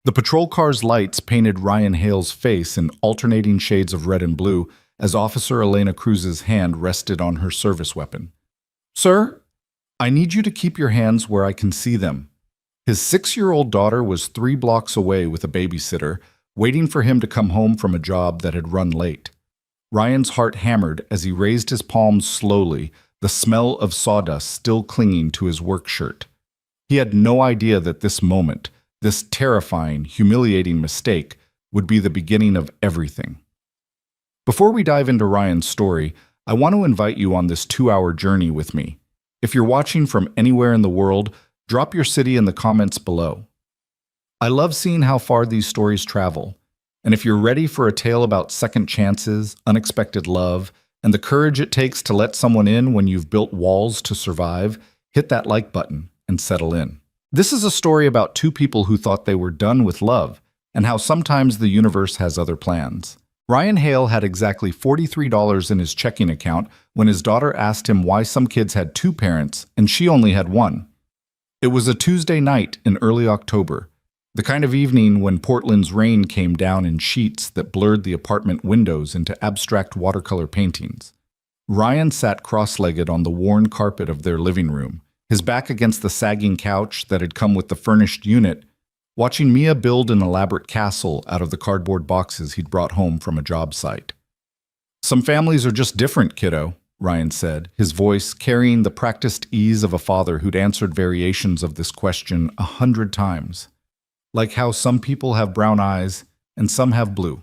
The patrol car's lights painted Ryan Hale's face in alternating shades of red and blue as Officer Elena Cruz's hand rested on her service weapon. "Sir, I need you to keep your hands where I can see them." His 6-year-old daughter was 3 blocks away with a babysitter, waiting for him to come home from a job that had run late. Ryan's heart hammered as he raised his palms slowly, the smell of sawdust still clinging to his work shirt. He had no idea that this moment, this terrifying, humiliating mistake, would be the beginning of everything. Before we dive into Ryan's story, I want to invite you on this 2-hour journey with me. If you're watching from anywhere in the world, drop your city in the comments below. I love seeing how far these stories travel, and if you're ready for a tale about second chances, unexpected love, and the courage it takes to let someone in when you've built walls to survive, hit that like button and settle in. This is a story about 2 people who thought they were done with love, and how sometimes the universe has other plans. Ryan Hale had exactly $43 in his checking account when his daughter asked him why some kids had 2 parents and she only had 1. It was a Tuesday night in early October, the kind of evening when Portland's rain came down in sheets that blurred the apartment windows into abstract watercolor paintings. Ryan sat cross-legged on the worn carpet of their living room, his back against the sagging couch that had come with the furnished unit, watching Mia build an elaborate castle out of the cardboard boxes he'd brought home from a job site. "Some families are just different, kiddo," Ryan said, his voice carrying the practiced ease of a father who'd answered variations of this question 100 times. "Like how some people have brown eyes and some have blue.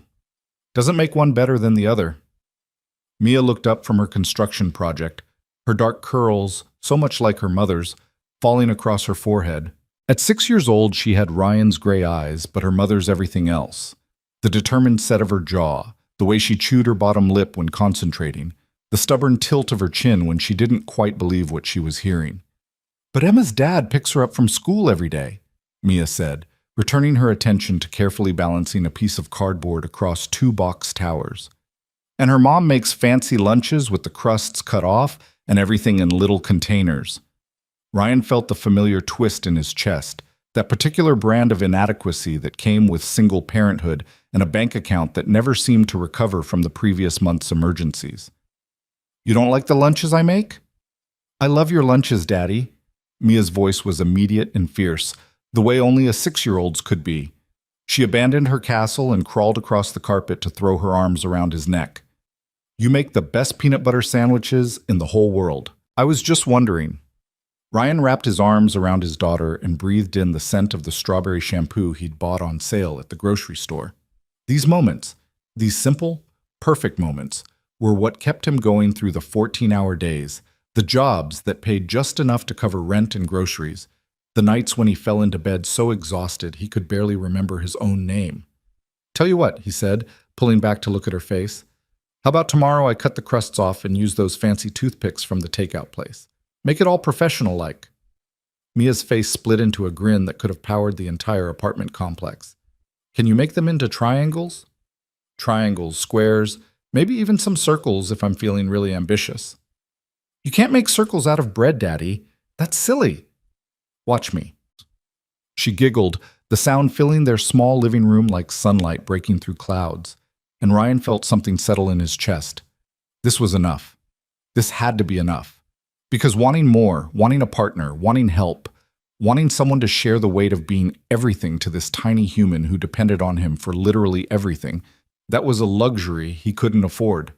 Doesn't make one better than the other." Mia looked up from her construction project, her dark curls, so much like her mother's, falling across her forehead. At 6 years old, she had Ryan's gray eyes, but her mother's everything else. The determined set of her jaw, the way she chewed her bottom lip when concentrating, the stubborn tilt of her chin when she didn't quite believe what she was hearing. "But Emma's dad picks her up from school every day," Mia said, returning her attention to carefully balancing a piece of cardboard across 2 box towers. "And her mom makes fancy lunches with the crusts cut off and everything in little containers." Ryan felt the familiar twist in his chest, that particular brand of inadequacy that came with single parenthood and a bank account that never seemed to recover from the previous month's emergencies. "You don't like the lunches I make?" "I love your lunches, Daddy." Mia's voice was immediate and fierce, the way only a 6-year-old's could be. She abandoned her castle and crawled across the carpet to throw her arms around his neck. "You make the best peanut butter sandwiches in the whole world. I was just wondering." Ryan wrapped his arms around his daughter and breathed in the scent of the strawberry shampoo he'd bought on sale at the grocery store. These moments, these simple, perfect moments, were what kept him going through the 14-hour days, the jobs that paid just enough to cover rent and groceries, the nights when he fell into bed so exhausted he could barely remember his own name. "Tell you what," he said, pulling back to look at her face. "How about tomorrow I cut the crusts off and use those fancy toothpicks from the takeout place? Make it all professional-like." Mia's face split into a grin that could have powered the entire apartment complex. "Can you make them into triangles?" "Triangles, squares, maybe even some circles if I'm feeling really ambitious." "You can't make circles out of bread, Daddy. That's silly." "Watch me." She giggled, the sound filling their small living room like sunlight breaking through clouds, and Ryan felt something settle in his chest. This was enough. This had to be enough. Because wanting more, wanting a partner, wanting help, wanting someone to share the weight of being everything to this tiny human who depended on him for literally everything, that was a luxury he couldn't afford.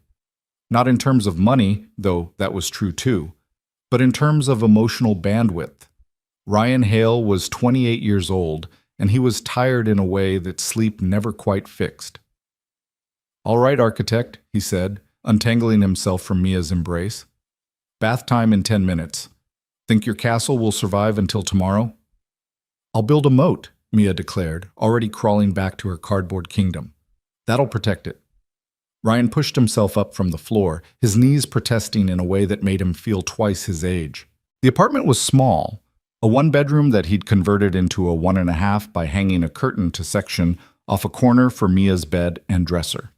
Not in terms of money, though that was true too, but in terms of emotional bandwidth. Ryan Hale was 28 years old, and he was tired in a way that sleep never quite fixed. "All right, architect," he said, untangling himself from Mia's embrace. "Bath time in 10 minutes. Think your castle will survive until tomorrow?" "I'll build a moat," Mia declared, already crawling back to her cardboard kingdom. "That'll protect it." Ryan pushed himself up from the floor, his knees protesting in a way that made him feel twice his age. The apartment was small, a 1-bedroom that he'd converted into a 1.5 by hanging a curtain to section off a corner for Mia's bed and dresser.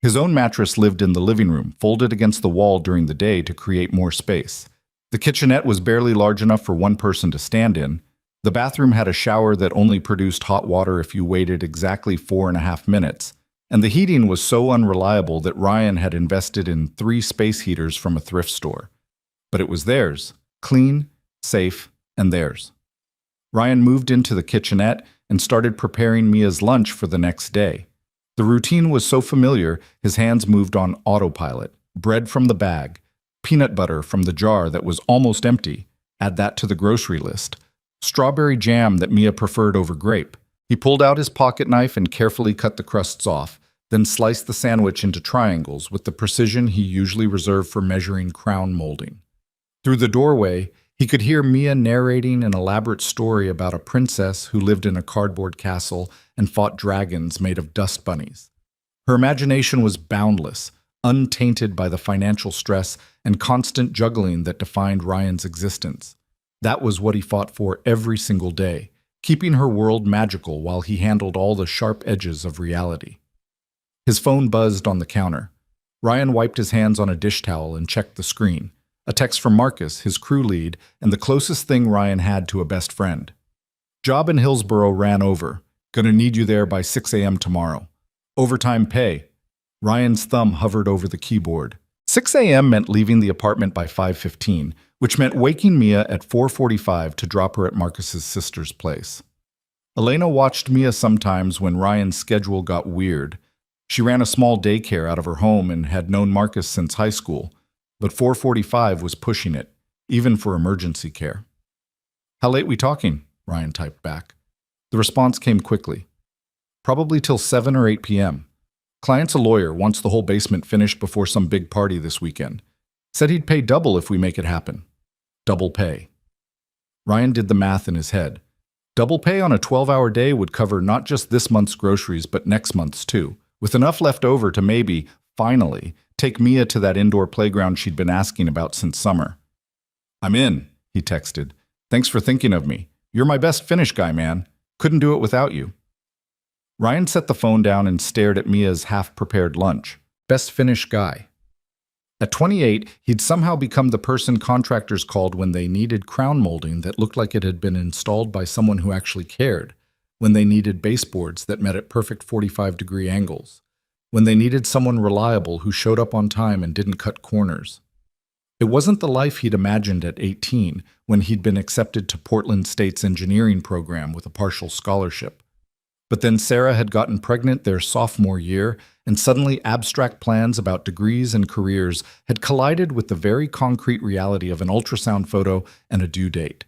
His own mattress lived in the living room, folded against the wall during the day to create more space. The kitchenette was barely large enough for one person to stand in, The bathroom had a shower that only produced hot water if you waited exactly 4.5 minutes, and the heating was so unreliable that Ryan had invested in 3 space heaters from a thrift store. But it was theirs, clean, safe, and theirs. Ryan moved into the kitchenette and started preparing Mia's lunch for the next day. The routine was so familiar, his hands moved on autopilot. Bread from the bag, peanut butter from the jar that was almost empty, add that to the grocery list. Strawberry jam that Mia preferred over grape. He pulled out his pocket knife and carefully cut the crusts off, then sliced the sandwich into triangles with the precision he usually reserved for measuring crown molding. Through the doorway, he could hear Mia narrating an elaborate story about a princess who lived in a cardboard castle and fought dragons made of dust bunnies. Her imagination was boundless, untainted by the financial stress and constant juggling that defined Ryan's existence. That was what he fought for every single day, keeping her world magical while he handled all the sharp edges of reality. His phone buzzed on the counter. Ryan wiped his hands on a dish towel and checked the screen. A text from Marcus, his crew lead, and the closest thing Ryan had to a best friend. Job in Hillsboro ran over. Gonna need you there by 6 a.m. tomorrow. Overtime pay. Ryan's thumb hovered over the keyboard. 6 a.m. meant leaving the apartment by 5:15, which meant waking Mia at 4:45 to drop her at Marcus's sister's place. Elena watched Mia sometimes when Ryan's schedule got weird. She ran a small daycare out of her home and had known Marcus since high school, but 4:45 was pushing it, even for emergency care. "How late we talking?" Ryan typed back. The response came quickly. "Probably till 7 or 8 p.m. Client's a lawyer, wants the whole basement finished before some big party this weekend. Said he'd pay double if we make it happen." Double pay. Ryan did the math in his head. Double pay on a 12-hour day would cover not just this month's groceries, but next month's too, with enough left over to maybe, finally, take Mia to that indoor playground she'd been asking about since summer. "I'm in," he texted. "Thanks for thinking of me. You're my best finish guy, man. Couldn't do it without you." Ryan set the phone down and stared at Mia's half-prepared lunch. Best finish guy. At 28, he'd somehow become the person contractors called when they needed crown molding that looked like it had been installed by someone who actually cared, when they needed baseboards that met at perfect 45-degree angles, when they needed someone reliable who showed up on time and didn't cut corners. It wasn't the life he'd imagined at 18, when he'd been accepted to Portland State's engineering program with a partial scholarship. But then Sarah had gotten pregnant their sophomore year, and suddenly abstract plans about degrees and careers had collided with the very concrete reality of an ultrasound photo and a due date.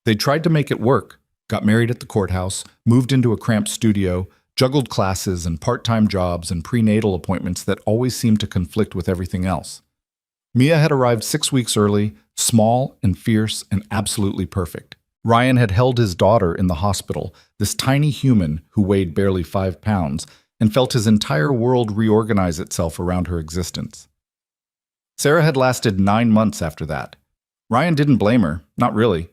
They tried to make it work, got married at the courthouse, moved into a cramped studio, juggled classes and part-time jobs and prenatal appointments that always seemed to conflict with everything else. Mia had arrived 6 weeks early, small and fierce and absolutely perfect. Ryan had held his daughter in the hospital, this tiny human who weighed barely 5 pounds, and felt his entire world reorganize itself around her existence. Sarah had lasted 9 months after that. Ryan didn't blame her, not really.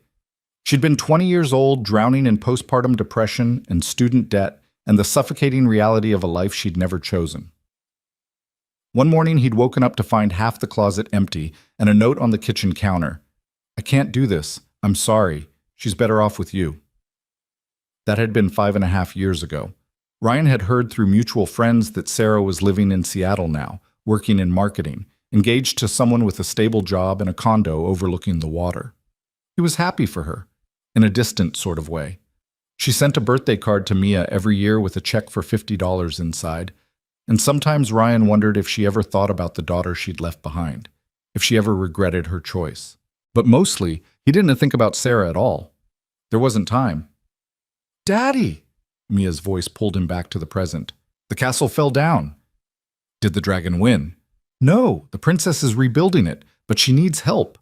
She'd been 20 years old, drowning in postpartum depression and student debt and the suffocating reality of a life she'd never chosen. One morning, he'd woken up to find half the closet empty and a note on the kitchen counter. "I can't do this. I'm sorry. She's better off with you." That had been 5.5 years ago. Ryan had heard through mutual friends that Sarah was living in Seattle now, working in marketing, engaged to someone with a stable job in a condo overlooking the water. He was happy for her, in a distant sort of way. She sent a birthday card to Mia every year with a check for $50 inside, and sometimes Ryan wondered if she ever thought about the daughter she'd left behind, if she ever regretted her choice. But mostly, he didn't think about Sarah at all. There wasn't time. "Daddy!" Mia's voice pulled him back to the present. "The castle fell down." "Did the dragon win?" "No, the princess is rebuilding it, but she needs help."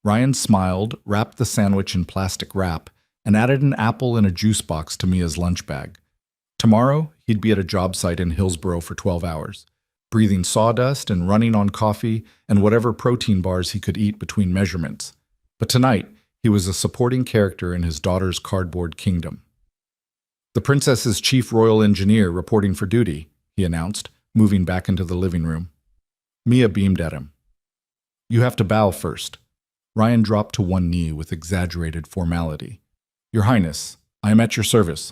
Ryan smiled, wrapped the sandwich in plastic wrap, and added an apple and a juice box to Mia's lunch bag. Tomorrow, he'd be at a job site in Hillsboro for 12 hours, breathing sawdust and running on coffee and whatever protein bars he could eat between measurements. But tonight, he was a supporting character in his daughter's cardboard kingdom. "The princess's chief royal engineer reporting for duty," he announced, moving back into the living room. Mia beamed at him. "You have to bow first." Ryan dropped to one knee with exaggerated formality. Your Highness, I am at your service.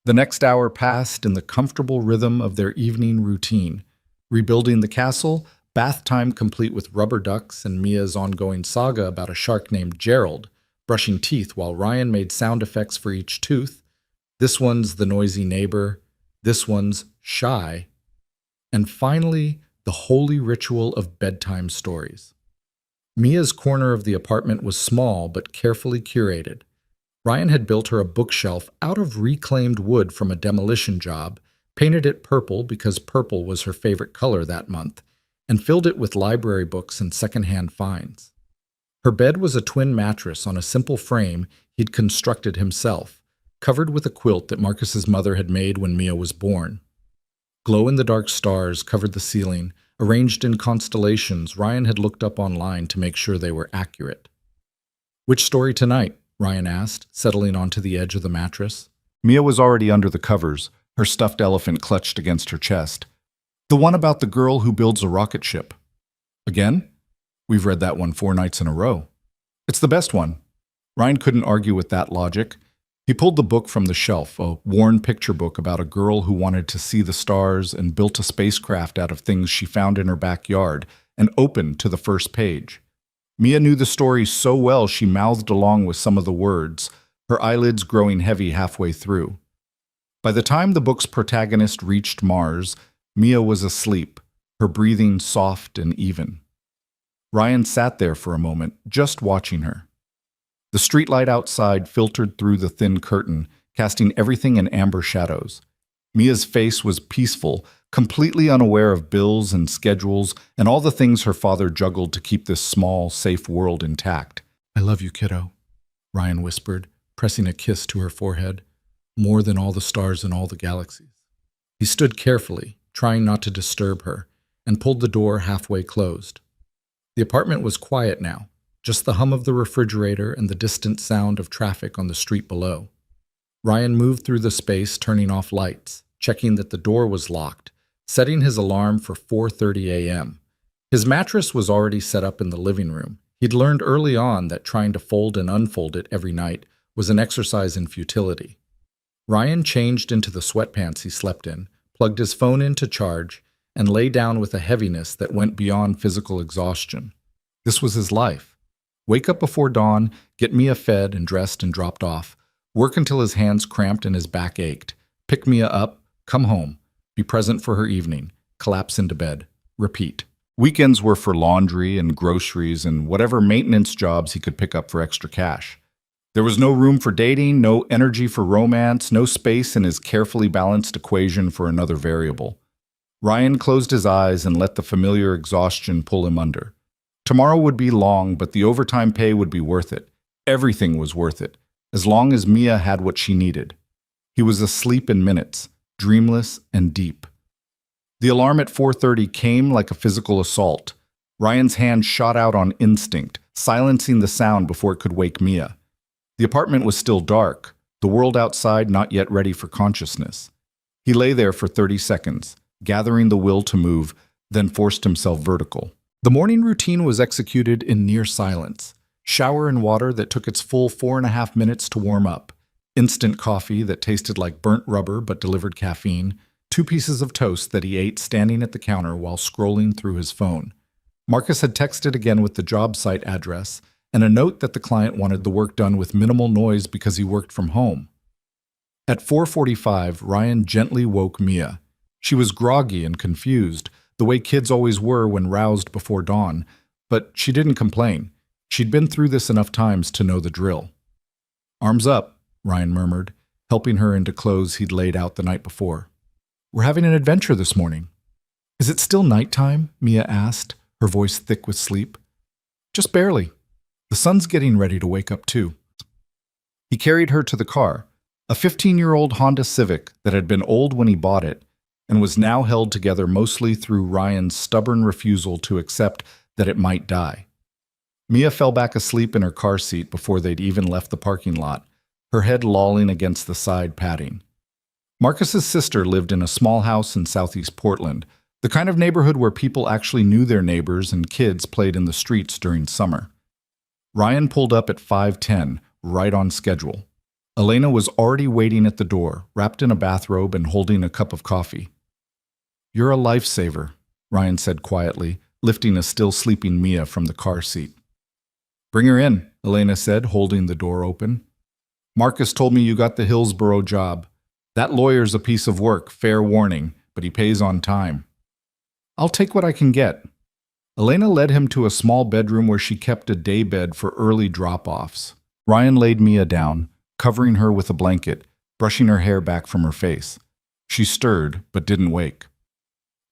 The next hour passed in the comfortable rhythm of their evening routine, rebuilding the castle, bath time complete with rubber ducks, and Mia's ongoing saga about a shark named Gerald, brushing teeth while Ryan made sound effects for each tooth. This one's the noisy neighbor, this one's shy, and finally, the holy ritual of bedtime stories. Mia's corner of the apartment was small but carefully curated. Ryan had built her a bookshelf out of reclaimed wood from a demolition job, painted it purple because purple was her favorite color that month, and filled it with library books and secondhand finds. Her bed was a twin mattress on a simple frame he'd constructed himself, covered with a quilt that Marcus's mother had made when Mia was born. Glow-in-the-dark stars covered the ceiling, arranged in constellations Ryan had looked up online to make sure they were accurate. "Which story tonight?" Ryan asked, settling onto the edge of the mattress. Mia was already under the covers, her stuffed elephant clutched against her chest. "The one about the girl who builds a rocket ship." "Again? We've read that one 4 nights in a row." "It's the best one." Ryan couldn't argue with that logic. He pulled the book from the shelf, a worn picture book about a girl who wanted to see the stars and built a spacecraft out of things she found in her backyard, and opened to the first page. Mia knew the story so well she mouthed along with some of the words, her eyelids growing heavy halfway through. By the time the book's protagonist reached Mars, Mia was asleep, her breathing soft and even. Ryan sat there for a moment, just watching her. The streetlight outside filtered through the thin curtain, casting everything in amber shadows. Mia's face was peaceful, completely unaware of bills and schedules and all the things her father juggled to keep this small, safe world intact. "I love you, kiddo," Ryan whispered, pressing a kiss to her forehead, "more than all the stars in all the galaxies." He stood carefully, trying not to disturb her, and pulled the door halfway closed. The apartment was quiet now, just the hum of the refrigerator and the distant sound of traffic on the street below. Ryan moved through the space, turning off lights, checking that the door was locked, setting his alarm for 4:30 a.m. His mattress was already set up in the living room. He'd learned early on that trying to fold and unfold it every night was an exercise in futility. Ryan changed into the sweatpants he slept in, plugged his phone in to charge, and lay down with a heaviness that went beyond physical exhaustion. This was his life. Wake up before dawn, get Mia fed and dressed and dropped off, work until his hands cramped and his back ached, pick Mia up, come home, be present for her evening, collapse into bed, repeat. Weekends were for laundry and groceries and whatever maintenance jobs he could pick up for extra cash. There was no room for dating, no energy for romance, no space in his carefully balanced equation for another variable. Ryan closed his eyes and let the familiar exhaustion pull him under. Tomorrow would be long, but the overtime pay would be worth it. Everything was worth it, as long as Mia had what she needed. He was asleep in minutes, dreamless and deep. The alarm at 4:30 came like a physical assault. Ryan's hand shot out on instinct, silencing the sound before it could wake Mia. The apartment was still dark, the world outside not yet ready for consciousness. He lay there for 30 seconds, gathering the will to move, then forced himself vertical. The morning routine was executed in near silence. Shower and water that took its full 4.5 minutes to warm up. Instant coffee that tasted like burnt rubber but delivered caffeine. 2 pieces of toast that he ate standing at the counter while scrolling through his phone. Marcus had texted again with the job site address and a note that the client wanted the work done with minimal noise because he worked from home. At 4:45, Ryan gently woke Mia. She was groggy and confused, the way kids always were when roused before dawn, but she didn't complain. She'd been through this enough times to know the drill. "Arms up," Ryan murmured, helping her into clothes he'd laid out the night before. "We're having an adventure this morning." "Is it still nighttime?" Mia asked, her voice thick with sleep. "Just barely. The sun's getting ready to wake up too." He carried her to the car, a 15-year-old Honda Civic that had been old when he bought it, and was now held together mostly through Ryan's stubborn refusal to accept that it might die. Mia fell back asleep in her car seat before they'd even left the parking lot, her head lolling against the side padding. Marcus's sister lived in a small house in southeast Portland, the kind of neighborhood where people actually knew their neighbors and kids played in the streets during summer. Ryan pulled up at 5:10, right on schedule. Elena was already waiting at the door, wrapped in a bathrobe and holding a cup of coffee. "You're a lifesaver," Ryan said quietly, lifting a still sleeping Mia from the car seat. "Bring her in," Elena said, holding the door open. "Marcus told me you got the Hillsborough job. That lawyer's a piece of work, fair warning, but he pays on time." "I'll take what I can get." Elena led him to a small bedroom where she kept a daybed for early drop-offs. Ryan laid Mia down, covering her with a blanket, brushing her hair back from her face. She stirred, but didn't wake.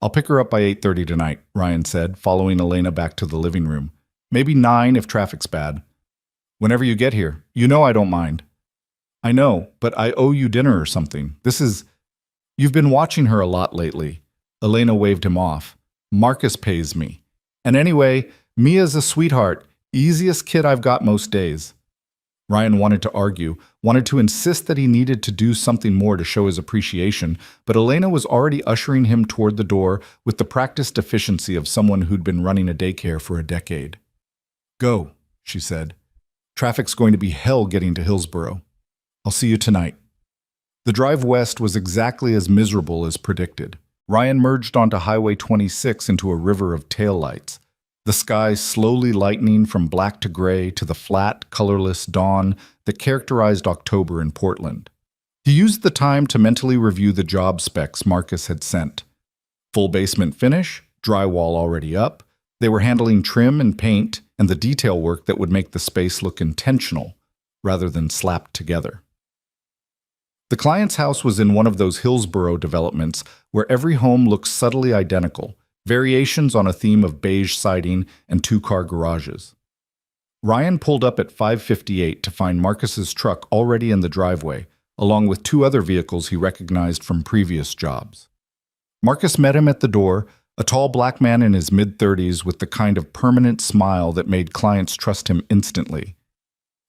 "I'll pick her up by 8:30 tonight," Ryan said, following Elena back to the living room. "Maybe 9 if traffic's bad. Whenever you get here, you know I don't mind." "I know, but I owe you dinner or something. You've been watching her a lot lately." Elena waved him off. "Marcus pays me. And anyway, Mia's a sweetheart, easiest kid I've got most days." Ryan wanted to argue, wanted to insist that he needed to do something more to show his appreciation, but Elena was already ushering him toward the door with the practiced efficiency of someone who'd been running a daycare for a decade. "Go," she said. "Traffic's going to be hell getting to Hillsborough. I'll see you tonight." The drive west was exactly as miserable as predicted. Ryan merged onto Highway 26 into a river of taillights, the sky slowly lightening from black to gray to the flat, colorless dawn that characterized October in Portland. He used the time to mentally review the job specs Marcus had sent. Full basement finish, drywall already up, they were handling trim and paint and the detail work that would make the space look intentional rather than slapped together. The client's house was in one of those Hillsborough developments where every home looks subtly identical, variations on a theme of beige siding and two-car garages. Ryan pulled up at 5:58 to find Marcus's truck already in the driveway, along with 2 other vehicles he recognized from previous jobs. Marcus met him at the door, a tall black man in his mid-30s with the kind of permanent smile that made clients trust him instantly.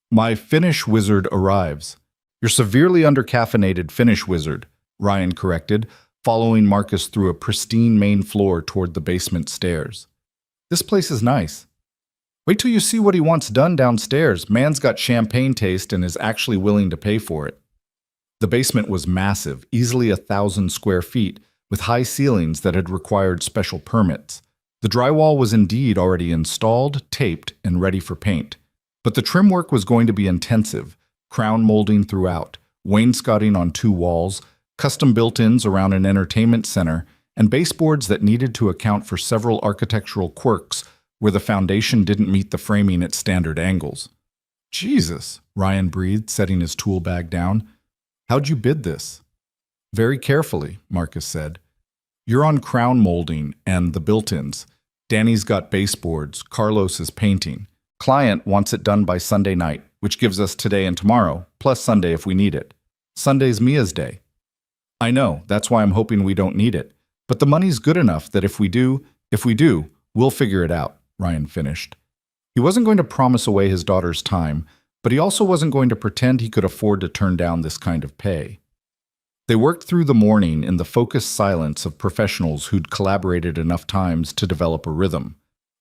"My finish wizard arrives." "Your severely undercaffeinated finish wizard," Ryan corrected, following Marcus through a pristine main floor toward the basement stairs. "This place is nice. Wait till you see what he wants done downstairs. Man's got champagne taste and is actually willing to pay for it." The basement was massive, easily 1,000 square feet, with high ceilings that had required special permits. The drywall was indeed already installed, taped, and ready for paint. But the trim work was going to be intensive, crown molding throughout, wainscoting on 2 walls, custom built-ins around an entertainment center, and baseboards that needed to account for several architectural quirks where the foundation didn't meet the framing at standard angles. "Jesus," Ryan breathed, setting his tool bag down. "How'd you bid this?" "Very carefully," Marcus said. "You're on crown molding and the built-ins. Danny's got baseboards, Carlos is painting. Client wants it done by Sunday night, which gives us today and tomorrow, plus Sunday if we need it. Sunday's Mia's day." "I know, that's why I'm hoping we don't need it. But the money's good enough that if we do, we'll figure it out," Ryan finished. He wasn't going to promise away his daughter's time, but he also wasn't going to pretend he could afford to turn down this kind of pay. They worked through the morning in the focused silence of professionals who'd collaborated enough times to develop a rhythm.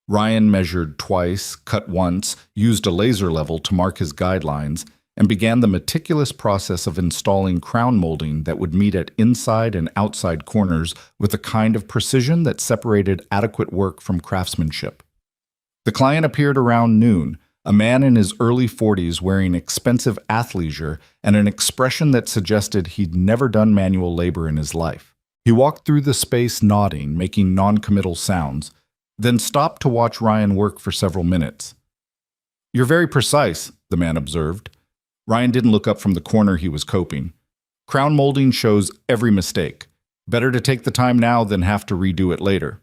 Ryan measured twice, cut once, used a laser level to mark his guidelines, and began the meticulous process of installing crown molding that would meet at inside and outside corners with a kind of precision that separated adequate work from craftsmanship. The client appeared around noon, a man in his early 40s wearing expensive athleisure and an expression that suggested he'd never done manual labor in his life. He walked through the space nodding, making non-committal sounds, then stopped to watch Ryan work for several minutes. "You're very precise," the man observed. Ryan didn't look up from the corner he was coping. "Crown molding shows every mistake. Better to take the time now than have to redo it later."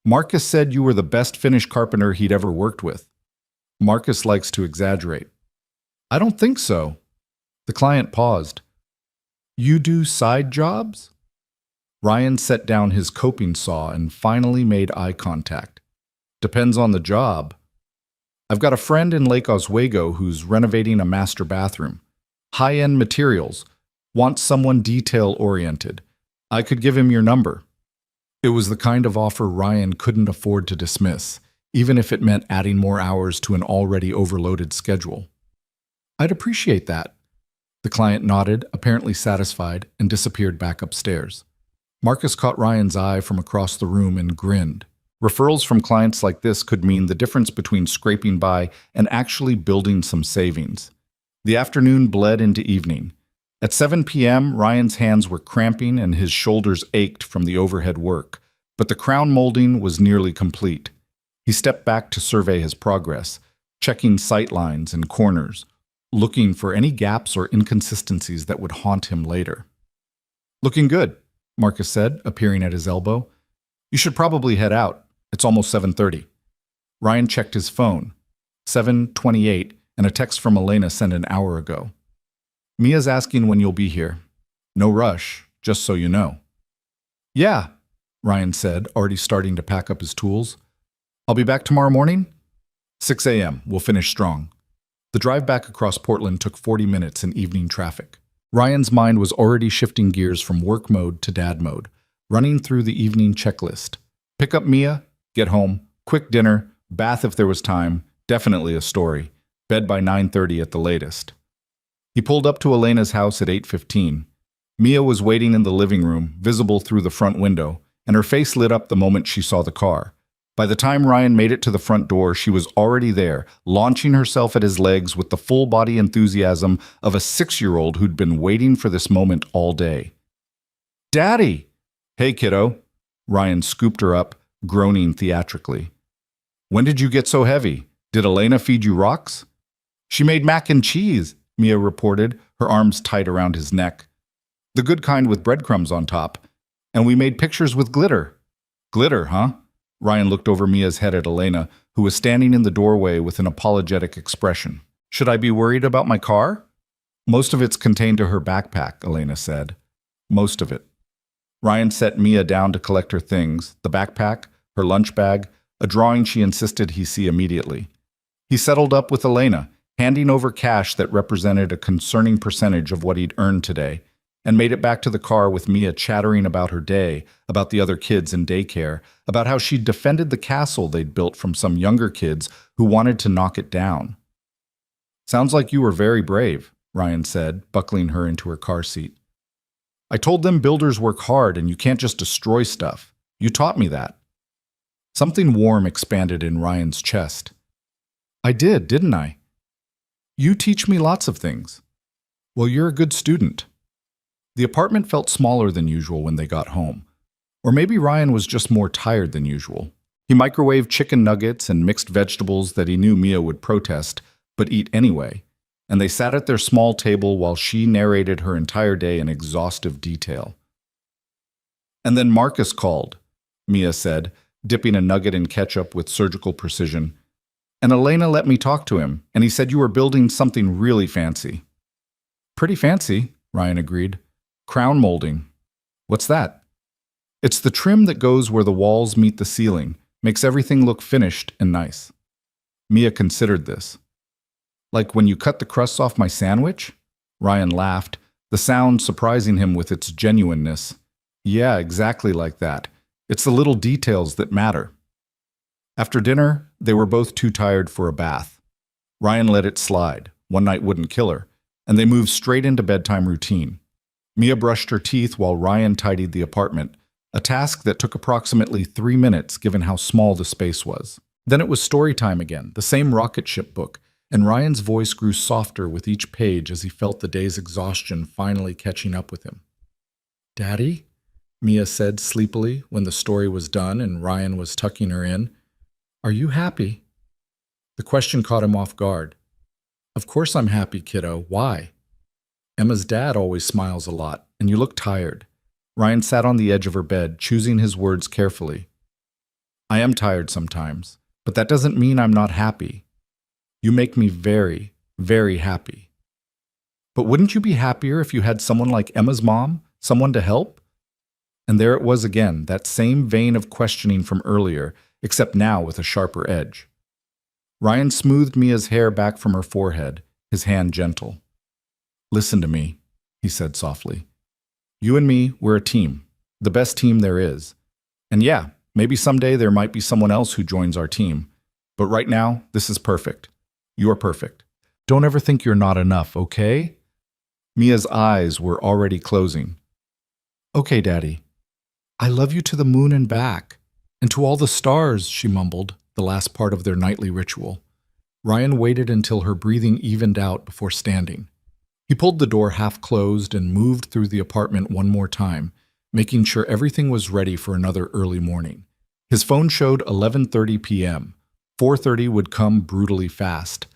"Marcus said you were the best finish carpenter he'd ever worked with." "Marcus likes to exaggerate." "I don't think so." The client paused. "You do side jobs?" Ryan set down his coping saw and finally made eye contact. "Depends on the job. I've got a friend in Lake Oswego who's renovating a master bathroom. High-end materials. Wants someone detail-oriented. I could give him your number." It was the kind of offer Ryan couldn't afford to dismiss, even if it meant adding more hours to an already overloaded schedule. I'd appreciate that. The client nodded, apparently satisfied, and disappeared back upstairs. Marcus caught Ryan's eye from across the room and grinned. Referrals from clients like this could mean the difference between scraping by and actually building some savings. The afternoon bled into evening. At 7 p.m., Ryan's hands were cramping and his shoulders ached from the overhead work, but the crown molding was nearly complete. He stepped back to survey his progress, checking sight lines and corners, looking for any gaps or inconsistencies that would haunt him later. "Looking good," Marcus said, appearing at his elbow. "You should probably head out. It's almost 7:30. Ryan checked his phone. 7:28, and a text from Elena sent an hour ago. "Mia's asking when you'll be here. No rush, just so you know." "Yeah," Ryan said, already starting to pack up his tools. "I'll be back tomorrow morning?" 6 a.m. We'll finish strong. The drive back across Portland took 40 minutes in evening traffic. Ryan's mind was already shifting gears from work mode to dad mode, running through the evening checklist. Pick up Mia, get home, quick dinner, bath if there was time, definitely a story, bed by 9:30 at the latest. He pulled up to Elena's house at 8:15. Mia was waiting in the living room, visible through the front window, and her face lit up the moment she saw the car. By the time Ryan made it to the front door, she was already there, launching herself at his legs with the full-body enthusiasm of a 6-year-old who'd been waiting for this moment all day. "Daddy!" "Hey, kiddo." Ryan scooped her up, groaning theatrically. "When did you get so heavy? Did Elena feed you rocks?" "She made mac and cheese," Mia reported, her arms tight around his neck. "The good kind with breadcrumbs on top. And we made pictures with glitter." "Glitter, huh?" Ryan looked over Mia's head at Elena, who was standing in the doorway with an apologetic expression. "Should I be worried about my car?" "Most of it's contained to her backpack," Elena said. "Most of it." Ryan set Mia down to collect her things, the backpack, her lunch bag, a drawing she insisted he see immediately. He settled up with Elena, handing over cash that represented a concerning percentage of what he'd earned today, and made it back to the car with Mia chattering about her day, about the other kids in daycare, about how she'd defended the castle they'd built from some younger kids who wanted to knock it down. "Sounds like you were very brave," Ryan said, buckling her into her car seat. "I told them builders work hard and you can't just destroy stuff. You taught me that." Something warm expanded in Ryan's chest. "I did, didn't I? You teach me lots of things." "Well, you're a good student." The apartment felt smaller than usual when they got home. Or maybe Ryan was just more tired than usual. He microwaved chicken nuggets and mixed vegetables that he knew Mia would protest, but eat anyway, and they sat at their small table while she narrated her entire day in exhaustive detail. "And then Marcus called," Mia said, dipping a nugget in ketchup with surgical precision. "And Elena let me talk to him, and he said you were building something really fancy." "Pretty fancy," Ryan agreed. "Crown molding." "What's that?" "It's the trim that goes where the walls meet the ceiling, makes everything look finished and nice." Mia considered this. "Like when you cut the crusts off my sandwich?" Ryan laughed, the sound surprising him with its genuineness. "Yeah, exactly like that. It's the little details that matter." After dinner, they were both too tired for a bath. Ryan let it slide. One night wouldn't kill her, and they moved straight into bedtime routine. Mia brushed her teeth while Ryan tidied the apartment, a task that took approximately 3 minutes given how small the space was. Then it was story time again, the same rocket ship book, and Ryan's voice grew softer with each page as he felt the day's exhaustion finally catching up with him. "Daddy?" Mia said sleepily when the story was done and Ryan was tucking her in. "Are you happy?" The question caught him off guard. "Of course I'm happy, kiddo. Why?" "Emma's dad always smiles a lot, and you look tired." Ryan sat on the edge of her bed, choosing his words carefully. "I am tired sometimes, but that doesn't mean I'm not happy. You make me very, very happy." "But wouldn't you be happier if you had someone like Emma's mom, someone to help?" And there it was again, that same vein of questioning from earlier, except now with a sharper edge. Ryan smoothed Mia's hair back from her forehead, his hand gentle. "Listen to me," he said softly. "You and me, we're a team, the best team there is. And yeah, maybe someday there might be someone else who joins our team. But right now, this is perfect. You're perfect. Don't ever think you're not enough, okay? Mia's eyes were already closing. Okay, Daddy. I love you to the moon and back. And to all the stars, she mumbled, the last part of their nightly ritual. Ryan waited until her breathing evened out before standing. He pulled the door half closed and moved through the apartment one more time, making sure everything was ready for another early morning. His phone showed 11:30 p.m. 4:30 would come brutally fast.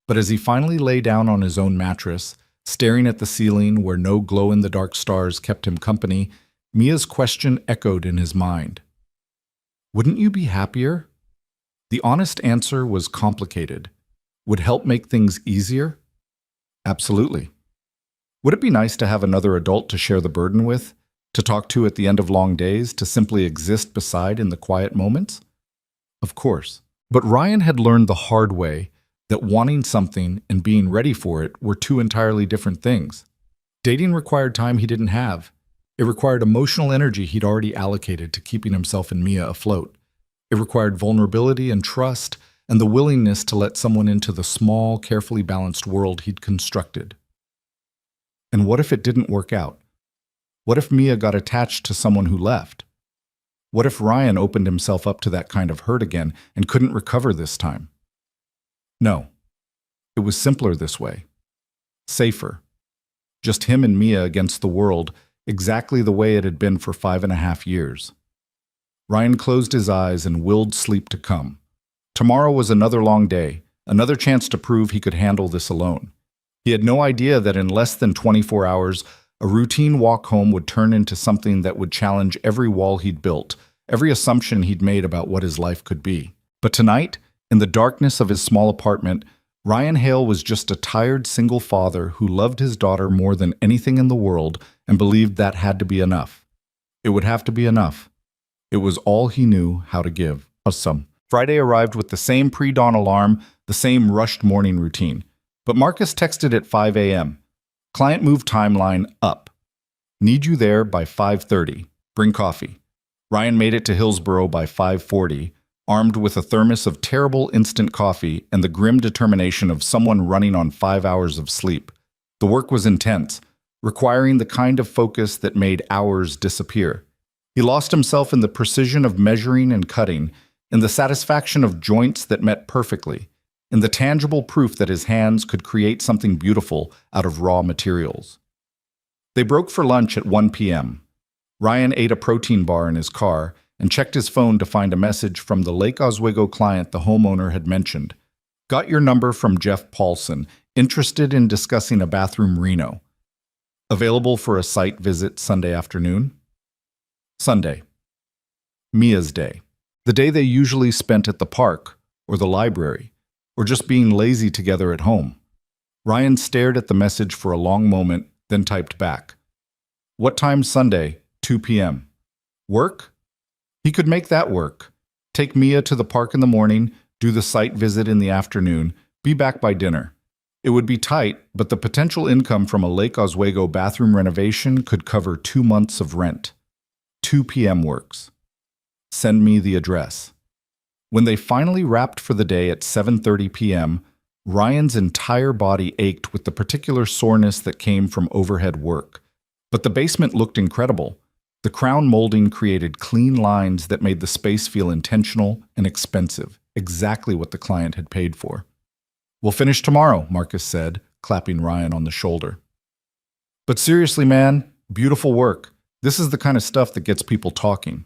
But as he finally lay down on his own mattress, staring at the ceiling where no glow-in-the-dark stars kept him company, Mia's question echoed in his mind. Wouldn't you be happier? The honest answer was complicated. Would help make things easier? Absolutely. Would it be nice to have another adult to share the burden with, to talk to at the end of long days, to simply exist beside in the quiet moments? Of course. But Ryan had learned the hard way that wanting something and being ready for it were two entirely different things. Dating required time he didn't have. It required emotional energy he'd already allocated to keeping himself and Mia afloat. It required vulnerability and trust and the willingness to let someone into the small, carefully balanced world he'd constructed. And what if it didn't work out? What if Mia got attached to someone who left? What if Ryan opened himself up to that kind of hurt again and couldn't recover this time? No. It was simpler this way. Safer. Just him and Mia against the world, exactly the way it had been for 5.5 years. Ryan closed his eyes and willed sleep to come. Tomorrow was another long day, another chance to prove he could handle this alone. He had no idea that in less than 24 hours, a routine walk home would turn into something that would challenge every wall he'd built, every assumption he'd made about what his life could be. But tonight, in the darkness of his small apartment, Ryan Hale was just a tired single father who loved his daughter more than anything in the world and believed that had to be enough. It would have to be enough. It was all he knew how to give. Awesome. Friday arrived with the same pre-dawn alarm, the same rushed morning routine. But Marcus texted at 5 a.m. Client move timeline up. Need you there by 5:30. Bring coffee. Ryan made it to Hillsborough by 5:40, armed with a thermos of terrible instant coffee and the grim determination of someone running on 5 hours of sleep. The work was intense, requiring the kind of focus that made hours disappear. He lost himself in the precision of measuring and cutting, in the satisfaction of joints that met perfectly, in the tangible proof that his hands could create something beautiful out of raw materials. They broke for lunch at 1 p.m. Ryan ate a protein bar in his car and checked his phone to find a message from the Lake Oswego client the homeowner had mentioned. Got your number from Jeff Paulson, interested in discussing a bathroom reno. Available for a site visit Sunday afternoon? Sunday. Mia's day. The day they usually spent at the park, or the library, or just being lazy together at home. Ryan stared at the message for a long moment, then typed back. What time Sunday? 2 p.m. Work? He could make that work. Take Mia to the park in the morning, do the site visit in the afternoon, be back by dinner. It would be tight, but the potential income from a Lake Oswego bathroom renovation could cover 2 months of rent. 2 p.m. works. Send me the address. When they finally wrapped for the day at 7:30 p.m., Ryan's entire body ached with the particular soreness that came from overhead work. But the basement looked incredible. The crown molding created clean lines that made the space feel intentional and expensive, exactly what the client had paid for. We'll finish tomorrow, Marcus said, clapping Ryan on the shoulder. But seriously, man, beautiful work. This is the kind of stuff that gets people talking.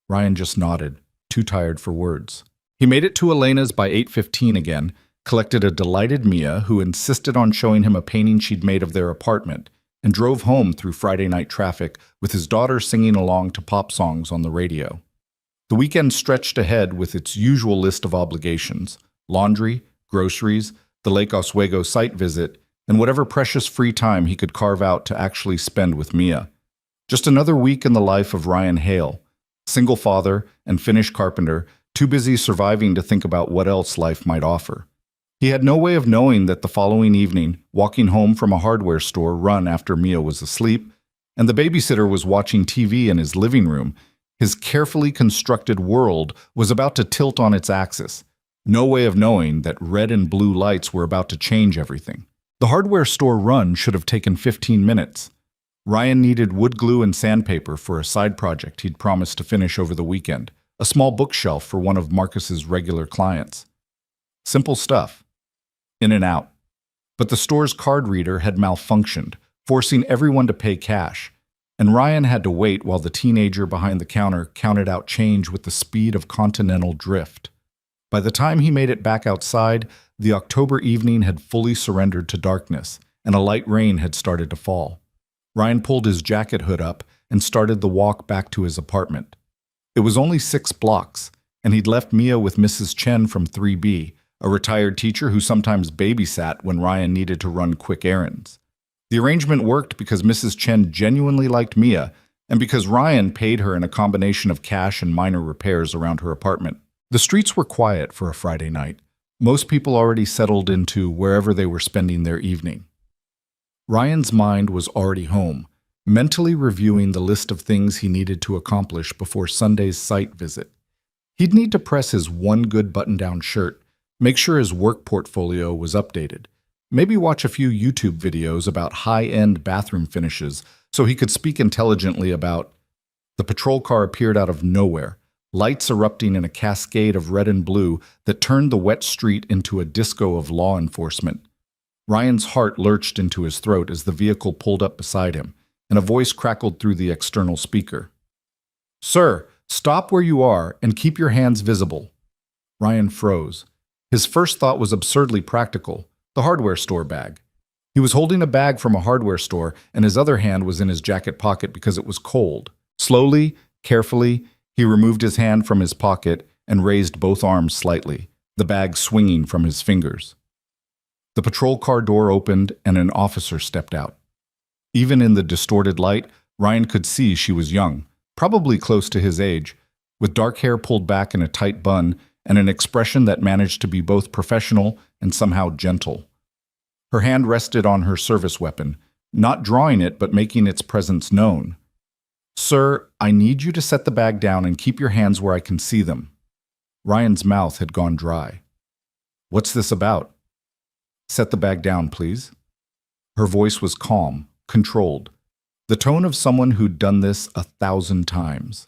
Ryan just nodded, too tired for words. He made it to Elena's by 8:15 again, collected a delighted Mia who insisted on showing him a painting she'd made of their apartment, and drove home through Friday night traffic with his daughter singing along to pop songs on the radio. The weekend stretched ahead with its usual list of obligations: laundry, groceries, the Lake Oswego site visit, and whatever precious free time he could carve out to actually spend with Mia. Just another week in the life of Ryan Hale, single father and Finnish carpenter, too busy surviving to think about what else life might offer. He had no way of knowing that the following evening, walking home from a hardware store run after Mia was asleep, and the babysitter was watching TV in his living room, his carefully constructed world was about to tilt on its axis. No way of knowing that red and blue lights were about to change everything. The hardware store run should have taken 15 minutes. Ryan needed wood glue and sandpaper for a side project he'd promised to finish over the weekend, a small bookshelf for one of Marcus's regular clients. Simple stuff. In and out. But the store's card reader had malfunctioned, forcing everyone to pay cash, and Ryan had to wait while the teenager behind the counter counted out change with the speed of continental drift. By the time he made it back outside, the October evening had fully surrendered to darkness, and a light rain had started to fall. Ryan pulled his jacket hood up and started the walk back to his apartment. It was only 6 blocks, and he'd left Mia with Mrs. Chen from 3B, a retired teacher who sometimes babysat when Ryan needed to run quick errands. The arrangement worked because Mrs. Chen genuinely liked Mia, and because Ryan paid her in a combination of cash and minor repairs around her apartment. The streets were quiet for a Friday night. Most people already settled into wherever they were spending their evening. Ryan's mind was already home, mentally reviewing the list of things he needed to accomplish before Sunday's site visit. He'd need to press his one good button-down shirt, make sure his work portfolio was updated, maybe watch a few YouTube videos about high-end bathroom finishes so he could speak intelligently about. The patrol car appeared out of nowhere, lights erupting in a cascade of red and blue that turned the wet street into a disco of law enforcement. Ryan's heart lurched into his throat as the vehicle pulled up beside him, and a voice crackled through the external speaker. "Sir, stop where you are and keep your hands visible." Ryan froze. His first thought was absurdly practical, the hardware store bag. He was holding a bag from a hardware store, and his other hand was in his jacket pocket because it was cold. Slowly, carefully, he removed his hand from his pocket and raised both arms slightly, the bag swinging from his fingers. The patrol car door opened and an officer stepped out. Even in the distorted light, Ryan could see she was young, probably close to his age, with dark hair pulled back in a tight bun and an expression that managed to be both professional and somehow gentle. Her hand rested on her service weapon, not drawing it but making its presence known. "Sir, I need you to set the bag down and keep your hands where I can see them." Ryan's mouth had gone dry. "What's this about?" "Set the bag down, please." Her voice was calm, controlled, the tone of someone who'd done this 1,000 times.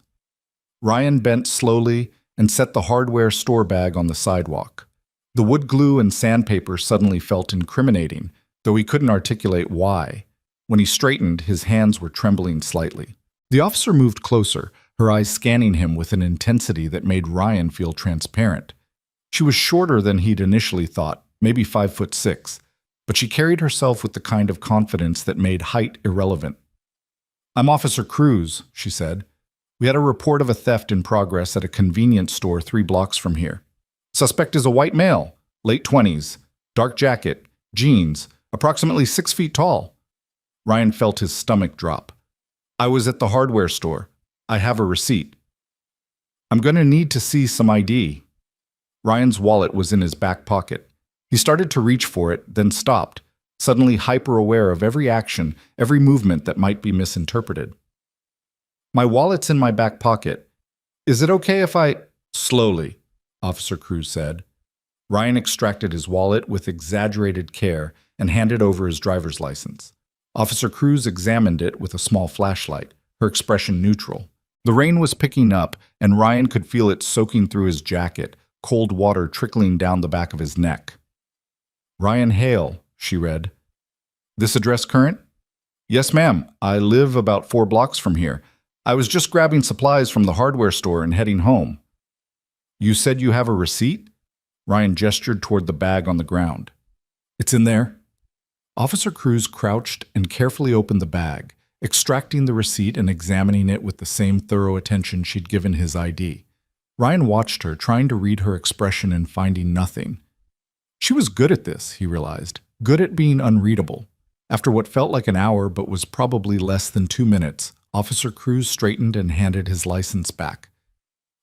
Ryan bent slowly and set the hardware store bag on the sidewalk. The wood glue and sandpaper suddenly felt incriminating, though he couldn't articulate why. When he straightened, his hands were trembling slightly. The officer moved closer, her eyes scanning him with an intensity that made Ryan feel transparent. She was shorter than he'd initially thought, maybe 5'6", but she carried herself with the kind of confidence that made height irrelevant. "I'm Officer Cruz," she said. "We had a report of a theft in progress at a convenience store 3 blocks from here. Suspect is a white male, late 20s, dark jacket, jeans, approximately 6 feet tall." Ryan felt his stomach drop. "I was at the hardware store. I have a receipt." "I'm going to need to see some ID." Ryan's wallet was in his back pocket. He started to reach for it, then stopped, suddenly hyper-aware of every action, every movement that might be misinterpreted. "My wallet's in my back pocket. Is it okay if I—" "Slowly," Officer Cruz said. Ryan extracted his wallet with exaggerated care and handed over his driver's license. Officer Cruz examined it with a small flashlight, her expression neutral. The rain was picking up, and Ryan could feel it soaking through his jacket, cold water trickling down the back of his neck. "Ryan Hale," she read. "This address current?" "Yes, ma'am. I live about 4 blocks from here. I was just grabbing supplies from the hardware store and heading home." "You said you have a receipt?" Ryan gestured toward the bag on the ground. "It's in there." Officer Cruz crouched and carefully opened the bag, extracting the receipt and examining it with the same thorough attention she'd given his ID. Ryan watched her, trying to read her expression and finding nothing. She was good at this, he realized, good at being unreadable. After what felt like an hour but was probably less than 2 minutes, Officer Cruz straightened and handed his license back.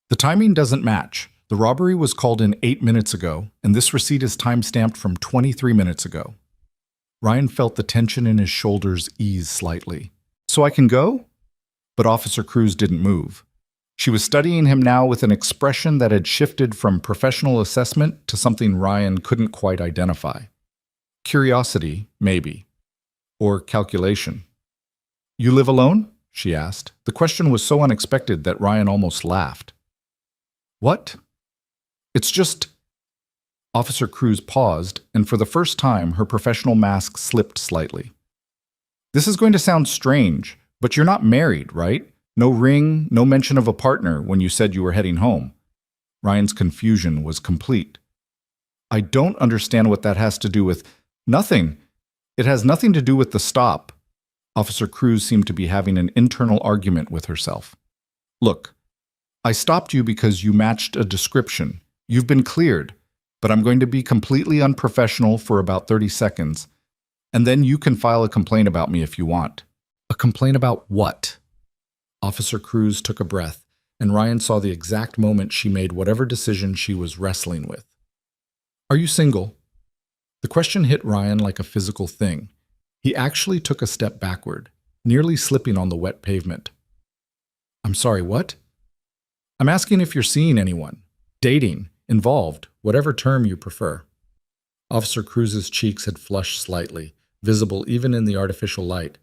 "The timing doesn't match. The robbery was called in 8 minutes ago, and this receipt is time-stamped from 23 minutes ago." Ryan felt the tension in his shoulders ease slightly. "So I can go?" But Officer Cruz didn't move. She was studying him now with an expression that had shifted from professional assessment to something Ryan couldn't quite identify. Curiosity, maybe. Or calculation. "You live alone?" she asked. The question was so unexpected that Ryan almost laughed. "What?" "It's just—" Officer Cruz paused, and for the first time, her professional mask slipped slightly. "This is going to sound strange, but you're not married, right? No ring, no mention of a partner when you said you were heading home." Ryan's confusion was complete. "I don't understand what that has to do with—" "Nothing. It has nothing to do with the stop." Officer Cruz seemed to be having an internal argument with herself. "Look, I stopped you because you matched a description. You've been cleared, but I'm going to be completely unprofessional for about 30 seconds, and then you can file a complaint about me if you want." "A complaint about what?" Officer Cruz took a breath, and Ryan saw the exact moment she made whatever decision she was wrestling with. "Are you single?" The question hit Ryan like a physical thing. He actually took a step backward, nearly slipping on the wet pavement. "I'm sorry, what?" "I'm asking if you're seeing anyone, dating, involved, whatever term you prefer." Officer Cruz's cheeks had flushed slightly, visible even in the artificial light.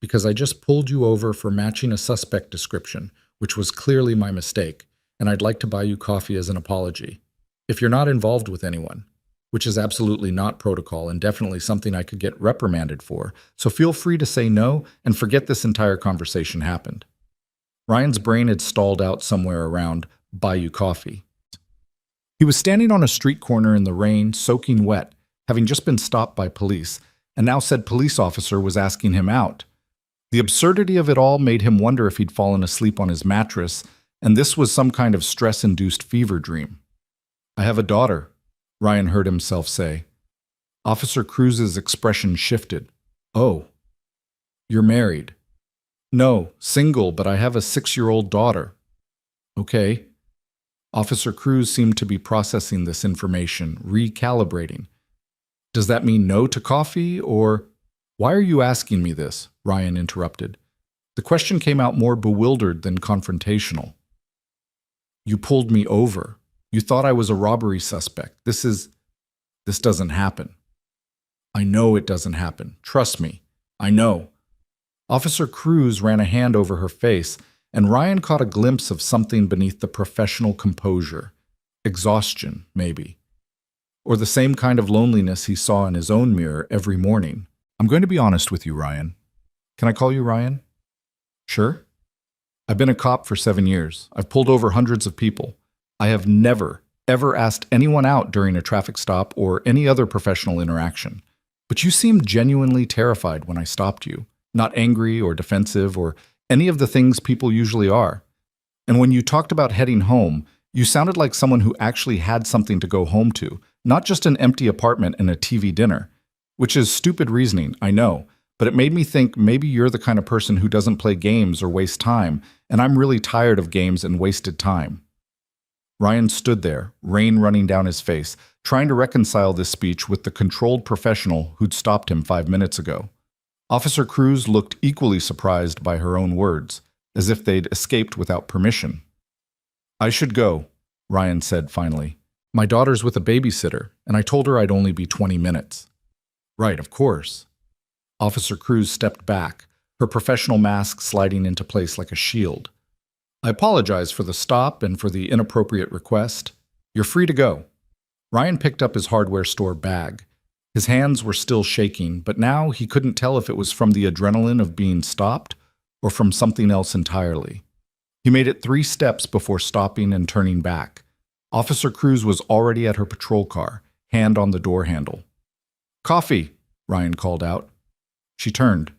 "Because I just pulled you over for matching a suspect description, which was clearly my mistake, and I'd like to buy you coffee as an apology. If you're not involved with anyone, which is absolutely not protocol and definitely something I could get reprimanded for, so feel free to say no and forget this entire conversation happened." Ryan's brain had stalled out somewhere around "buy you coffee." He was standing on a street corner in the rain, soaking wet, having just been stopped by police, and now said police officer was asking him out. The absurdity of it all made him wonder if he'd fallen asleep on his mattress, and this was some kind of stress-induced fever dream. "I have a daughter," Ryan heard himself say. Officer Cruz's expression shifted. "Oh, you're married." "No, single, but I have a 6-year-old daughter." "Okay." Officer Cruz seemed to be processing this information, recalibrating. "Does that mean no to coffee, or—" "Why are you asking me this?" Ryan interrupted. The question came out more bewildered than confrontational. "You pulled me over. You thought I was a robbery suspect. This doesn't happen." "I know it doesn't happen. Trust me. I know." Officer Cruz ran a hand over her face, and Ryan caught a glimpse of something beneath the professional composure. Exhaustion, maybe. Or the same kind of loneliness he saw in his own mirror every morning. "I'm going to be honest with you, Ryan. Can I call you Ryan?" "Sure." "I've been a cop for 7 years. I've pulled over hundreds of people. I have never, ever asked anyone out during a traffic stop or any other professional interaction. But you seemed genuinely terrified when I stopped you, not angry or defensive or any of the things people usually are. And when you talked about heading home, you sounded like someone who actually had something to go home to, not just an empty apartment and a TV dinner. Which is stupid reasoning, I know, but it made me think maybe you're the kind of person who doesn't play games or waste time, and I'm really tired of games and wasted time." Ryan stood there, rain running down his face, trying to reconcile this speech with the controlled professional who'd stopped him 5 minutes ago. Officer Cruz looked equally surprised by her own words, as if they'd escaped without permission. "I should go," Ryan said finally. "My daughter's with a babysitter, and I told her I'd only be 20 minutes. "Right, of course." Officer Cruz stepped back, her professional mask sliding into place like a shield. "I apologize for the stop and for the inappropriate request. You're free to go." Ryan picked up his hardware store bag. His hands were still shaking, but now he couldn't tell if it was from the adrenaline of being stopped or from something else entirely. He made it 3 steps before stopping and turning back. Officer Cruz was already at her patrol car, hand on the door handle. "Coffee," Ryan called out. She turned.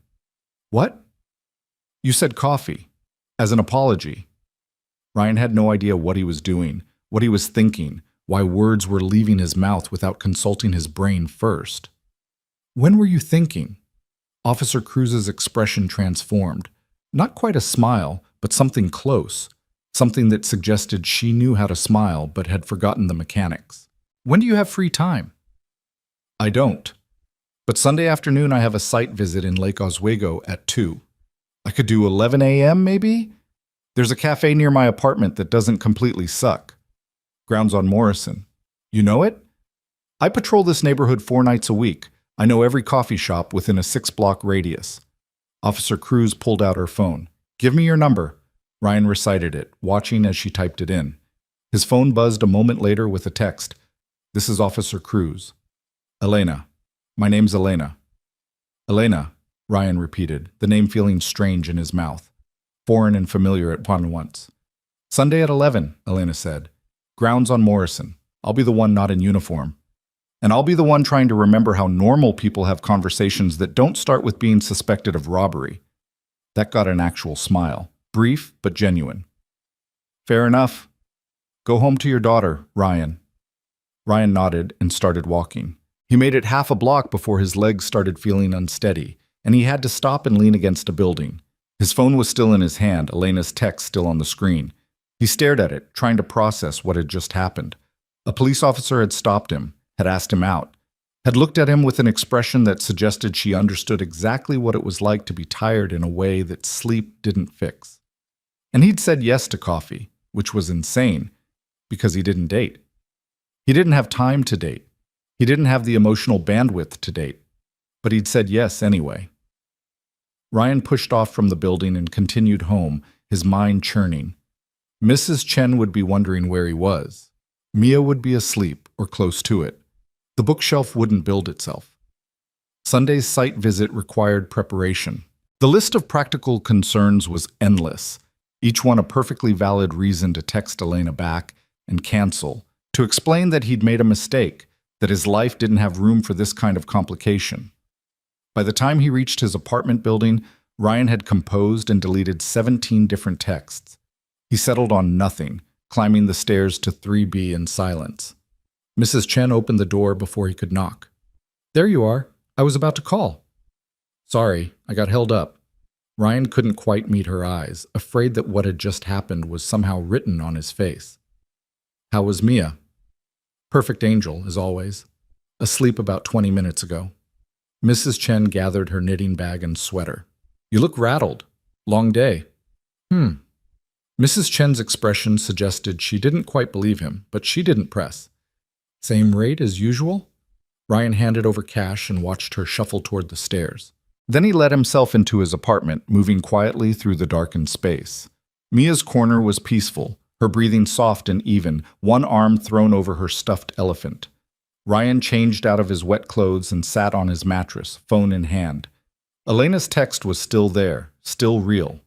"What?" "You said coffee, as an apology." Ryan had no idea what he was doing, what he was thinking, why words were leaving his mouth without consulting his brain first. "When were you thinking?" Officer Cruz's expression transformed. Not quite a smile, but something close. Something that suggested she knew how to smile but had forgotten the mechanics. "When do you have free time?" "I don't. But Sunday afternoon I have a site visit in Lake Oswego at 2. I could do 11 a.m. maybe?" There's a cafe near my apartment that doesn't completely suck. Grounds on Morrison. You know it? I patrol this neighborhood 4 nights a week. I know every coffee shop within a 6-block radius. Officer Cruz pulled out her phone. Give me your number. Ryan recited it, watching as she typed it in. His phone buzzed a moment later with a text. This is Officer Cruz. Elena. My name's Elena. Elena, Ryan repeated, the name feeling strange in his mouth, foreign and familiar at once. Sunday at 11, Elena said. Grounds on Morrison. I'll be the one not in uniform. And I'll be the one trying to remember how normal people have conversations that don't start with being suspected of robbery. That got an actual smile, brief but genuine. Fair enough. Go home to your daughter, Ryan. Ryan nodded and started walking. He made it half a block before his legs started feeling unsteady, and he had to stop and lean against a building. His phone was still in his hand, Elena's text still on the screen. He stared at it, trying to process what had just happened. A police officer had stopped him, had asked him out, had looked at him with an expression that suggested she understood exactly what it was like to be tired in a way that sleep didn't fix. And he'd said yes to coffee, which was insane, because he didn't date. He didn't have time to date. He didn't have the emotional bandwidth to date. But he'd said yes anyway. Ryan pushed off from the building and continued home, his mind churning. Mrs. Chen would be wondering where he was. Mia would be asleep or close to it. The bookshelf wouldn't build itself. Sunday's site visit required preparation. The list of practical concerns was endless, each one a perfectly valid reason to text Elena back and cancel, to explain that he'd made a mistake, that his life didn't have room for this kind of complication. By the time he reached his apartment building, Ryan had composed and deleted 17 different texts. He settled on nothing, climbing the stairs to 3B in silence. Mrs. Chen opened the door before he could knock. There you are. I was about to call. Sorry, I got held up. Ryan couldn't quite meet her eyes, afraid that what had just happened was somehow written on his face. How was Mia? Perfect angel, as always. Asleep about 20 minutes ago. Mrs. Chen gathered her knitting bag and sweater. You look rattled. Long day. Mrs. Chen's expression suggested she didn't quite believe him, but she didn't press. Same rate as usual? Ryan handed over cash and watched her shuffle toward the stairs. Then he let himself into his apartment, moving quietly through the darkened space. Mia's corner was peaceful, her breathing soft and even, one arm thrown over her stuffed elephant. Ryan changed out of his wet clothes and sat on his mattress, phone in hand. Elena's text was still there, still real.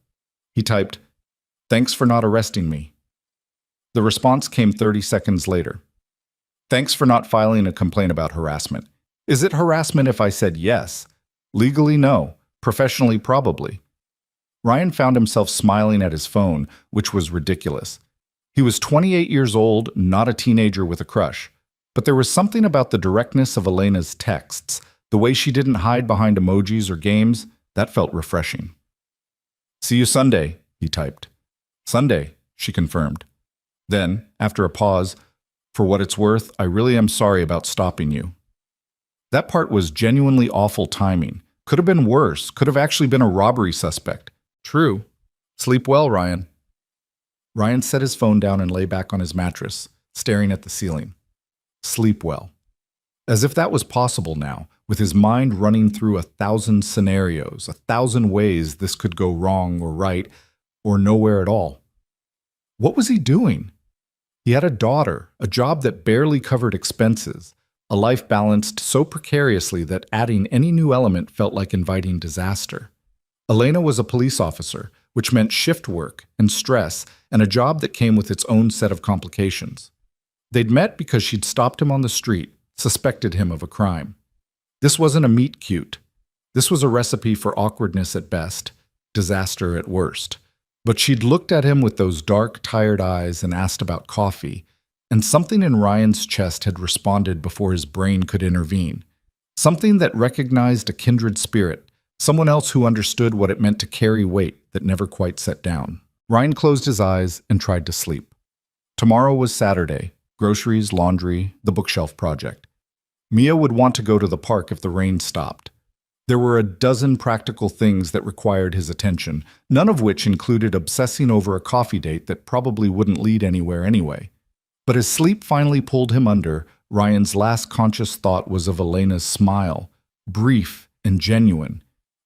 He typed, "Thanks for not arresting me." The response came 30 seconds later. "Thanks for not filing a complaint about harassment. Is it harassment if I said yes? Legally, no. Professionally, probably." Ryan found himself smiling at his phone, which was ridiculous. He was 28 years old, not a teenager with a crush. But there was something about the directness of Elena's texts, the way she didn't hide behind emojis or games, that felt refreshing. "See you Sunday," he typed. "Sunday," she confirmed. Then, after a pause, "For what it's worth, I really am sorry about stopping you." That part was genuinely awful timing. Could have been worse, could have actually been a robbery suspect. True. Sleep well, Ryan. Ryan set his phone down and lay back on his mattress, staring at the ceiling. Sleep well. As if that was possible now, with his mind running through 1,000 scenarios, 1,000 ways this could go wrong or right, or nowhere at all. What was he doing? He had a daughter, a job that barely covered expenses, a life balanced so precariously that adding any new element felt like inviting disaster. Elena was a police officer, which meant shift work and stress and a job that came with its own set of complications. They'd met because she'd stopped him on the street, suspected him of a crime. This wasn't a meet cute. This was a recipe for awkwardness at best, disaster at worst. But she'd looked at him with those dark, tired eyes and asked about coffee, and something in Ryan's chest had responded before his brain could intervene. Something that recognized a kindred spirit, someone else who understood what it meant to carry weight that never quite set down. Ryan closed his eyes and tried to sleep. Tomorrow was Saturday. Groceries, laundry, the bookshelf project. Mia would want to go to the park if the rain stopped. There were a dozen practical things that required his attention, none of which included obsessing over a coffee date that probably wouldn't lead anywhere anyway. But as sleep finally pulled him under, Ryan's last conscious thought was of Elena's smile, brief and genuine,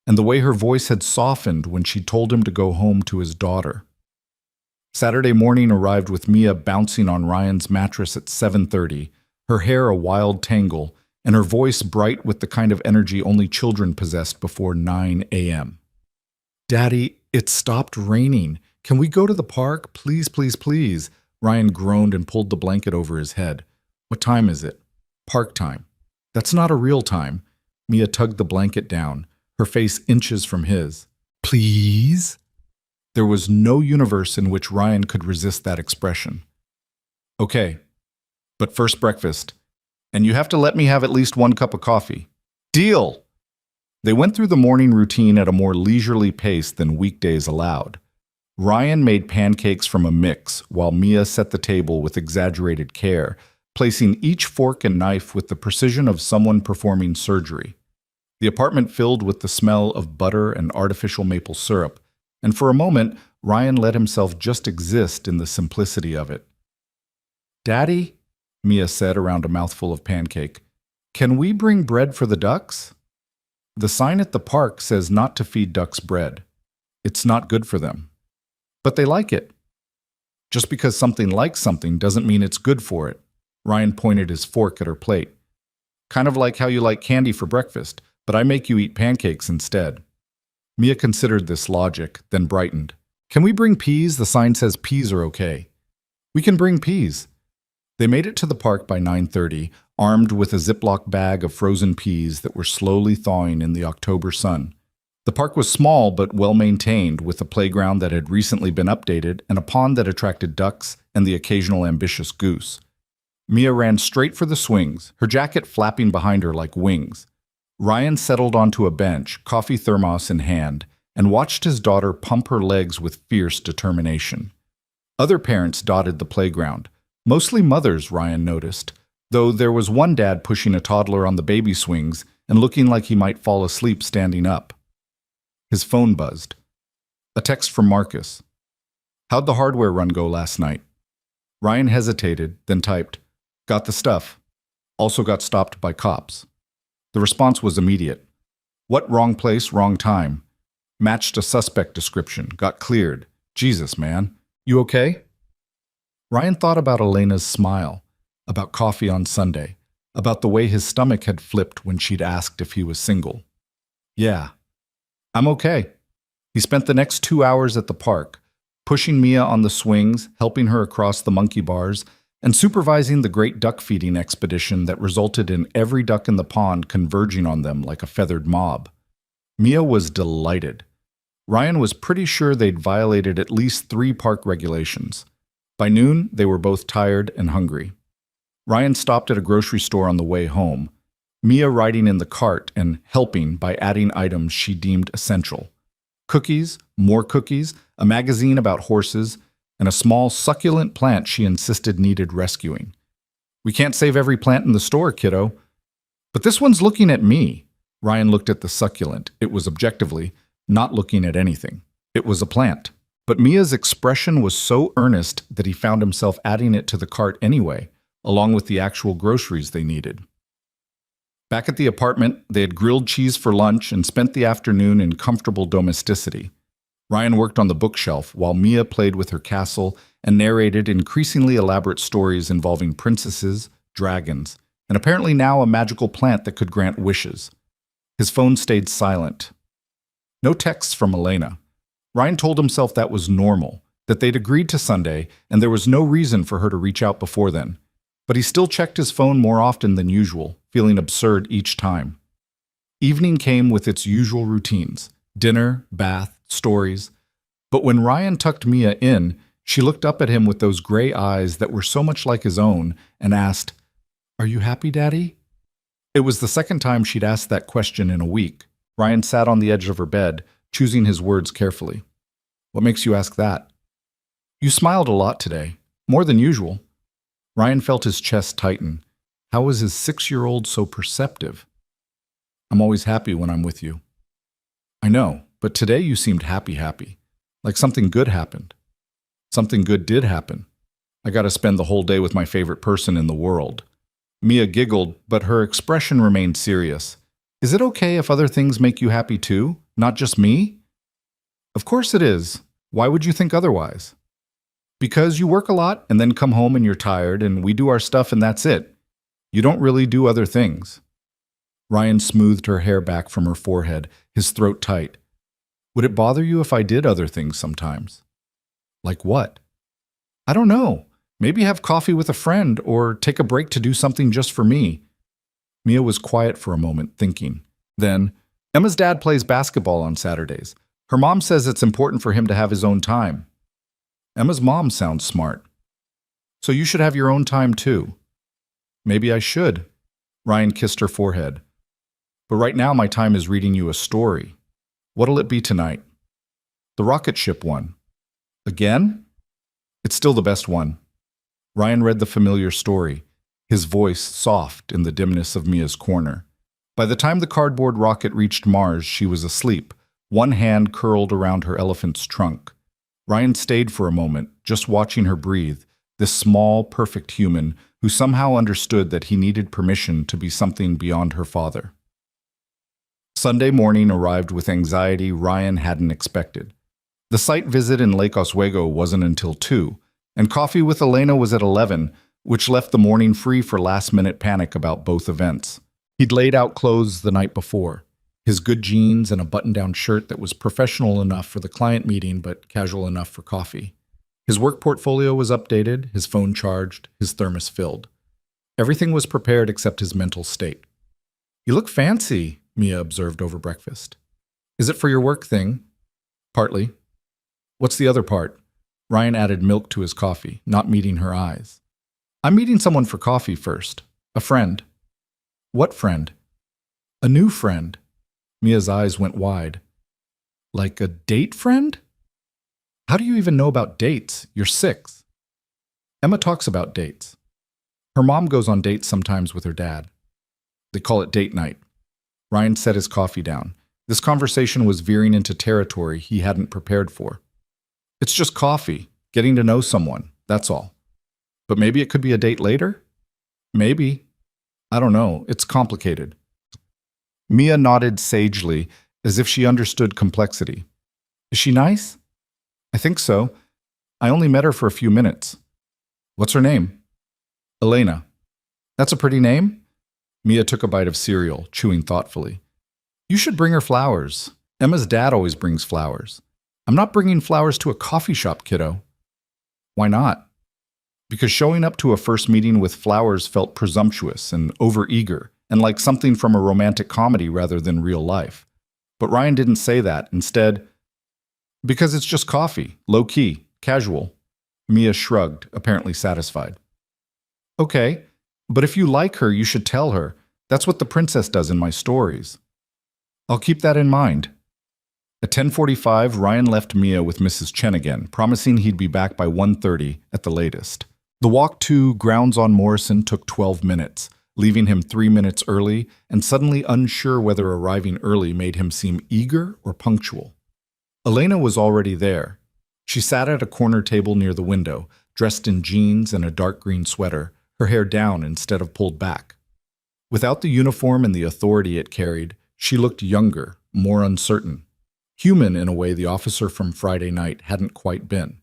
and the way her voice had softened when she told him to go home to his daughter. Saturday morning arrived with Mia bouncing on Ryan's mattress at 7:30, her hair a wild tangle, and her voice bright with the kind of energy only children possessed before 9 a.m. "Daddy, it stopped raining. Can we go to the park? Please, please, please." Ryan groaned and pulled the blanket over his head. "What time is it?" "Park time." "That's not a real time." Mia tugged the blanket down, her face inches from his. "Please?" There was no universe in which Ryan could resist that expression. "Okay, but first breakfast. And you have to let me have at least 1 cup of coffee." "Deal!" They went through the morning routine at a more leisurely pace than weekdays allowed. Ryan made pancakes from a mix, while Mia set the table with exaggerated care, placing each fork and knife with the precision of someone performing surgery. The apartment filled with the smell of butter and artificial maple syrup, and for a moment, Ryan let himself just exist in the simplicity of it. "Daddy," Mia said around a mouthful of pancake, "can we bring bread for the ducks?" "The sign at the park says not to feed ducks bread. It's not good for them." "But they like it." "Just because something likes something doesn't mean it's good for it." Ryan pointed his fork at her plate. "Kind of like how you like candy for breakfast, but I make you eat pancakes instead." Mia considered this logic, then brightened. "Can we bring peas? The sign says peas are okay." "We can bring peas." They made it to the park by 9:30, armed with a Ziploc bag of frozen peas that were slowly thawing in the October sun. The park was small but well-maintained, with a playground that had recently been updated and a pond that attracted ducks and the occasional ambitious goose. Mia ran straight for the swings, her jacket flapping behind her like wings. Ryan settled onto a bench, coffee thermos in hand, and watched his daughter pump her legs with fierce determination. Other parents dotted the playground. Mostly mothers, Ryan noticed, though there was one dad pushing a toddler on the baby swings and looking like he might fall asleep standing up. His phone buzzed. A text from Marcus. "How'd the hardware run go last night?" Ryan hesitated, then typed, "Got the stuff. Also got stopped by cops." The response was immediate. "What? Wrong place, wrong time. Matched a suspect description. Got cleared. Jesus, man. You okay?" Ryan thought about Elena's smile, about coffee on Sunday, about the way his stomach had flipped when she'd asked if he was single. "Yeah, I'm okay." He spent the next 2 hours at the park, pushing Mia on the swings, helping her across the monkey bars, and supervising the great duck feeding expedition that resulted in every duck in the pond converging on them like a feathered mob. Mia was delighted. Ryan was pretty sure they'd violated at least 3 park regulations. By noon, they were both tired and hungry. Ryan stopped at a grocery store on the way home, Mia riding in the cart and helping by adding items she deemed essential. Cookies, more cookies, a magazine about horses, and a small succulent plant she insisted needed rescuing. "We can't save every plant in the store, kiddo." "But this one's looking at me." Ryan looked at the succulent. It was objectively not looking at anything. It was a plant. But Mia's expression was so earnest that he found himself adding it to the cart anyway, along with the actual groceries they needed. Back at the apartment, they had grilled cheese for lunch and spent the afternoon in comfortable domesticity. Ryan worked on the bookshelf while Mia played with her castle and narrated increasingly elaborate stories involving princesses, dragons, and apparently now a magical plant that could grant wishes. His phone stayed silent. No texts from Elena. Ryan told himself that was normal, that they'd agreed to Sunday, and there was no reason for her to reach out before then. But he still checked his phone more often than usual, feeling absurd each time. Evening came with its usual routines: dinner, bath, stories. But when Ryan tucked Mia in, she looked up at him with those gray eyes that were so much like his own and asked, "Are you happy, Daddy?" It was the second time she'd asked that question in a week. Ryan sat on the edge of her bed, choosing his words carefully. "What makes you ask that?" "You smiled a lot today, more than usual." Ryan felt his chest tighten. How was his 6-year-old so perceptive? I'm always happy when I'm with you. I know, but today you seemed happy. Like something good happened. Something good did happen. I got to spend the whole day with my favorite person in the world. Mia giggled, but her expression remained serious. Is it okay if other things make you happy too? Not just me? Of course it is. Why would you think otherwise? Because you work a lot and then come home and you're tired and we do our stuff and that's it. You don't really do other things. Ryan smoothed her hair back from her forehead, his throat tight. Would it bother you if I did other things sometimes? Like what? I don't know. Maybe have coffee with a friend or take a break to do something just for me. Mia was quiet for a moment, thinking. Then, Emma's dad plays basketball on Saturdays. Her mom says it's important for him to have his own time. Emma's mom sounds smart. So you should have your own time too. Maybe I should. Ryan kissed her forehead. But right now my time is reading you a story. What'll it be tonight? The rocket ship one. Again? It's still the best one. Ryan read the familiar story, his voice soft in the dimness of Mia's corner. By the time the cardboard rocket reached Mars, she was asleep, one hand curled around her elephant's trunk. Ryan stayed for a moment, just watching her breathe, this small, perfect human who somehow understood that he needed permission to be something beyond her father. Sunday morning arrived with anxiety Ryan hadn't expected. The site visit in Lake Oswego wasn't until 2, and coffee with Elena was at 11, which left the morning free for last-minute panic about both events. He'd laid out clothes the night before, his good jeans and a button-down shirt that was professional enough for the client meeting but casual enough for coffee. His work portfolio was updated, his phone charged, his thermos filled. Everything was prepared except his mental state. You look fancy, Mia observed over breakfast. Is it for your work thing? Partly. What's the other part? Ryan added milk to his coffee, not meeting her eyes. I'm meeting someone for coffee first. A friend. What friend? A new friend. Mia's eyes went wide. Like a date friend? How do you even know about dates? You're 6. Emma talks about dates. Her mom goes on dates sometimes with her dad. They call it date night. Ryan set his coffee down. This conversation was veering into territory he hadn't prepared for. It's just coffee, getting to know someone, that's all. But maybe it could be a date later? Maybe. I don't know, it's complicated. Mia nodded sagely, as if she understood complexity. Is she nice? I think so. I only met her for a few minutes. What's her name? Elena. That's a pretty name? Mia took a bite of cereal, chewing thoughtfully. You should bring her flowers. Emma's dad always brings flowers. I'm not bringing flowers to a coffee shop, kiddo. Why not? Because showing up to a first meeting with flowers felt presumptuous and overeager, and like something from a romantic comedy rather than real life. But Ryan didn't say that. Instead, because it's just coffee, low-key, casual. Mia shrugged, apparently satisfied. Okay, but if you like her, you should tell her. That's what the princess does in my stories. I'll keep that in mind. At 10:45, Ryan left Mia with Mrs. Chen again, promising he'd be back by 1:30 at the latest. The walk to Grounds on Morrison took 12 minutes, leaving him 3 minutes early and suddenly unsure whether arriving early made him seem eager or punctual. Elena was already there. She sat at a corner table near the window, dressed in jeans and a dark green sweater, her hair down instead of pulled back. Without the uniform and the authority it carried, she looked younger, more uncertain. Human in a way the officer from Friday night hadn't quite been.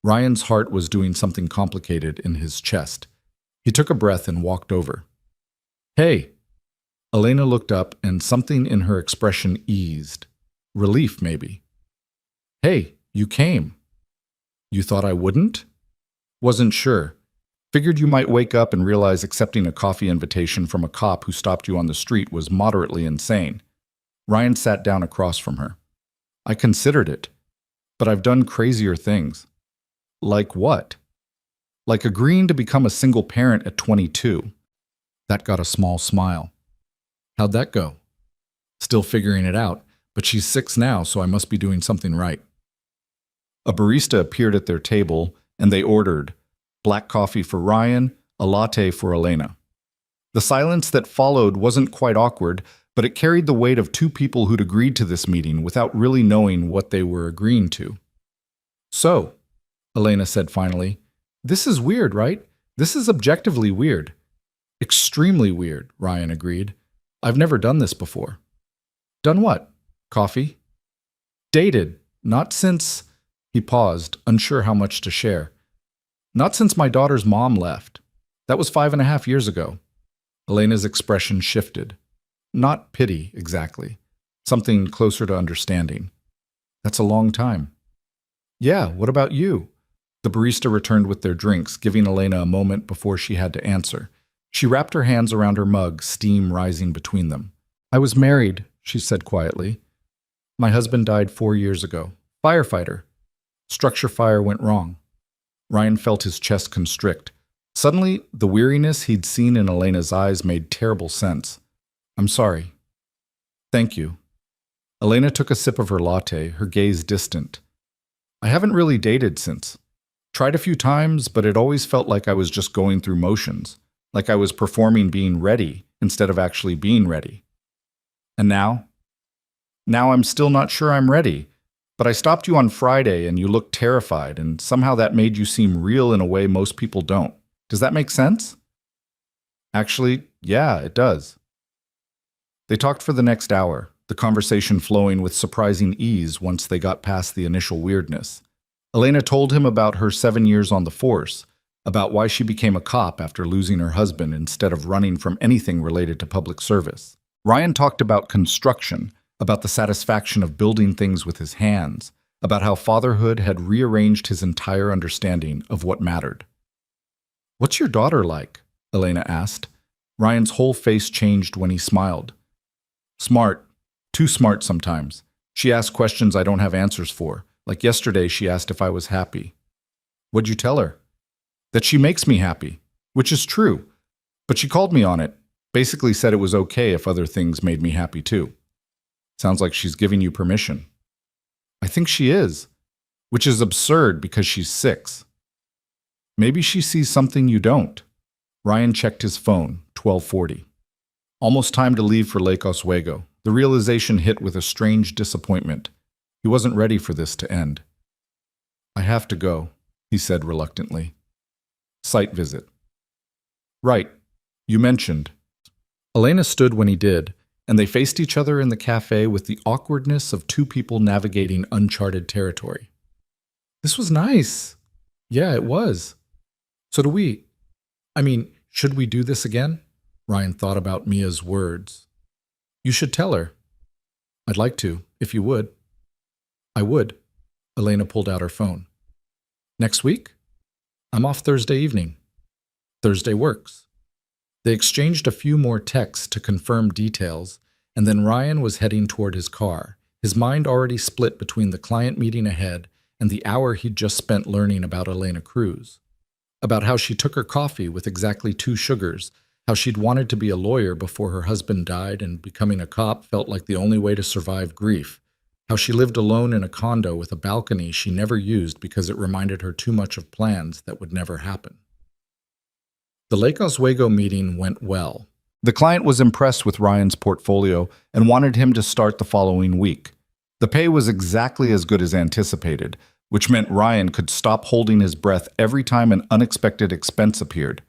Ryan's heart was doing something complicated in his chest. He took a breath and walked over. Hey! Elena looked up and something in her expression eased. Relief, maybe. Hey, you came. You thought I wouldn't? Wasn't sure. Figured you might wake up and realize accepting a coffee invitation from a cop who stopped you on the street was moderately insane. Ryan sat down across from her. I considered it, but I've done crazier things. Like what? Like agreeing to become a single parent at 22. That got a small smile. How'd that go? Still figuring it out, but she's 6 now, so I must be doing something right. A barista appeared at their table, and they ordered black coffee for Ryan, a latte for Elena. The silence that followed wasn't quite awkward, but it carried the weight of two people who'd agreed to this meeting without really knowing what they were agreeing to. "So," Elena said finally, "this is weird, right? This is objectively weird." "Extremely weird," Ryan agreed. "I've never done this before." "Done what? Coffee?" "Dated. Not since—" He paused, unsure how much to share. "Not since my daughter's mom left. That was 5.5 years ago." Elena's expression shifted. Not pity, exactly. Something closer to understanding. "That's a long time." "Yeah, what about you?" The barista returned with their drinks, giving Elena a moment before she had to answer. She wrapped her hands around her mug, steam rising between them. "I was married," she said quietly. "My husband died 4 years ago. Firefighter. Structure fire went wrong." Ryan felt his chest constrict. Suddenly, the weariness he'd seen in Elena's eyes made terrible sense. "I'm sorry." "Thank you." Elena took a sip of her latte, her gaze distant. "I haven't really dated since. Tried a few times, but it always felt like I was just going through motions, like I was performing being ready instead of actually being ready. And now? Now I'm still not sure I'm ready, but I stopped you on Friday and you looked terrified, and somehow that made you seem real in a way most people don't. Does that make sense?" "Actually, yeah, it does." They talked for the next hour, the conversation flowing with surprising ease once they got past the initial weirdness. Elena told him about her 7 years on the force, about why she became a cop after losing her husband instead of running from anything related to public service. Ryan talked about construction, about the satisfaction of building things with his hands, about how fatherhood had rearranged his entire understanding of what mattered. "What's your daughter like?" Elena asked. Ryan's whole face changed when he smiled. "Smart. Too smart sometimes. She asks questions I don't have answers for. Like yesterday, she asked if I was happy." "What'd you tell her?" "That she makes me happy," which is true. But she called me on it, basically said it was okay if other things made me happy too. Sounds like she's giving you permission. "I think she is," which is absurd because she's 6. "Maybe she sees something you don't." Ryan checked his phone, 12:40. Almost time to leave for Lake Oswego. The realization hit with a strange disappointment. He wasn't ready for this to end. "I have to go," he said reluctantly. "Site visit." "Right. You mentioned." Elena stood when he did, and they faced each other in the cafe with the awkwardness of two people navigating uncharted territory. "This was nice." "Yeah, it was." "So do we. Should we do this again?" Ryan thought about Mia's words. "You should tell her." "I'd like to, if you would." "I would." Elena pulled out her phone. "Next week?" "I'm off Thursday evening." "Thursday works." They exchanged a few more texts to confirm details, and then Ryan was heading toward his car, his mind already split between the client meeting ahead and the hour he'd just spent learning about Elena Cruz. About how she took her coffee with exactly 2 sugars, how she'd wanted to be a lawyer before her husband died and becoming a cop felt like the only way to survive grief, how she lived alone in a condo with a balcony she never used because it reminded her too much of plans that would never happen. The Lake Oswego meeting went well. The client was impressed with Ryan's portfolio and wanted him to start the following week. The pay was exactly as good as anticipated, which meant Ryan could stop holding his breath every time an unexpected expense appeared.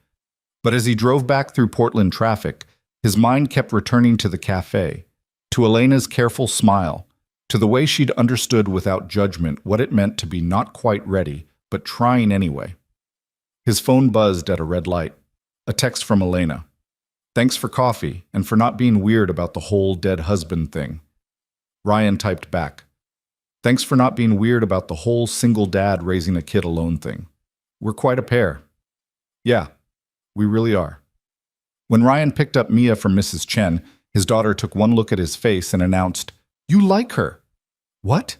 But as he drove back through Portland traffic, his mind kept returning to the cafe, to Elena's careful smile, to the way she'd understood without judgment what it meant to be not quite ready, but trying anyway. His phone buzzed at a red light. A text from Elena. "Thanks for coffee and for not being weird about the whole dead husband thing." Ryan typed back. "Thanks for not being weird about the whole single dad raising a kid alone thing. We're quite a pair." "Yeah, we really are." When Ryan picked up Mia from Mrs. Chen, his daughter took one look at his face and announced, "You like her." "What?"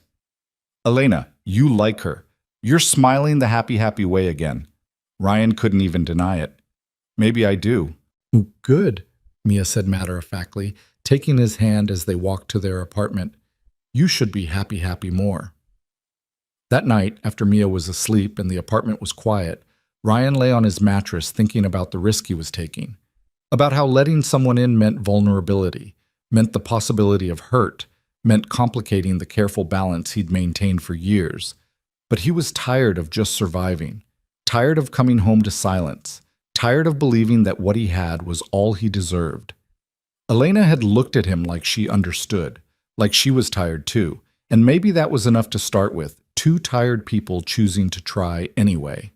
"Elena, you like her. You're smiling the happy way again." Ryan couldn't even deny it. "Maybe I do." "Oh, good," Mia said matter-of-factly, taking his hand as they walked to their apartment. "You should be happy more." That night, after Mia was asleep and the apartment was quiet, Ryan lay on his mattress thinking about the risk he was taking, about how letting someone in meant vulnerability, meant the possibility of hurt, meant complicating the careful balance he'd maintained for years. But he was tired of just surviving, tired of coming home to silence, tired of believing that what he had was all he deserved. Elena had looked at him like she understood, like she was tired too, and maybe that was enough to start with, two tired people choosing to try anyway.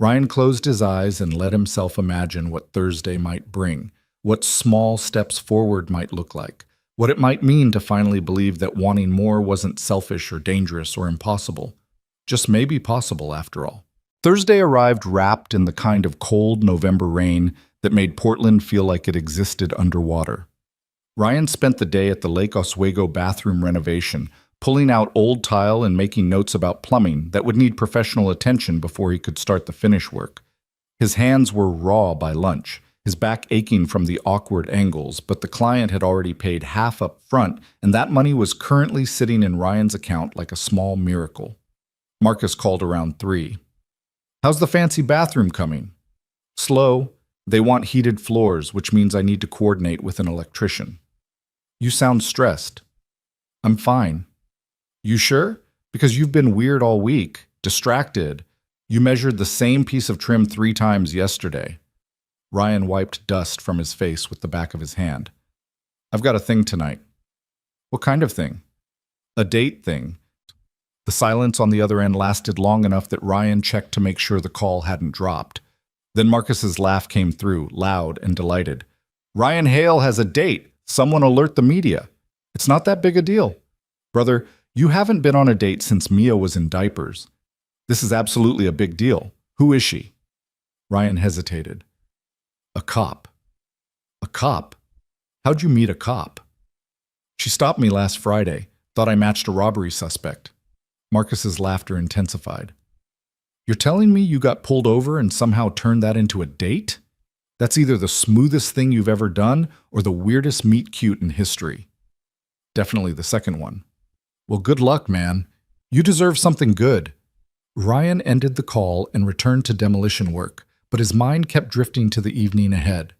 Ryan closed his eyes and let himself imagine what Thursday might bring, what small steps forward might look like, what it might mean to finally believe that wanting more wasn't selfish or dangerous or impossible, just maybe possible after all. Thursday arrived wrapped in the kind of cold November rain that made Portland feel like it existed underwater. Ryan spent the day at the Lake Oswego bathroom renovation, pulling out old tile and making notes about plumbing that would need professional attention before he could start the finish work. His hands were raw by lunch, his back aching from the awkward angles, but the client had already paid half up front, and that money was currently sitting in Ryan's account like a small miracle. Marcus called around 3. "How's the fancy bathroom coming?" "Slow. They want heated floors, which means I need to coordinate with an electrician." "You sound stressed." "I'm fine." "You sure? Because you've been weird all week, distracted. You measured the same piece of trim 3 times yesterday." Ryan wiped dust from his face with the back of his hand. "I've got a thing tonight." "What kind of thing?" "A date thing." The silence on the other end lasted long enough that Ryan checked to make sure the call hadn't dropped. Then Marcus's laugh came through, loud and delighted. "Ryan Hale has a date. Someone alert the media. It's not that big a deal. Brother, you haven't been on a date since Mia was in diapers. This is absolutely a big deal. Who is she?" Ryan hesitated. "A cop." "A cop? How'd you meet a cop?" "She stopped me last Friday. Thought I matched a robbery suspect." Marcus's laughter intensified. "You're telling me you got pulled over and somehow turned that into a date? That's either the smoothest thing you've ever done or the weirdest meet cute in history." "Definitely the second one." "Well, good luck, man. You deserve something good." Ryan ended the call and returned to demolition work, but his mind kept drifting to the evening ahead.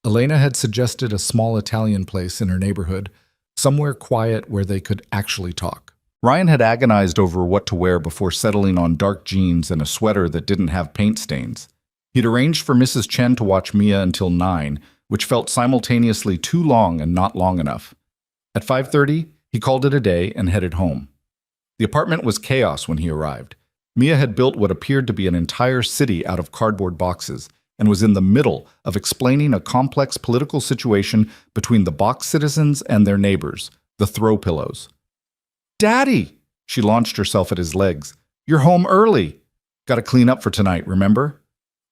Elena had suggested a small Italian place in her neighborhood, somewhere quiet where they could actually talk. Ryan had agonized over what to wear before settling on dark jeans and a sweater that didn't have paint stains. He'd arranged for Mrs. Chen to watch Mia until 9, which felt simultaneously too long and not long enough. At 5:30, he called it a day and headed home. The apartment was chaos when he arrived. Mia had built what appeared to be an entire city out of cardboard boxes and was in the middle of explaining a complex political situation between the box citizens and their neighbors, the throw pillows. "Daddy!" She launched herself at his legs. "You're home early. Got to clean up for tonight, remember?"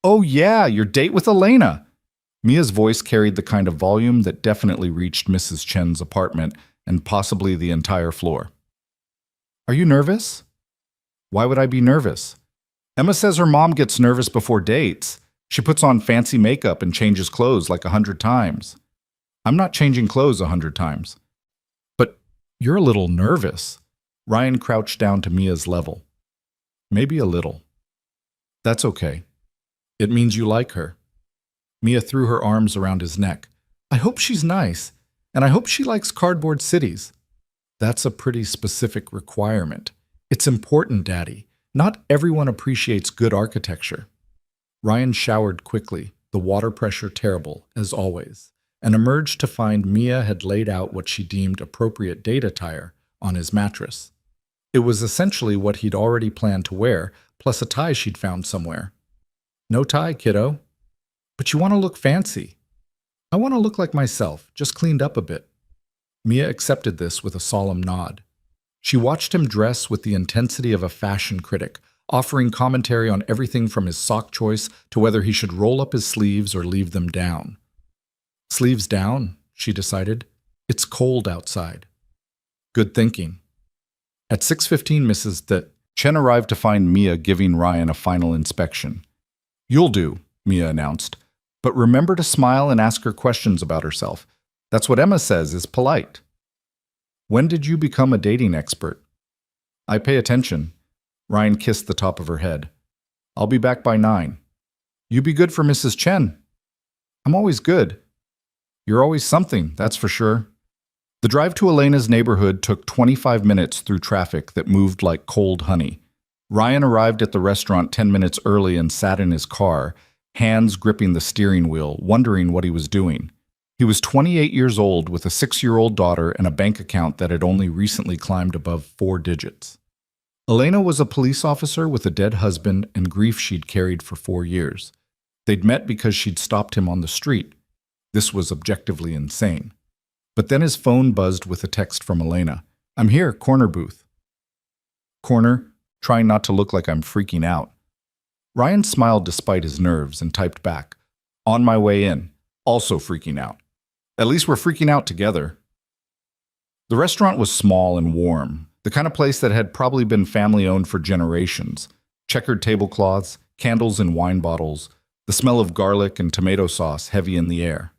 "Oh yeah, your date with Elena." Mia's voice carried the kind of volume that definitely reached Mrs. Chen's apartment and possibly the entire floor. "Are you nervous?" "Why would I be nervous?" "Emma says her mom gets nervous before dates. She puts on fancy makeup and changes clothes like 100 times. I'm not changing clothes 100 times. "But you're a little nervous." Ryan crouched down to Mia's level. "Maybe a little." "That's okay. It means you like her." Mia threw her arms around his neck. "I hope she's nice, and I hope she likes cardboard cities." "That's a pretty specific requirement. It's important, Daddy. Not everyone appreciates good architecture." Ryan showered quickly, the water pressure terrible, as always, and emerged to find Mia had laid out what she deemed appropriate date attire on his mattress. It was essentially what he'd already planned to wear, plus a tie she'd found somewhere. "No tie, kiddo." "But you want to look fancy." "I want to look like myself, just cleaned up a bit." Mia accepted this with a solemn nod. She watched him dress with the intensity of a fashion critic, offering commentary on everything from his sock choice to whether he should roll up his sleeves or leave them down. "Sleeves down," she decided. "It's cold outside." Good thinking. At 6:15, Mrs. Chen arrived to find Mia giving Ryan a final inspection. "You'll do," Mia announced. "But remember to smile and ask her questions about herself. That's what Emma says is polite." "When did you become a dating expert?" "I pay attention." Ryan kissed the top of her head. "I'll be back by 9. "You be good for Mrs. Chen." "I'm always good." "You're always something, that's for sure." The drive to Elena's neighborhood took 25 minutes through traffic that moved like cold honey. Ryan arrived at the restaurant 10 minutes early and sat in his car, hands gripping the steering wheel, wondering what he was doing. He was 28 years old with a 6-year-old daughter and a bank account that had only recently climbed above 4 digits. Elena was a police officer with a dead husband and grief she'd carried for 4 years. They'd met because she'd stopped him on the street. This was objectively insane. But then his phone buzzed with a text from Elena. "I'm here, corner booth." Corner, trying not to look like I'm freaking out. Ryan smiled despite his nerves and typed back, "On my way in, also freaking out. At least we're freaking out together." The restaurant was small and warm, the kind of place that had probably been family-owned for generations. Checkered tablecloths, candles in wine bottles, the smell of garlic and tomato sauce heavy in the air.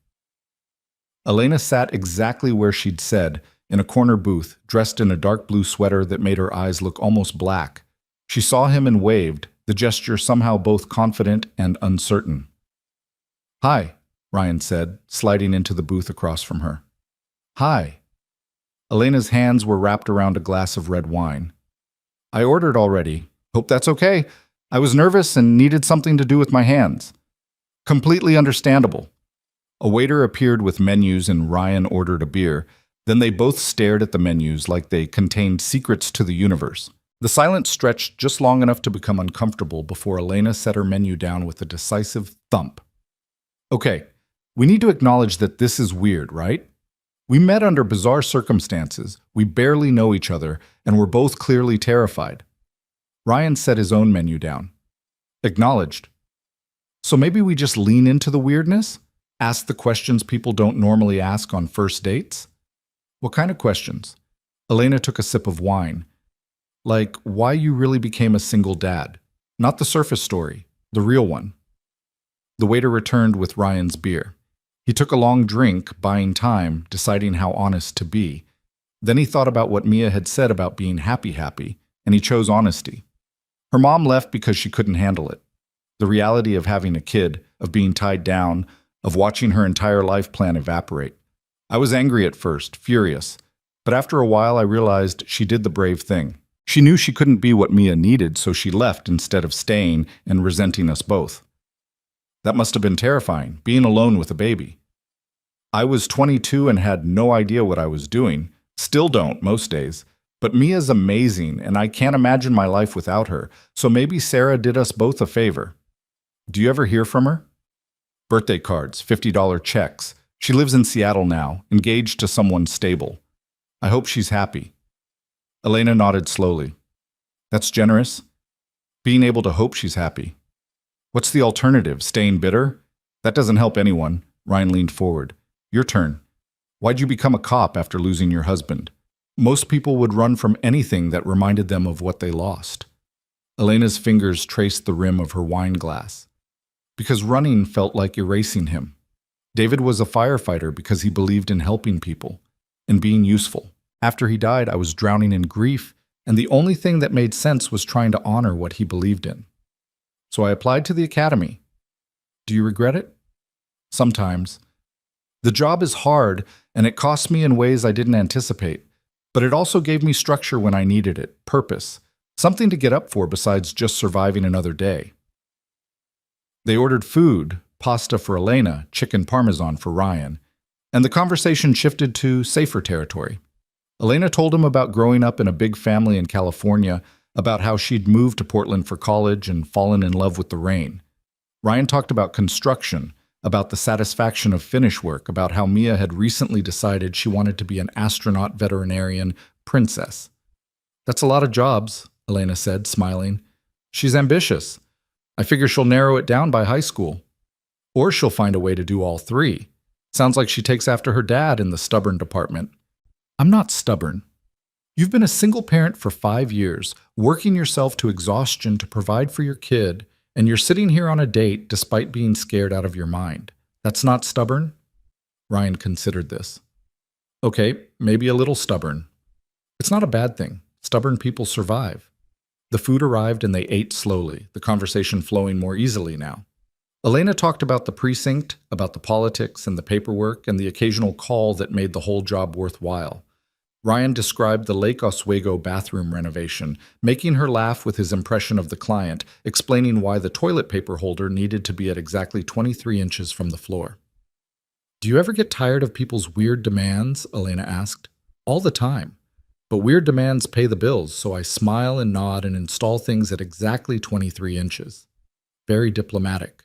Elena sat exactly where she'd said, in a corner booth, dressed in a dark blue sweater that made her eyes look almost black. She saw him and waved, the gesture somehow both confident and uncertain. "Hi," Ryan said, sliding into the booth across from her. "Hi." Elena's hands were wrapped around a glass of red wine. "I ordered already. Hope that's okay. I was nervous and needed something to do with my hands." "Completely understandable." A waiter appeared with menus and Ryan ordered a beer. Then they both stared at the menus like they contained secrets to the universe. The silence stretched just long enough to become uncomfortable before Elena set her menu down with a decisive thump. "Okay, we need to acknowledge that this is weird, right? We met under bizarre circumstances, we barely know each other, and we're both clearly terrified." Ryan set his own menu down. "Acknowledged. So maybe we just lean into the weirdness? Ask the questions people don't normally ask on first dates?" "What kind of questions?" Elena took a sip of wine. "Like why you really became a single dad. Not the surface story, the real one." The waiter returned with Ryan's beer. He took a long drink, buying time, deciding how honest to be. Then he thought about what Mia had said about being happy, and he chose honesty. Her mom left because she couldn't handle it. The reality of having a kid, of being tied down, of watching her entire life plan evaporate. I was angry at first, furious, but after a while I realized she did the brave thing. She knew she couldn't be what Mia needed, so she left instead of staying and resenting us both. That must have been terrifying, being alone with a baby. I was 22 and had no idea what I was doing, still don't most days, but Mia's amazing and I can't imagine my life without her, so maybe Sarah did us both a favor. Do you ever hear from her? Birthday cards, $50 checks. She lives in Seattle now, engaged to someone stable. I hope she's happy. Elena nodded slowly. That's generous. Being able to hope she's happy. What's the alternative, staying bitter? That doesn't help anyone. Ryan leaned forward. Your turn. Why'd you become a cop after losing your husband? Most people would run from anything that reminded them of what they lost. Elena's fingers traced the rim of her wine glass. Because running felt like erasing him. David was a firefighter because he believed in helping people and being useful. After he died, I was drowning in grief, and the only thing that made sense was trying to honor what he believed in. So I applied to the academy. Do you regret it? Sometimes. The job is hard, and it cost me in ways I didn't anticipate, but it also gave me structure when I needed it, purpose, something to get up for besides just surviving another day. They ordered food, pasta for Elena, chicken parmesan for Ryan, and the conversation shifted to safer territory. Elena told him about growing up in a big family in California, about how she'd moved to Portland for college and fallen in love with the rain. Ryan talked about construction, about the satisfaction of finish work, about how Mia had recently decided she wanted to be an astronaut veterinarian princess. That's a lot of jobs, Elena said, smiling. She's ambitious. I figure she'll narrow it down by high school. Or she'll find a way to do all three. Sounds like she takes after her dad in the stubborn department. I'm not stubborn. You've been a single parent for 5 years, working yourself to exhaustion to provide for your kid, and you're sitting here on a date despite being scared out of your mind. That's not stubborn? Ryan considered this. Okay, maybe a little stubborn. It's not a bad thing. Stubborn people survive. The food arrived and they ate slowly, the conversation flowing more easily now. Elena talked about the precinct, about the politics and the paperwork, and the occasional call that made the whole job worthwhile. Ryan described the Lake Oswego bathroom renovation, making her laugh with his impression of the client, explaining why the toilet paper holder needed to be at exactly 23 inches from the floor. Do you ever get tired of people's weird demands? Elena asked. All the time. But weird demands pay the bills, so I smile and nod and install things at exactly 23 inches. Very diplomatic.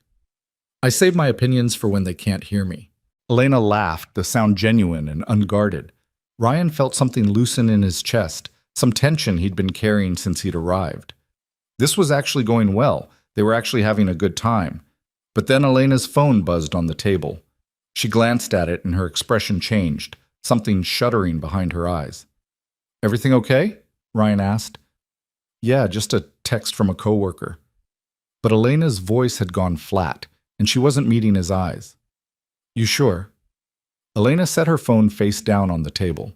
I save my opinions for when they can't hear me. Elena laughed, the sound genuine and unguarded. Ryan felt something loosen in his chest, some tension he'd been carrying since he'd arrived. This was actually going well. They were actually having a good time. But then Elena's phone buzzed on the table. She glanced at it and her expression changed, something shuddering behind her eyes. Everything okay? Ryan asked. Yeah, just a text from a coworker. But Elena's voice had gone flat, and she wasn't meeting his eyes. You sure? Elena set her phone face down on the table.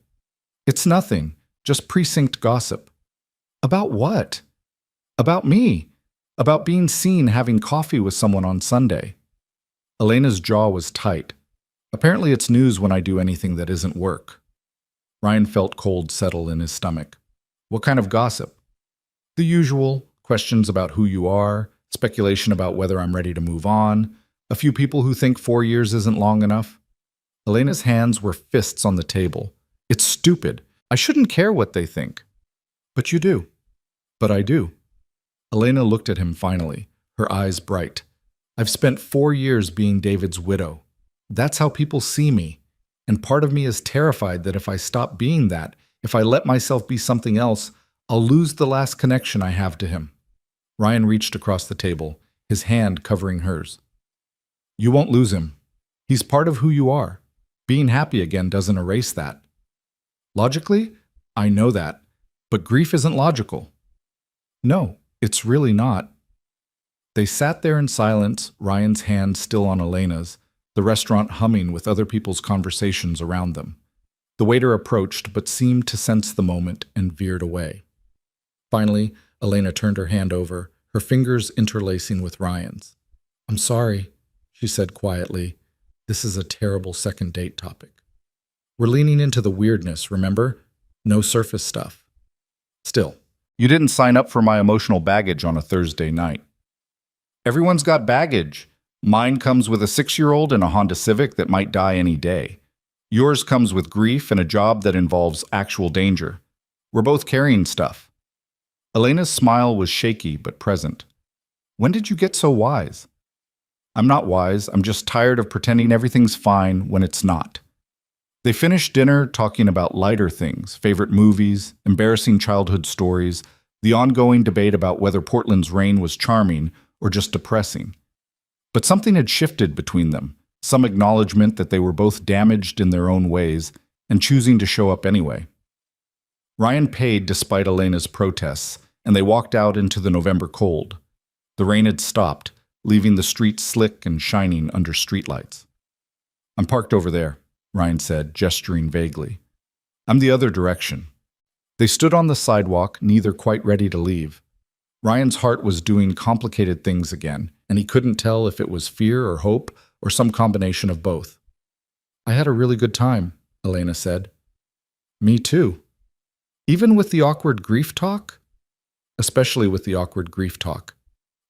It's nothing, just precinct gossip. About what? About me. About being seen having coffee with someone on Sunday. Elena's jaw was tight. Apparently it's news when I do anything that isn't work. Ryan felt cold settle in his stomach. What kind of gossip? The usual, questions about who you are, speculation about whether I'm ready to move on, a few people who think 4 years isn't long enough. Elena's hands were fists on the table. It's stupid. I shouldn't care what they think. But you do. But I do. Elena looked at him finally, her eyes bright. I've spent 4 years being David's widow. That's how people see me. And part of me is terrified that if I stop being that, if I let myself be something else, I'll lose the last connection I have to him. Ryan reached across the table, his hand covering hers. You won't lose him. He's part of who you are. Being happy again doesn't erase that. Logically, I know that, but grief isn't logical. No, it's really not. They sat there in silence, Ryan's hand still on Elena's, the restaurant humming with other people's conversations around them. The waiter approached but seemed to sense the moment and veered away. Finally, Elena turned her hand over, her fingers interlacing with Ryan's. I'm sorry, she said quietly. This is a terrible second date topic. We're leaning into the weirdness, remember? No surface stuff. Still, you didn't sign up for my emotional baggage on a Thursday night. Everyone's got baggage. Mine comes with a 6-year-old and a Honda Civic that might die any day. Yours comes with grief and a job that involves actual danger. We're both carrying stuff. Elena's smile was shaky but present. When did you get so wise? I'm not wise, I'm just tired of pretending everything's fine when it's not. They finished dinner talking about lighter things, favorite movies, embarrassing childhood stories, the ongoing debate about whether Portland's rain was charming or just depressing. But something had shifted between them, some acknowledgement that they were both damaged in their own ways and choosing to show up anyway. Ryan paid despite Elena's protests, and they walked out into the November cold. The rain had stopped, leaving the streets slick and shining under streetlights. I'm parked over there, Ryan said, gesturing vaguely. I'm the other direction. They stood on the sidewalk, neither quite ready to leave. Ryan's heart was doing complicated things again, and he couldn't tell if it was fear or hope or some combination of both. I had a really good time, Elena said. Me too. Even with the awkward grief talk? Especially with the awkward grief talk.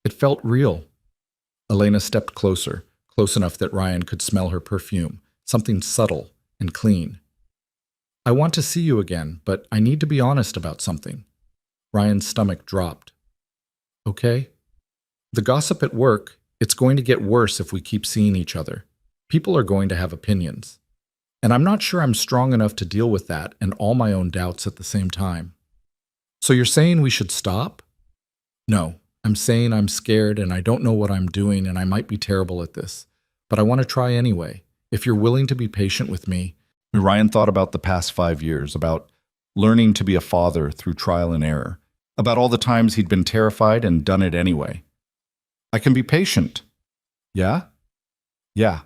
It felt real. Elena stepped closer, close enough that Ryan could smell her perfume, something subtle and clean. I want to see you again, but I need to be honest about something. Ryan's stomach dropped. Okay? The gossip at work, it's going to get worse if we keep seeing each other. People are going to have opinions. And I'm not sure I'm strong enough to deal with that and all my own doubts at the same time. So you're saying we should stop? No. I'm saying I'm scared and I don't know what I'm doing and I might be terrible at this, but I want to try anyway. If you're willing to be patient with me. Ryan thought about the past 5 years, about learning to be a father through trial and error, about all the times he'd been terrified and done it anyway. I can be patient. Yeah? Yeah.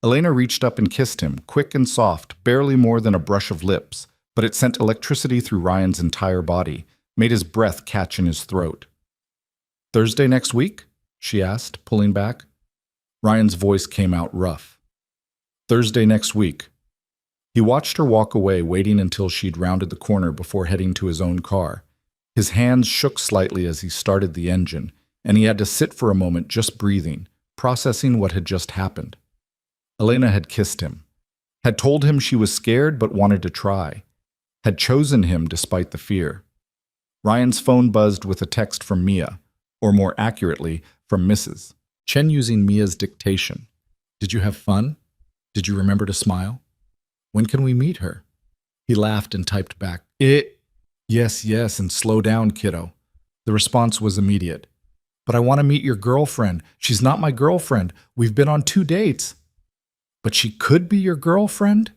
Elena reached up and kissed him, quick and soft, barely more than a brush of lips, but it sent electricity through Ryan's entire body, made his breath catch in his throat. Thursday next week? She asked, pulling back. Ryan's voice came out rough. Thursday next week. He watched her walk away, waiting until she'd rounded the corner before heading to his own car. His hands shook slightly as he started the engine, and he had to sit for a moment just breathing, processing what had just happened. Elena had kissed him, had told him she was scared but wanted to try, had chosen him despite the fear. Ryan's phone buzzed with a text from Mia, or more accurately, from Mrs. Chen using Mia's dictation. Did you have fun? Did you remember to smile? When can we meet her? He laughed and typed back, Yes, yes, and slow down, kiddo. The response was immediate. But I want to meet your girlfriend. She's not my girlfriend. We've been on 2 dates. But she could be your girlfriend?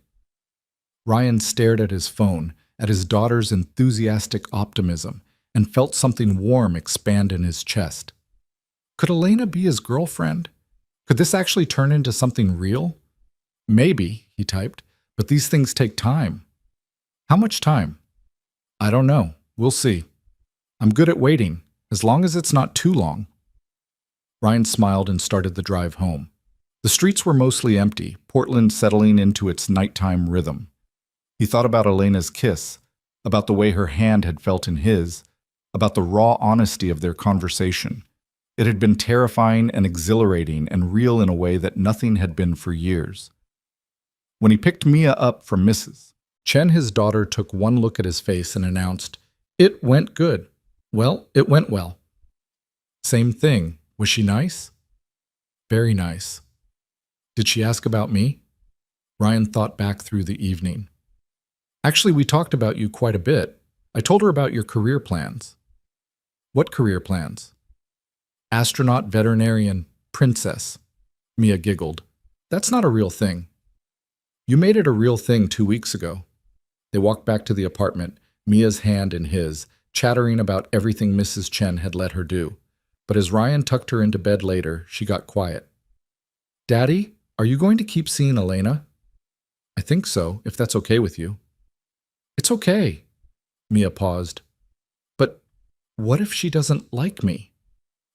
Ryan stared at his phone, at his daughter's enthusiastic optimism, and felt something warm expand in his chest. Could Elena be his girlfriend? Could this actually turn into something real? Maybe, he typed, but these things take time. How much time? I don't know. We'll see. I'm good at waiting, as long as it's not too long. Ryan smiled and started the drive home. The streets were mostly empty, Portland settling into its nighttime rhythm. He thought about Elena's kiss, about the way her hand had felt in his, about the raw honesty of their conversation. It had been terrifying and exhilarating and real in a way that nothing had been for years. When he picked Mia up from Mrs. Chen, his daughter took one look at his face and announced, It went good. Well, it went well. Same thing. Was she nice? Very nice. Did she ask about me? Ryan thought back through the evening. Actually, we talked about you quite a bit. I told her about your career plans. What career plans? Astronaut, veterinarian, princess. Mia giggled. That's not a real thing. You made it a real thing 2 weeks ago. They walked back to the apartment, Mia's hand in his, chattering about everything Mrs. Chen had let her do. But as Ryan tucked her into bed later, she got quiet. Daddy, are you going to keep seeing Elena? I think so, if that's okay with you. It's okay. Mia paused. But what if she doesn't like me?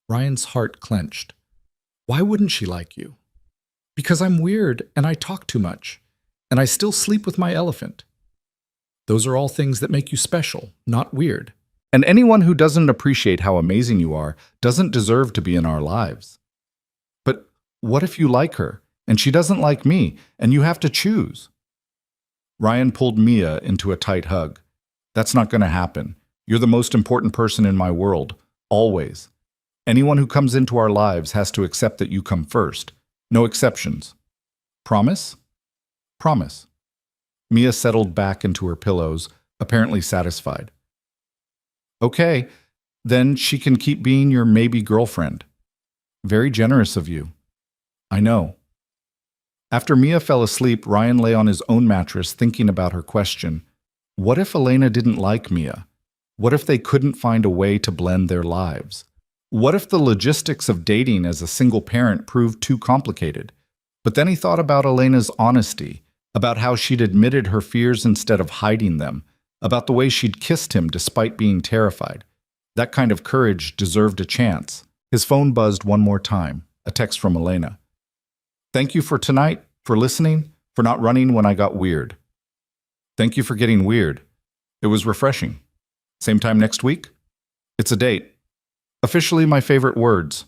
Ryan's heart clenched. Why wouldn't she like you? Because I'm weird and I talk too much. And I still sleep with my elephant. Those are all things that make you special, not weird. And anyone who doesn't appreciate how amazing you are doesn't deserve to be in our lives. But what if you like her, and she doesn't like me, and you have to choose? Ryan pulled Mia into a tight hug. That's not going to happen. You're the most important person in my world, always. Anyone who comes into our lives has to accept that you come first. No exceptions. Promise? Promise. Mia settled back into her pillows, apparently satisfied. Okay, then she can keep being your maybe girlfriend. Very generous of you. I know. After Mia fell asleep, Ryan lay on his own mattress thinking about her question. What if Elena didn't like Mia? What if they couldn't find a way to blend their lives? What if the logistics of dating as a single parent proved too complicated? But then he thought about Elena's honesty, about how she'd admitted her fears instead of hiding them, about the way she'd kissed him despite being terrified. That kind of courage deserved a chance. His phone buzzed one more time, a text from Elena. Thank you for tonight, for listening, for not running when I got weird. Thank you for getting weird. It was refreshing. Same time next week? It's a date. Officially my favorite words.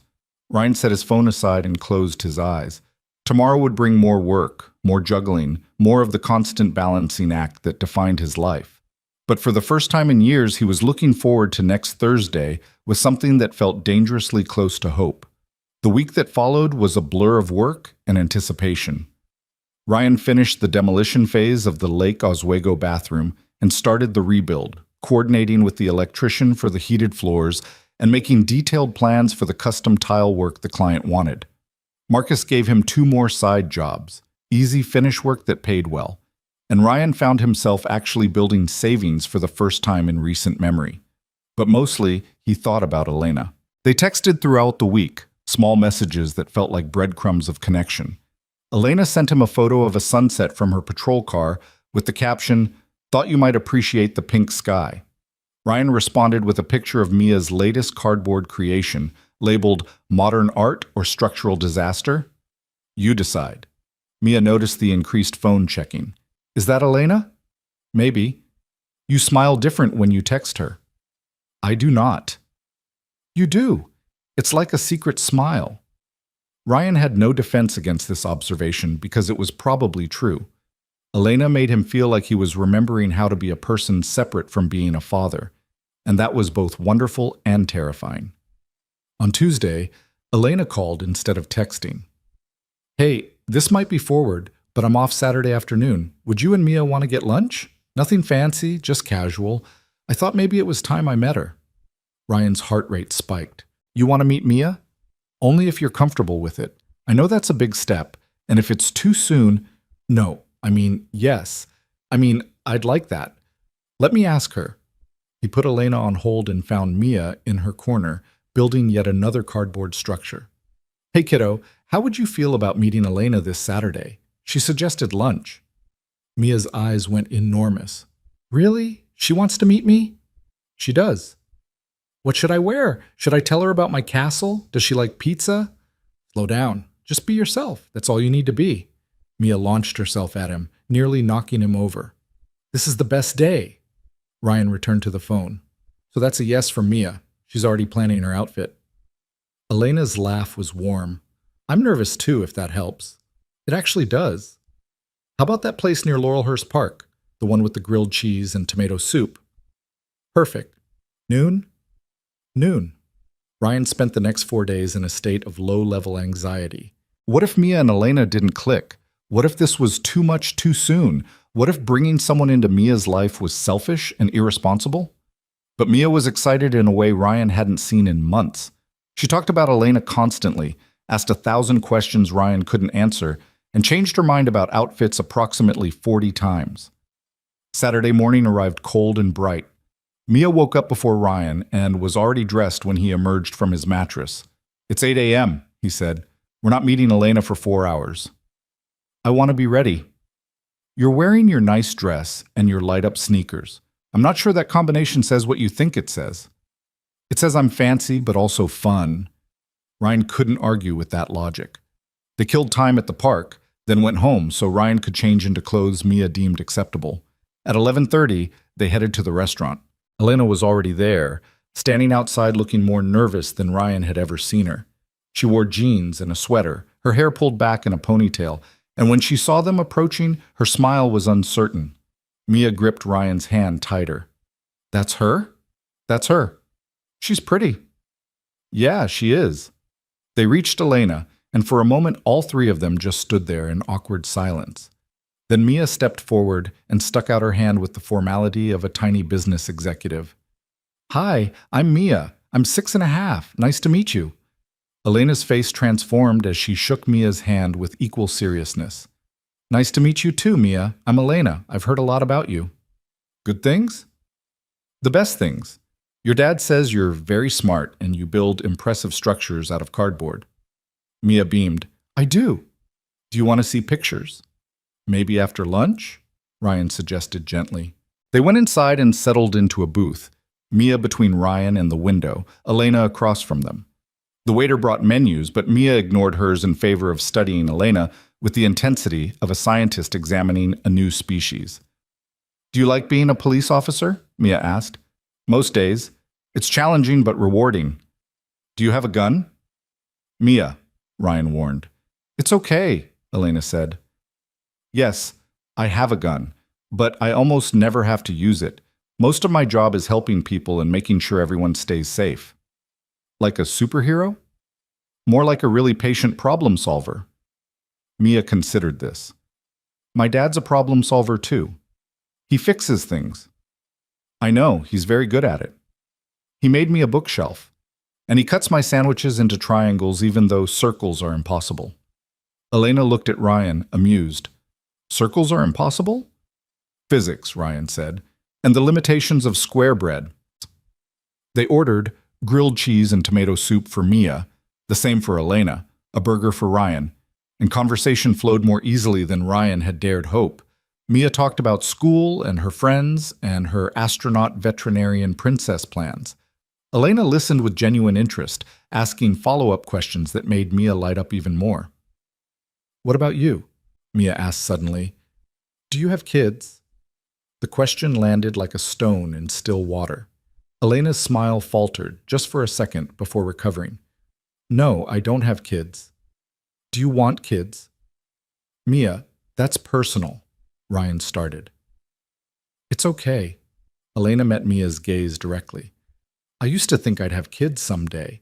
Ryan set his phone aside and closed his eyes. Tomorrow would bring more work, more juggling, more of the constant balancing act that defined his life. But for the first time in years, he was looking forward to next Thursday with something that felt dangerously close to hope. The week that followed was a blur of work and anticipation. Ryan finished the demolition phase of the Lake Oswego bathroom and started the rebuild, coordinating with the electrician for the heated floors and making detailed plans for the custom tile work the client wanted. Marcus gave him 2 more side jobs, easy finish work that paid well, and Ryan found himself actually building savings for the first time in recent memory. But mostly, he thought about Elena. They texted throughout the week, small messages that felt like breadcrumbs of connection. Elena sent him a photo of a sunset from her patrol car with the caption, "Thought you might appreciate the pink sky." Ryan responded with a picture of Mia's latest cardboard creation, labeled Modern Art or Structural Disaster. You decide. Mia noticed the increased phone checking. Is that Elena? Maybe. You smile different when you text her. I do not. You do. It's like a secret smile. Ryan had no defense against this observation because it was probably true. Elena made him feel like he was remembering how to be a person separate from being a father, and that was both wonderful and terrifying. On Tuesday, Elena called instead of texting. Hey, this might be forward, but I'm off Saturday afternoon. Would you and Mia want to get lunch? Nothing fancy, just casual. I thought maybe it was time I met her. Ryan's heart rate spiked. You want to meet Mia? Only if you're comfortable with it. I know that's a big step, and if it's too soon, no. Yes. I'd like that. Let me ask her. He put Elena on hold and found Mia in her corner, building yet another cardboard structure. Hey kiddo, how would you feel about meeting Elena this Saturday? She suggested lunch. Mia's eyes went enormous. Really? She wants to meet me? She does. What should I wear? Should I tell her about my castle? Does she like pizza? Slow down. Just be yourself. That's all you need to be. Mia launched herself at him, nearly knocking him over. This is the best day. Ryan returned to the phone. So that's a yes from Mia. She's already planning her outfit. Elena's laugh was warm. I'm nervous too, if that helps. It actually does. How about that place near Laurelhurst Park? The one with the grilled cheese and tomato soup? Perfect. Noon? Noon. Ryan spent the next 4 days in a state of low-level anxiety. What if Mia and Elena didn't click? What if this was too much too soon? What if bringing someone into Mia's life was selfish and irresponsible? But Mia was excited in a way Ryan hadn't seen in months. She talked about Elena constantly, asked 1,000 questions Ryan couldn't answer, and changed her mind about outfits approximately 40 times. Saturday morning arrived cold and bright. Mia woke up before Ryan and was already dressed when he emerged from his mattress. It's 8 a.m., he said. We're not meeting Elena for 4 hours. I want to be ready. You're wearing your nice dress and your light-up sneakers. I'm not sure that combination says what you think it says. It says I'm fancy, but also fun. Ryan couldn't argue with that logic. They killed time at the park, then went home so Ryan could change into clothes Mia deemed acceptable. At 11:30, they headed to the restaurant. Elena was already there, standing outside looking more nervous than Ryan had ever seen her. She wore jeans and a sweater, her hair pulled back in a ponytail, and when she saw them approaching, her smile was uncertain. Mia gripped Ryan's hand tighter. That's her? That's her. She's pretty. Yeah, she is. They reached Elena, and for a moment all three of them just stood there in awkward silence. Then Mia stepped forward and stuck out her hand with the formality of a tiny business executive. Hi, I'm Mia. I'm 6.5. Nice to meet you. Elena's face transformed as she shook Mia's hand with equal seriousness. Nice to meet you too, Mia. I'm Elena. I've heard a lot about you. Good things? The best things. Your dad says you're very smart and you build impressive structures out of cardboard. Mia beamed. I do. Do you want to see pictures? Maybe after lunch? Ryan suggested gently. They went inside and settled into a booth, Mia between Ryan and the window, Elena across from them. The waiter brought menus, but Mia ignored hers in favor of studying Elena with the intensity of a scientist examining a new species. Do you like being a police officer? Mia asked. Most days. It's challenging but rewarding. Do you have a gun? Mia, Ryan warned. It's okay, Elena said. Yes, I have a gun, but I almost never have to use it. Most of my job is helping people and making sure everyone stays safe. Like a superhero? More like a really patient problem solver. Mia considered this. My dad's a problem solver too. He fixes things. I know, he's very good at it. He made me a bookshelf, and he cuts my sandwiches into triangles even though circles are impossible. Elena looked at Ryan, amused. Circles are impossible? Physics, Ryan said, and the limitations of square bread. They ordered grilled cheese and tomato soup for Mia, the same for Elena, a burger for Ryan, and conversation flowed more easily than Ryan had dared hope. Mia talked about school and her friends and her astronaut veterinarian princess plans. Elena listened with genuine interest, asking follow-up questions that made Mia light up even more. What about you? Mia asked suddenly. Do you have kids? The question landed like a stone in still water. Elena's smile faltered just for a second before recovering. No, I don't have kids. Do you want kids? Mia, that's personal, Ryan started. It's okay. Elena met Mia's gaze directly. I used to think I'd have kids someday,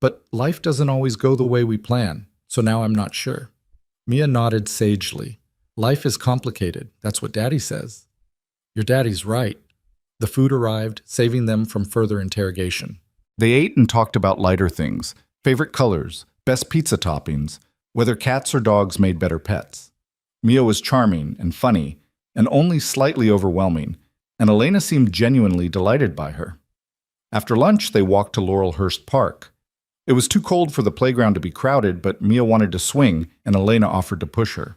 but life doesn't always go the way we plan, so now I'm not sure. Mia nodded sagely. Life is complicated, that's what Daddy says. Your daddy's right. The food arrived, saving them from further interrogation. They ate and talked about lighter things, favorite colors, best pizza toppings, whether cats or dogs made better pets. Mia was charming and funny, and only slightly overwhelming, and Elena seemed genuinely delighted by her. After lunch, they walked to Laurelhurst Park. It was too cold for the playground to be crowded, but Mia wanted to swing, and Elena offered to push her.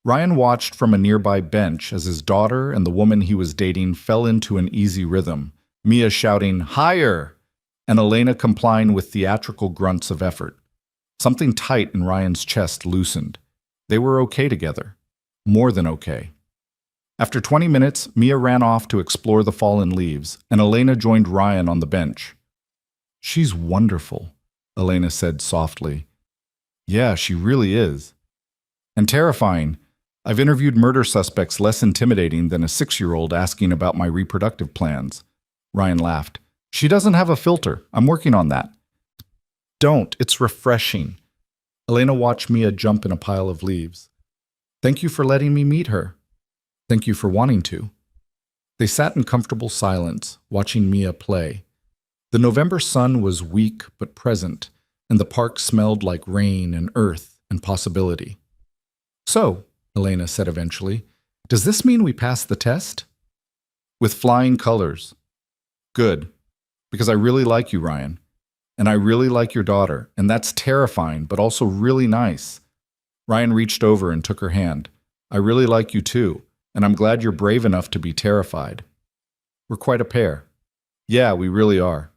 Ryan watched from a nearby bench as his daughter and the woman he was dating fell into an easy rhythm, Mia shouting, "Higher!" and Elena complying with theatrical grunts of effort. Something tight in Ryan's chest loosened. They were okay together. More than okay. After 20 minutes, Mia ran off to explore the fallen leaves, and Elena joined Ryan on the bench. She's wonderful, Elena said softly. Yeah, she really is. And terrifying. I've interviewed murder suspects less intimidating than a 6-year-old asking about my reproductive plans. Ryan laughed. She doesn't have a filter. I'm working on that. Don't. It's refreshing. Elena watched Mia jump in a pile of leaves. Thank you for letting me meet her. Thank you for wanting to. They sat in comfortable silence, watching Mia play. The November sun was weak but present, and the park smelled like rain and earth and possibility. So, Elena said eventually, does this mean we passed the test? With flying colors. Good, because I really like you, Ryan. And I really like your daughter, and that's terrifying, but also really nice. Ryan reached over and took her hand. I really like you too, and I'm glad you're brave enough to be terrified. We're quite a pair. Yeah, we really are.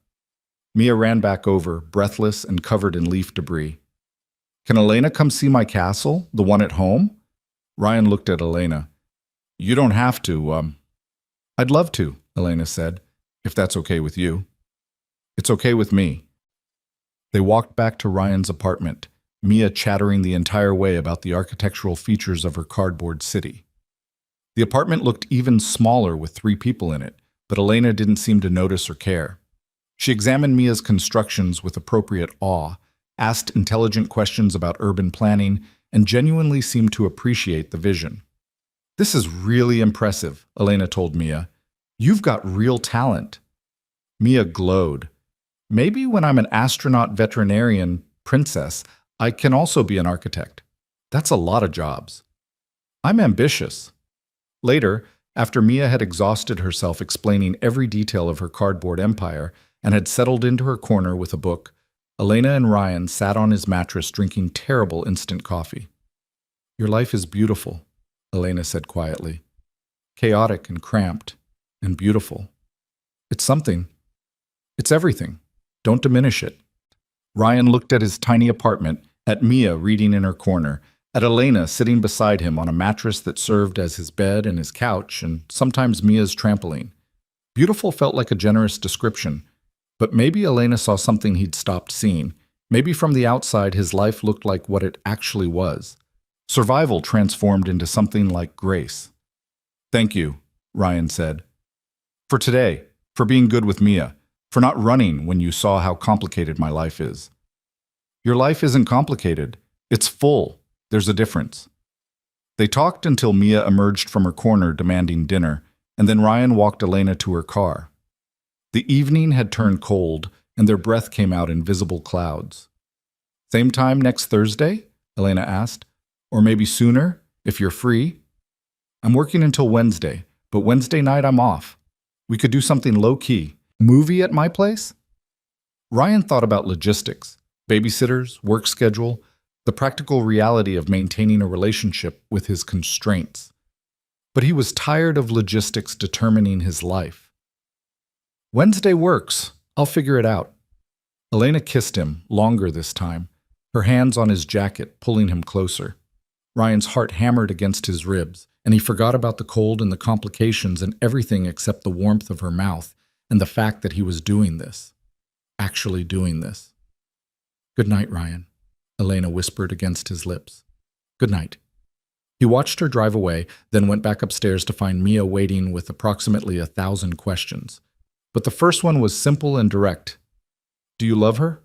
Mia ran back over, breathless and covered in leaf debris. Can Elena come see my castle, the one at home? Ryan looked at Elena. You don't have to, I'd love to, Elena said, if that's okay with you. It's okay with me. They walked back to Ryan's apartment, Mia chattering the entire way about the architectural features of her cardboard city. The apartment looked even smaller with 3 people in it, but Elena didn't seem to notice or care. She examined Mia's constructions with appropriate awe, asked intelligent questions about urban planning, and genuinely seemed to appreciate the vision. This is really impressive, Elena told Mia. You've got real talent. Mia glowed. Maybe when I'm an astronaut veterinarian princess, I can also be an architect. That's a lot of jobs. I'm ambitious. Later, after Mia had exhausted herself explaining every detail of her cardboard empire and had settled into her corner with a book, Elena and Ryan sat on his mattress drinking terrible instant coffee. Your life is beautiful, Elena said quietly. Chaotic and cramped, and beautiful. It's something. It's everything. Don't diminish it. Ryan looked at his tiny apartment, at Mia reading in her corner, at Elena sitting beside him on a mattress that served as his bed and his couch, and sometimes Mia's trampoline. Beautiful felt like a generous description, but maybe Elena saw something he'd stopped seeing. Maybe from the outside his life looked like what it actually was. Survival transformed into something like grace. Thank you, Ryan said. For today, for being good with Mia, for not running when you saw how complicated my life is. Your life isn't complicated. It's full. There's a difference. They talked until Mia emerged from her corner demanding dinner, and then Ryan walked Elena to her car. The evening had turned cold, and their breath came out in visible clouds. Same time next Thursday? Elena asked. Or maybe sooner, if you're free? I'm working until Wednesday, but Wednesday night I'm off. We could do something low-key. Movie at my place? Ryan thought about logistics, babysitters, work schedule, the practical reality of maintaining a relationship with his constraints. But he was tired of logistics determining his life. Wednesday works. I'll figure it out. Elena kissed him, longer this time, her hands on his jacket, pulling him closer. Ryan's heart hammered against his ribs, and he forgot about the cold and the complications and everything except the warmth of her mouth and the fact that he was doing this. Actually doing this. "Good night, Ryan," Elena whispered against his lips. "Good night." He watched her drive away, then went back upstairs to find Mia waiting with approximately 1,000 questions. But the first one was simple and direct. "Do you love her?"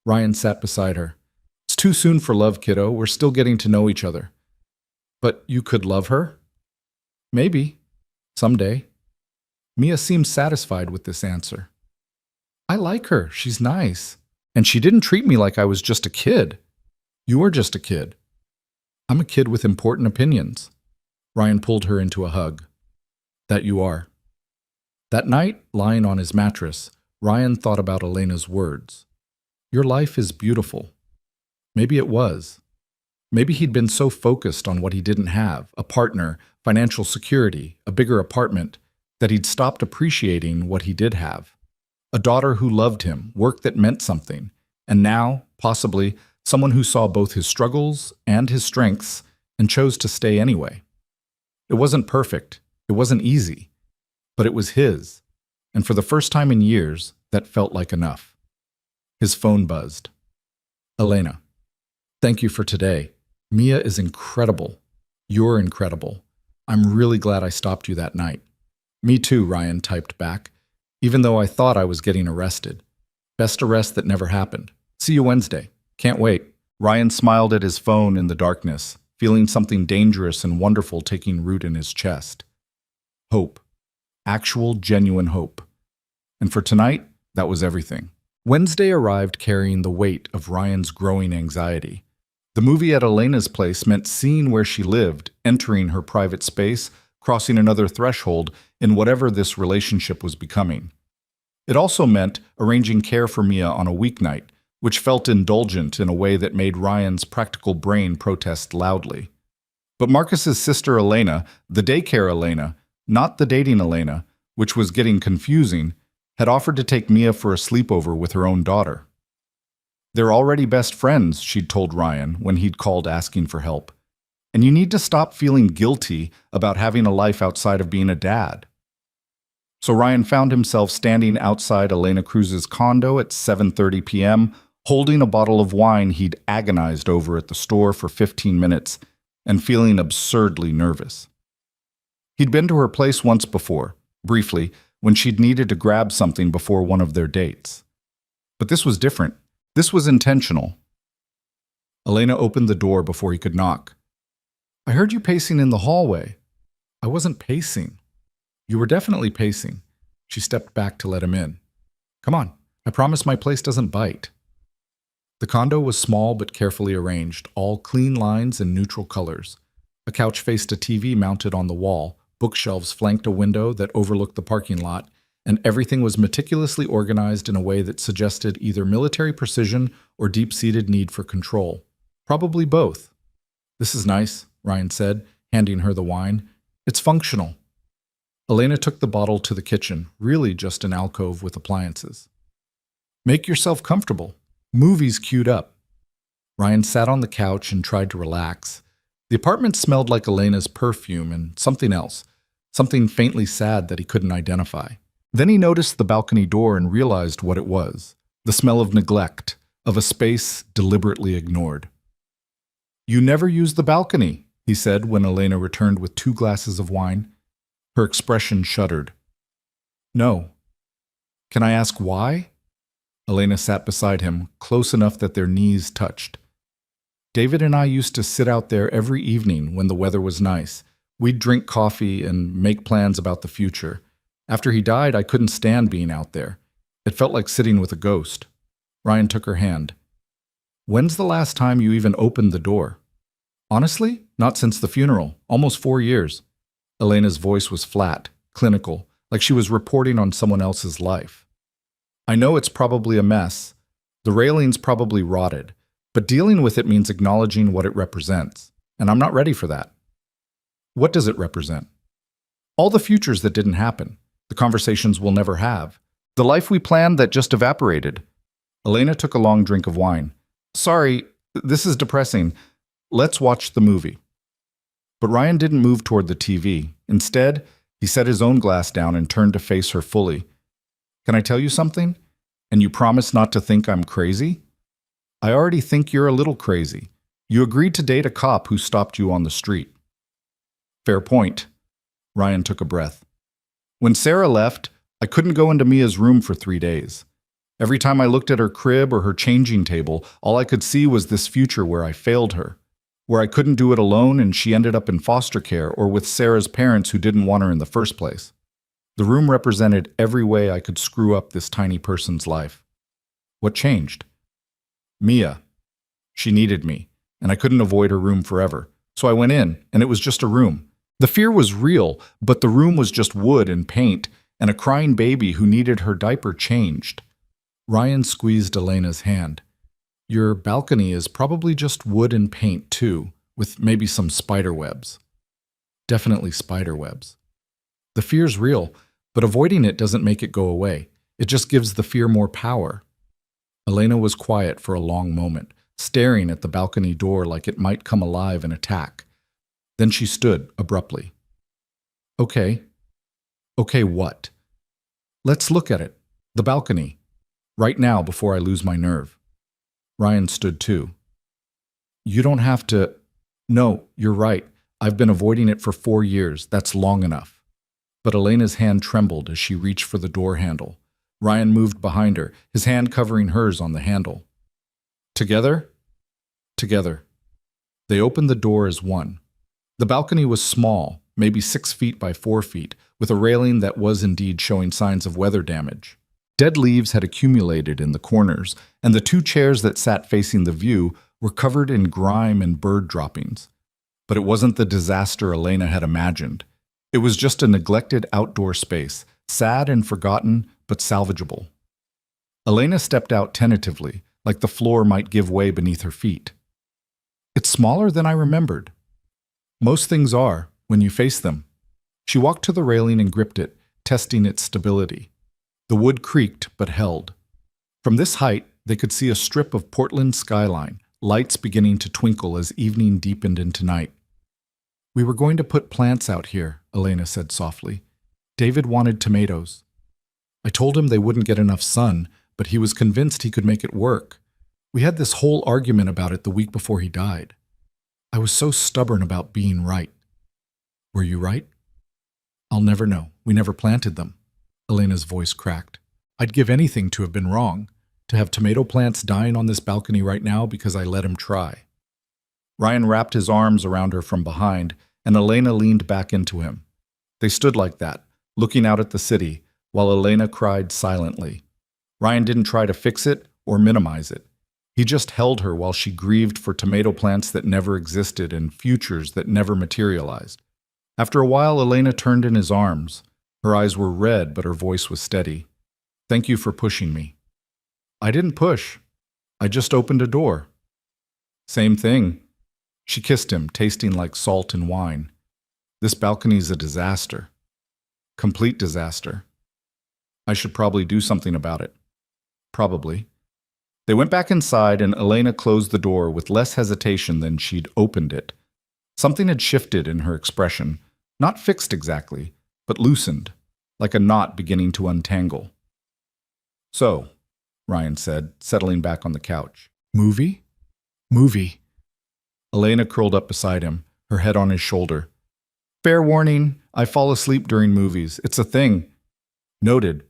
Ryan sat beside her. "It's too soon for love, kiddo. We're still getting to know each other." "But you could love her?" "Maybe. Someday." Mia seemed satisfied with this answer. "I like her. She's nice. And she didn't treat me like I was just a kid." "You were just a kid." "I'm a kid with important opinions." Ryan pulled her into a hug. "That you are." That night, lying on his mattress, Ryan thought about Elena's words. "Your life is beautiful." Maybe it was. Maybe he'd been so focused on what he didn't have, a partner, financial security, a bigger apartment, that he'd stopped appreciating what he did have. A daughter who loved him, work that meant something, and now, possibly, someone who saw both his struggles and his strengths and chose to stay anyway. It wasn't perfect, it wasn't easy, but it was his, and for the first time in years, that felt like enough. His phone buzzed. "Elena, thank you for today. Mia is incredible. You're incredible. I'm really glad I stopped you that night." "Me too," Ryan typed back, "even though I thought I was getting arrested. Best arrest that never happened. See you Wednesday. Can't wait." Ryan smiled at his phone in the darkness, feeling something dangerous and wonderful taking root in his chest. Hope. Actual, genuine hope. And for tonight, that was everything. Wednesday arrived carrying the weight of Ryan's growing anxiety. The movie at Elena's place meant seeing where she lived, entering her private space, crossing another threshold in whatever this relationship was becoming. It also meant arranging care for Mia on a weeknight, which felt indulgent in a way that made Ryan's practical brain protest loudly. But Marcus's sister Elena, the daycare Elena, not the dating Elena, which was getting confusing, had offered to take Mia for a sleepover with her own daughter. "They're already best friends," she'd told Ryan when he'd called asking for help. "And you need to stop feeling guilty about having a life outside of being a dad." So Ryan found himself standing outside Elena Cruz's condo at 7:30 p.m., holding a bottle of wine he'd agonized over at the store for 15 minutes and feeling absurdly nervous. He'd been to her place once before, briefly, when she'd needed to grab something before one of their dates. But this was different. This was intentional. Elena opened the door before he could knock. "I heard you pacing in the hallway." "I wasn't pacing." "You were definitely pacing." She stepped back to let him in. "Come on, I promise my place doesn't bite." The condo was small but carefully arranged, all clean lines and neutral colors. A couch faced a TV mounted on the wall, bookshelves flanked a window that overlooked the parking lot, and everything was meticulously organized in a way that suggested either military precision or deep-seated need for control. Probably both. "This is nice," Ryan said, handing her the wine. "It's functional." Elena took the bottle to the kitchen, really just an alcove with appliances. "Make yourself comfortable. Movies queued up." Ryan sat on the couch and tried to relax. The apartment smelled like Elena's perfume and something else, something faintly sad that he couldn't identify. Then he noticed the balcony door and realized what it was, the smell of neglect, of a space deliberately ignored. "You never use the balcony," he said when Elena returned with 2 glasses of wine. Her expression shuddered. "No." "Can I ask why?" Elena sat beside him, close enough that their knees touched. "David and I used to sit out there every evening when the weather was nice. We'd drink coffee and make plans about the future. After he died, I couldn't stand being out there. It felt like sitting with a ghost." Ryan took her hand. "When's the last time you even opened the door?" "Honestly, not since the funeral. Almost 4 years. Elena's voice was flat, clinical, like she was reporting on someone else's life. "I know it's probably a mess. The railing's probably rotted. But dealing with it means acknowledging what it represents. And I'm not ready for that." "What does it represent?" "All the futures that didn't happen. The conversations we'll never have. The life we planned that just evaporated." Elena took a long drink of wine. "Sorry, this is depressing. Let's watch the movie. But Ryan didn't move toward the TV. Instead, he set his own glass down and turned to face her fully. Can I tell you something? And you promise not to think I'm crazy? I already think you're a little crazy. You agreed to date a cop who stopped you on the street. Fair point. Ryan took a breath. When Sarah left, I couldn't go into Mia's room for 3 days. Every time I looked at her crib or her changing table, all I could see was this future where I failed her, where I couldn't do it alone and she ended up in foster care or with Sarah's parents who didn't want her in the first place. The room represented every way I could screw up this tiny person's life. What changed? Mia. She needed me, and I couldn't avoid her room forever. So I went in, and it was just a room. The fear was real, but the room was just wood and paint, and a crying baby who needed her diaper changed. Ryan squeezed Elena's hand. Your balcony is probably just wood and paint, too, with maybe some spider webs. Definitely spider webs. The fear's real, but avoiding it doesn't make it go away. It just gives the fear more power. Elena was quiet for a long moment, staring at the balcony door like it might come alive and attack. Then she stood abruptly. Okay. Okay, what? Let's look at it. The balcony. Right now, before I lose my nerve. Ryan stood too. You don't have to... No, you're right. I've been avoiding it for 4 years. That's long enough. But Elena's hand trembled as she reached for the door handle. Ryan moved behind her, his hand covering hers on the handle. Together? Together. They opened the door as one. The balcony was small, maybe 6 feet by 4 feet, with a railing that was indeed showing signs of weather damage. Dead leaves had accumulated in the corners, and the 2 chairs that sat facing the view were covered in grime and bird droppings. But it wasn't the disaster Elena had imagined. It was just a neglected outdoor space, sad and forgotten, but salvageable. Elena stepped out tentatively, like the floor might give way beneath her feet. It's smaller than I remembered. Most things are, when you face them. She walked to the railing and gripped it, testing its stability. The wood creaked, but held. From this height, they could see a strip of Portland skyline, lights beginning to twinkle as evening deepened into night. We were going to put plants out here, Elena said softly. David wanted tomatoes. I told him they wouldn't get enough sun, but he was convinced he could make it work. We had this whole argument about it the week before he died. I was so stubborn about being right. Were you right? I'll never know. We never planted them. Elena's voice cracked. I'd give anything to have been wrong, to have tomato plants dying on this balcony right now because I let him try. Ryan wrapped his arms around her from behind, and Elena leaned back into him. They stood like that, looking out at the city, while Elena cried silently. Ryan didn't try to fix it or minimize it. He just held her while she grieved for tomato plants that never existed and futures that never materialized. After a while, Elena turned in his arms. Her eyes were red, but her voice was steady. Thank you for pushing me. I didn't push. I just opened a door. Same thing. She kissed him, tasting like salt and wine. This balcony's a disaster. Complete disaster. I should probably do something about it. Probably. They went back inside and Elena closed the door with less hesitation than she'd opened it. Something had shifted in her expression, not fixed exactly, but loosened, like a knot beginning to untangle. So, Ryan said, settling back on the couch. Movie? Movie. Elena curled up beside him, her head on his shoulder. Fair warning, I fall asleep during movies. It's a thing. Noted.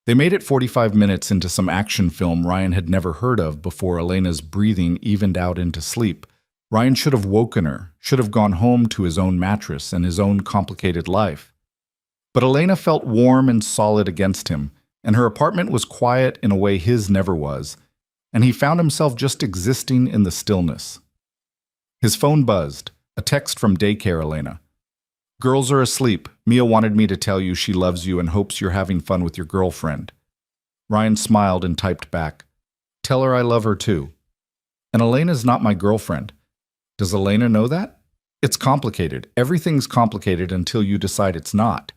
They made it 45 minutes into some action film Ryan had never heard of before Elena's breathing evened out into sleep. Ryan should have woken her, should have gone home to his own mattress and his own complicated life. But Elena felt warm and solid against him, and her apartment was quiet in a way his never was, and he found himself just existing in the stillness. His phone buzzed, a text from daycare Elena. Girls are asleep. Mia wanted me to tell you she loves you and hopes you're having fun with your girlfriend. Ryan smiled and typed back, Tell her I love her too. And Elena's not my girlfriend. Does Elena know that? It's complicated. Everything's complicated until you decide it's not.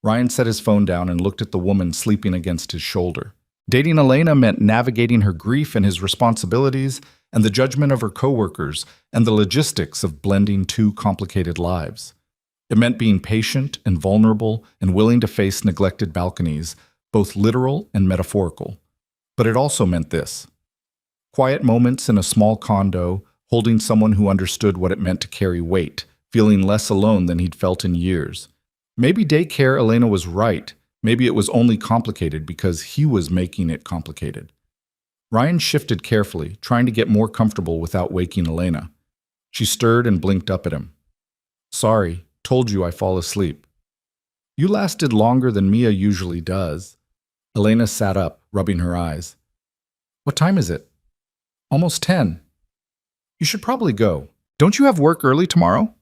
Ryan set his phone down and looked at the woman sleeping against his shoulder. Dating Elena meant navigating her grief and his responsibilities, and the judgment of her coworkers, and the logistics of blending two complicated lives. It meant being patient and vulnerable and willing to face neglected balconies, both literal and metaphorical. But it also meant this: quiet moments in a small condo, holding someone who understood what it meant to carry weight, feeling less alone than he'd felt in years. Maybe daycare Elena was right. Maybe it was only complicated because he was making it complicated. Ryan shifted carefully, trying to get more comfortable without waking Elena. She stirred and blinked up at him. "Sorry, told you I fall asleep." "You lasted longer than Mia usually does." Elena sat up, rubbing her eyes. "What time is it?" "Almost 10. You should probably go. Don't you have work early tomorrow?"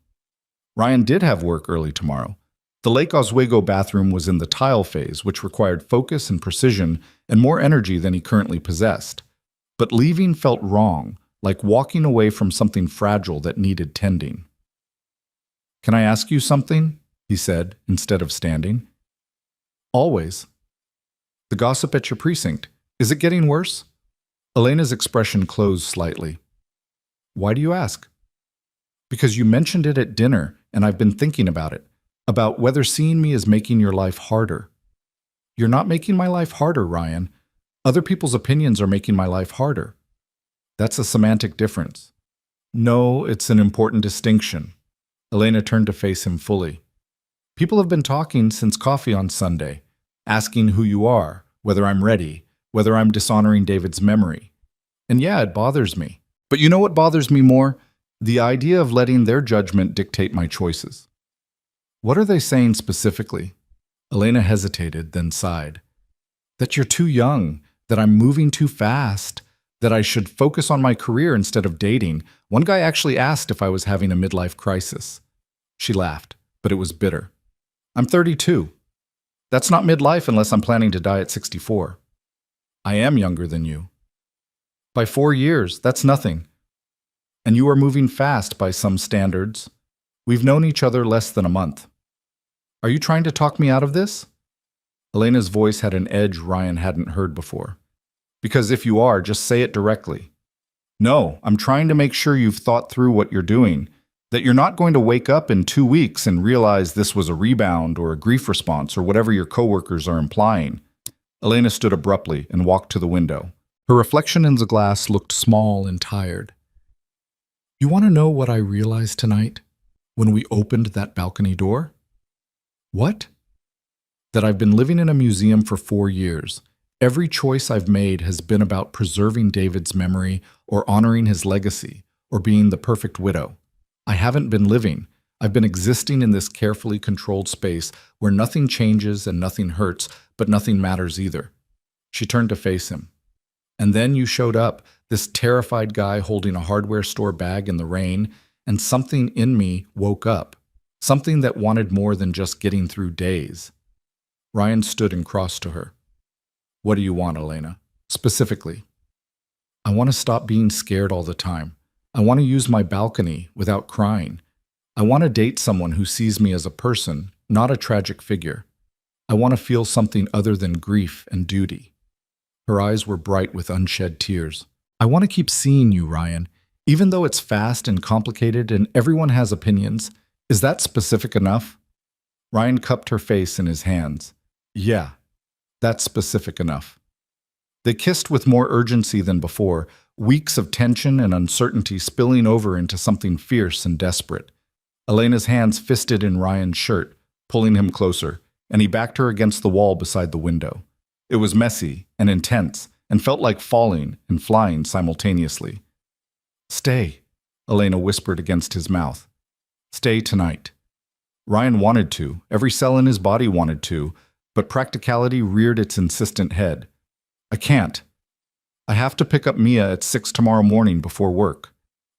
Ryan did have work early tomorrow. The Lake Oswego bathroom was in the tile phase, which required focus and precision and more energy than he currently possessed. But leaving felt wrong, like walking away from something fragile that needed tending. "Can I ask you something?" he said, instead of standing. "Always." "The gossip at your precinct, is it getting worse?" Elena's expression closed slightly. "Why do you ask?" "Because you mentioned it at dinner, and I've been thinking about it. About whether seeing me is making your life harder." "You're not making my life harder, Ryan. Other people's opinions are making my life harder." "That's a semantic difference." "No, it's an important distinction." Elena turned to face him fully. "People have been talking since coffee on Sunday, asking who you are, whether I'm ready, whether I'm dishonoring David's memory. And yeah, it bothers me. But you know what bothers me more? The idea of letting their judgment dictate my choices." "What are they saying specifically?" Elena hesitated, then sighed. "That you're too young, that I'm moving too fast, that I should focus on my career instead of dating. One guy actually asked if I was having a midlife crisis." She laughed, but it was bitter. "I'm 32. That's not midlife unless I'm planning to die at 64. "I am younger than you." "By 4 years, that's nothing. And you are moving fast by some standards. We've known each other less than a month. Are you trying to talk me out of this?" Elena's voice had an edge Ryan hadn't heard before. "Because if you are, just say it directly." "No, I'm trying to make sure you've thought through what you're doing, that you're not going to wake up in 2 weeks and realize this was a rebound or a grief response or whatever your coworkers are implying." Elena stood abruptly and walked to the window. Her reflection in the glass looked small and tired. "You want to know what I realized tonight when we opened that balcony door?" "What?" "That I've been living in a museum for 4 years. Every choice I've made has been about preserving David's memory or honoring his legacy or being the perfect widow. I haven't been living. I've been existing in this carefully controlled space where nothing changes and nothing hurts, but nothing matters either." She turned to face him. "And then you showed up, this terrified guy holding a hardware store bag in the rain, and something in me woke up. Something that wanted more than just getting through days." Ryan stood and crossed to her. "What do you want, Elena? Specifically?" "I want to stop being scared all the time. I want to use my balcony without crying. I want to date someone who sees me as a person, not a tragic figure. I want to feel something other than grief and duty." Her eyes were bright with unshed tears. "I want to keep seeing you, Ryan, even though it's fast and complicated and everyone has opinions. Is that specific enough?" Ryan cupped her face in his hands. "Yeah, that's specific enough." They kissed with more urgency than before, weeks of tension and uncertainty spilling over into something fierce and desperate. Elena's hands fisted in Ryan's shirt, pulling him closer, and he backed her against the wall beside the window. It was messy and intense and felt like falling and flying simultaneously. "Stay," Elena whispered against his mouth. "Stay tonight." Ryan wanted to, every cell in his body wanted to, but practicality reared its insistent head. "I can't. I have to pick up Mia at 6 tomorrow morning before work.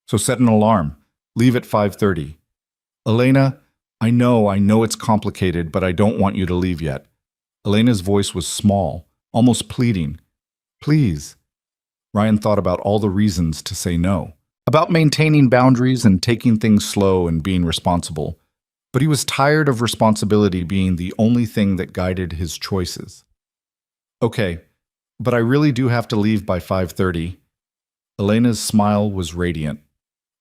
So set an alarm. Leave at 5:30. Elena, I know it's complicated, but I don't want you to leave yet." Elena's voice was small, almost pleading. "Please." Ryan thought about all the reasons to say no, about maintaining boundaries and taking things slow and being responsible. But he was tired of responsibility being the only thing that guided his choices. "Okay, but I really do have to leave by 5:30. Elena's smile was radiant.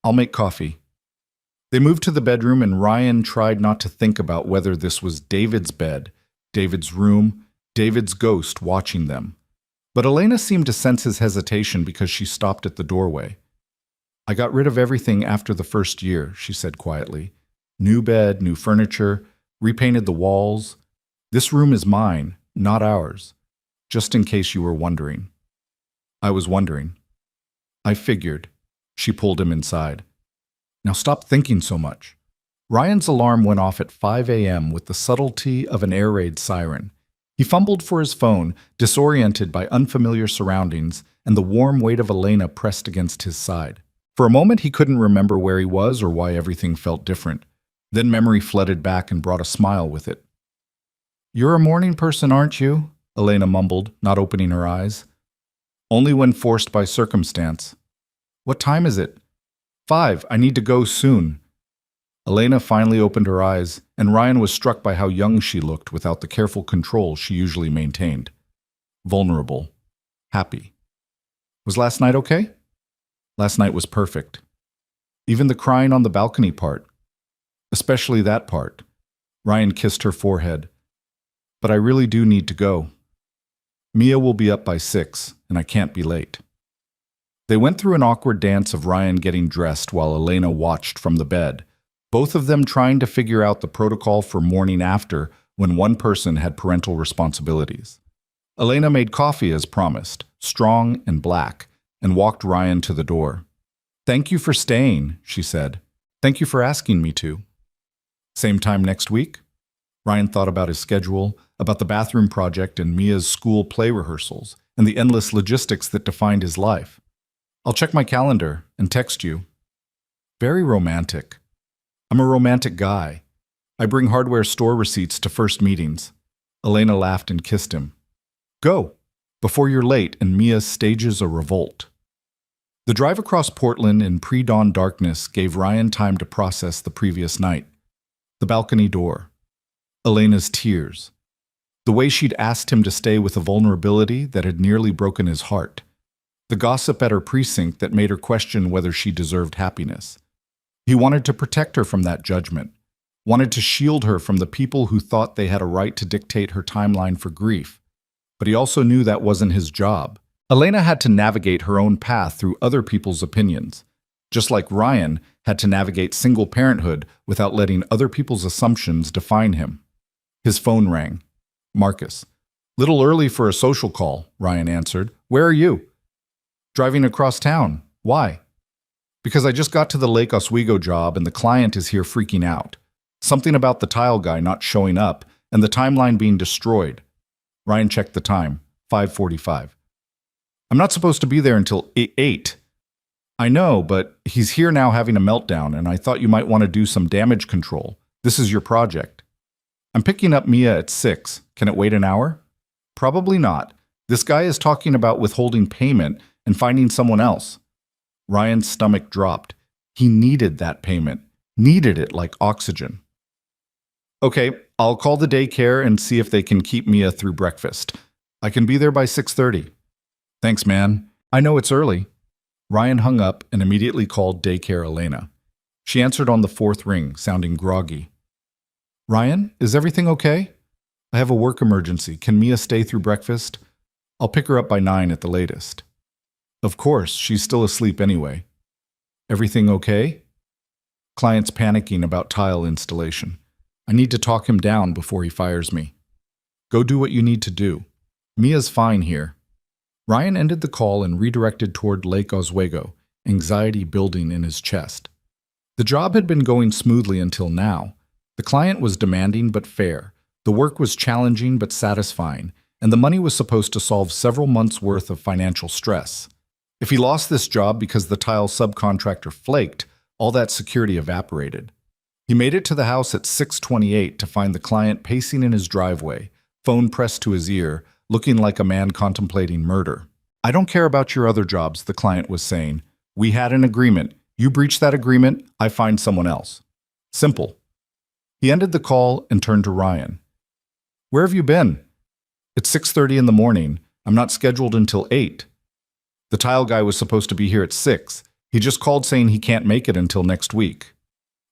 I'll make coffee. They moved to the bedroom, and Ryan tried not to think about whether this was David's bed, David's room, David's ghost watching them. But Elena seemed to sense his hesitation because she stopped at the doorway. I got rid of everything after the first year, she said quietly. New bed, new furniture, repainted the walls. This room is mine, not ours. Just in case you were wondering. I was wondering. I figured. She pulled him inside. Now stop thinking so much. Ryan's alarm went off at 5 a.m. with the subtlety of an air raid siren. He fumbled for his phone, disoriented by unfamiliar surroundings, and the warm weight of Elena pressed against his side. For a moment, he couldn't remember where he was or why everything felt different. Then memory flooded back and brought a smile with it. You're a morning person, aren't you? Elena mumbled, not opening her eyes. Only when forced by circumstance. What time is it? 5. I need to go soon. Elena finally opened her eyes, and Ryan was struck by how young she looked without the careful control she usually maintained. Vulnerable. Happy. Was last night okay? Last night was perfect. Even the crying on the balcony part. Especially that part. Ryan kissed her forehead. But I really do need to go. Mia will be up by 6, and I can't be late. They went through an awkward dance of Ryan getting dressed while Elena watched from the bed, both of them trying to figure out the protocol for morning after when one person had parental responsibilities. Elena made coffee as promised, strong and black, and walked Ryan to the door. Thank you for staying, she said. Thank you for asking me to. Same time next week? Ryan thought about his schedule, about the bathroom project and Mia's school play rehearsals, and the endless logistics that defined his life. I'll check my calendar and text you. Very romantic. I'm a romantic guy. I bring hardware store receipts to first meetings. Elena laughed and kissed him. Go, before you're late and Mia stages a revolt. The drive across Portland in pre-dawn darkness gave Ryan time to process the previous night. The balcony door. Elena's tears. The way she'd asked him to stay with a vulnerability that had nearly broken his heart. The gossip at her precinct that made her question whether she deserved happiness. He wanted to protect her from that judgment, wanted to shield her from the people who thought they had a right to dictate her timeline for grief. But he also knew that wasn't his job. Elena had to navigate her own path through other people's opinions, just like Ryan had to navigate single parenthood without letting other people's assumptions define him. His phone rang. Marcus. Little early for a social call, Ryan answered. Where are you? Driving across town. Why? Because I just got to the Lake Oswego job and the client is here freaking out. Something about the tile guy not showing up and the timeline being destroyed. Ryan checked the time. 5:45. I'm not supposed to be there until 8. I know, but he's here now having a meltdown, and I thought you might want to do some damage control. This is your project. I'm picking up Mia at 6. Can it wait an hour? Probably not. This guy is talking about withholding payment and finding someone else. Ryan's stomach dropped. He needed that payment. Needed it like oxygen. Okay, I'll call the daycare and see if they can keep Mia through breakfast. I can be there by 6:30. Thanks, man. I know it's early. Ryan hung up and immediately called daycare Elena. She answered on the 4th ring, sounding groggy. Ryan, is everything okay? I have a work emergency. Can Mia stay through breakfast? I'll pick her up by 9 at the latest. Of course, she's still asleep anyway. Everything okay? Client's panicking about tile installation. I need to talk him down before he fires me. Go do what you need to do. Mia's fine here. Ryan ended the call and redirected toward Lake Oswego, anxiety building in his chest. The job had been going smoothly until now. The client was demanding but fair. The work was challenging but satisfying, and the money was supposed to solve several months' worth of financial stress. If he lost this job because the tile subcontractor flaked, all that security evaporated. He made it to the house at 6:28 to find the client pacing in his driveway, phone pressed to his ear, looking like a man contemplating murder. I don't care about your other jobs, the client was saying. We had an agreement. You breach that agreement, I find someone else. Simple. He ended the call and turned to Ryan. Where have you been? It's 6:30 in the morning. I'm not scheduled until 8. The tile guy was supposed to be here at 6. He just called saying he can't make it until next week.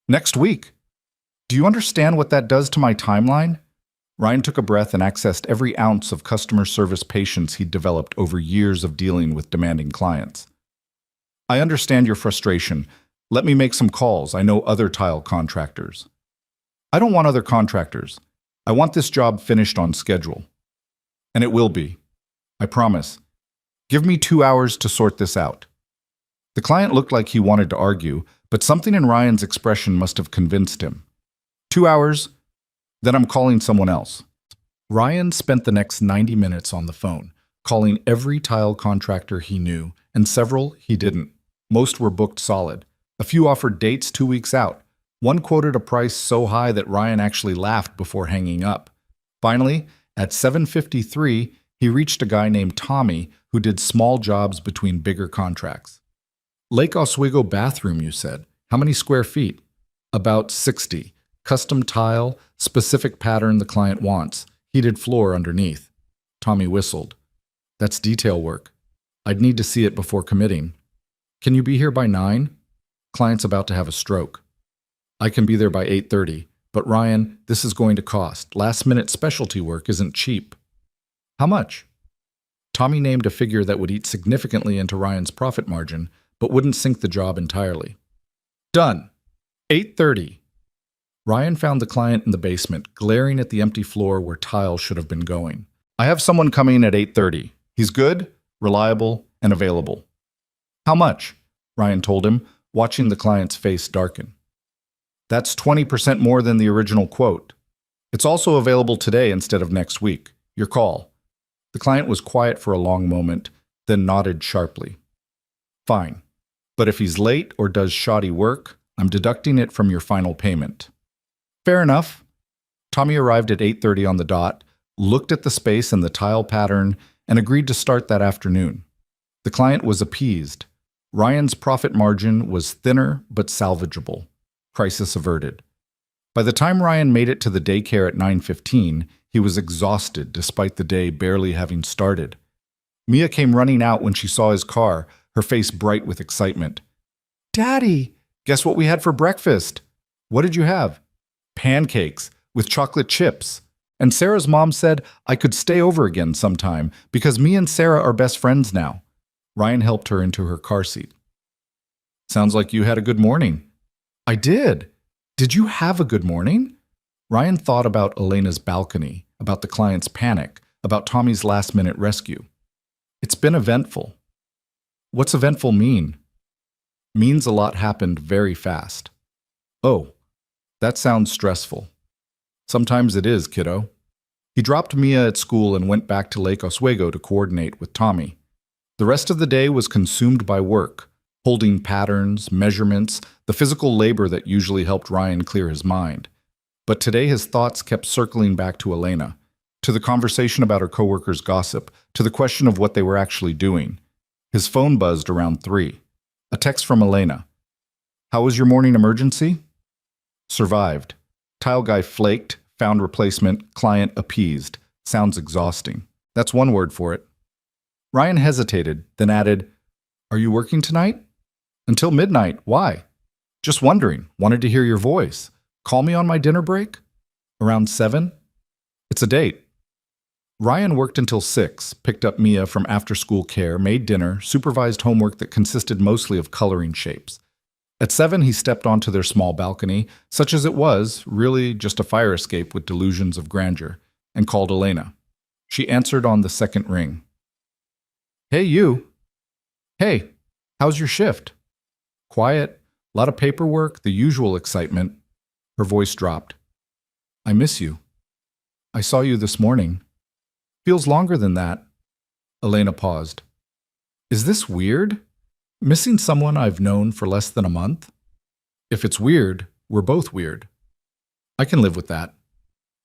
Next week? Do you understand what that does to my timeline? Ryan took a breath and accessed every ounce of customer service patience he'd developed over years of dealing with demanding clients. I understand your frustration. Let me make some calls. I know other tile contractors. I don't want other contractors. I want this job finished on schedule. And it will be. I promise. Give me 2 hours to sort this out. The client looked like he wanted to argue, but something in Ryan's expression must have convinced him. 2 hours, then I'm calling someone else. Ryan spent the next 90 minutes on the phone, calling every tile contractor he knew, and several he didn't. Most were booked solid. A few offered dates 2 weeks out. One quoted a price so high that Ryan actually laughed before hanging up. Finally, at 7:53, he reached a guy named Tommy who did small jobs between bigger contracts. Lake Oswego bathroom, you said. How many square feet? About 60. Custom tile, specific pattern the client wants. Heated floor underneath. Tommy whistled. That's detail work. I'd need to see it before committing. Can you be here by 9? Client's about to have a stroke. I can be there by 8:30, but Ryan, this is going to cost. Last-minute specialty work isn't cheap. How much? Tommy named a figure that would eat significantly into Ryan's profit margin, but wouldn't sink the job entirely. Done. 8:30. Ryan found the client in the basement, glaring at the empty floor where tile should have been going. I have someone coming at 8:30. He's good, reliable, and available. How much? Ryan told him, watching the client's face darken. That's 20% more than the original quote. It's also available today instead of next week. Your call. The client was quiet for a long moment, then nodded sharply. Fine. But if he's late or does shoddy work, I'm deducting it from your final payment. Fair enough. Tommy arrived at 8:30 on the dot, looked at the space and the tile pattern, and agreed to start that afternoon. The client was appeased. Ryan's profit margin was thinner but salvageable. Crisis averted. By the time Ryan made it to the daycare at 9:15, he was exhausted despite the day barely having started. Mia came running out when she saw his car, her face bright with excitement. Daddy, guess what we had for breakfast? What did you have? Pancakes with chocolate chips. And Sarah's mom said I could stay over again sometime because me and Sarah are best friends now. Ryan helped her into her car seat. Sounds like you had a good morning. I did. Did you have a good morning? Ryan thought about Elena's balcony, about the client's panic, about Tommy's last-minute rescue. It's been eventful. What's eventful mean? Means a lot happened very fast. Oh, that sounds stressful. Sometimes it is, kiddo. He dropped Mia at school and went back to Lake Oswego to coordinate with Tommy. The rest of the day was consumed by work, holding patterns, measurements, the physical labor that usually helped Ryan clear his mind. But today his thoughts kept circling back to Elena, to the conversation about her coworkers' gossip, to the question of what they were actually doing. His phone buzzed around 3. A text from Elena. How was your morning emergency? Survived. Tile guy flaked, found replacement, client appeased. Sounds exhausting. That's one word for it. Ryan hesitated, then added, Are you working tonight? Until midnight. Why? Just wondering. Wanted to hear your voice. Call me on my dinner break? Around 7? It's a date. Ryan worked until 6, picked up Mia from after-school care, made dinner, supervised homework that consisted mostly of coloring shapes. At 7, he stepped onto their small balcony, such as it was, really just a fire escape with delusions of grandeur, and called Elena. She answered on the second ring. Hey, you. Hey, how's your shift? Quiet, a lot of paperwork, the usual excitement. Her voice dropped. I miss you. I saw you this morning. Feels longer than that. Elena paused. Is this weird? Missing someone I've known for less than a month? If it's weird, we're both weird. I can live with that.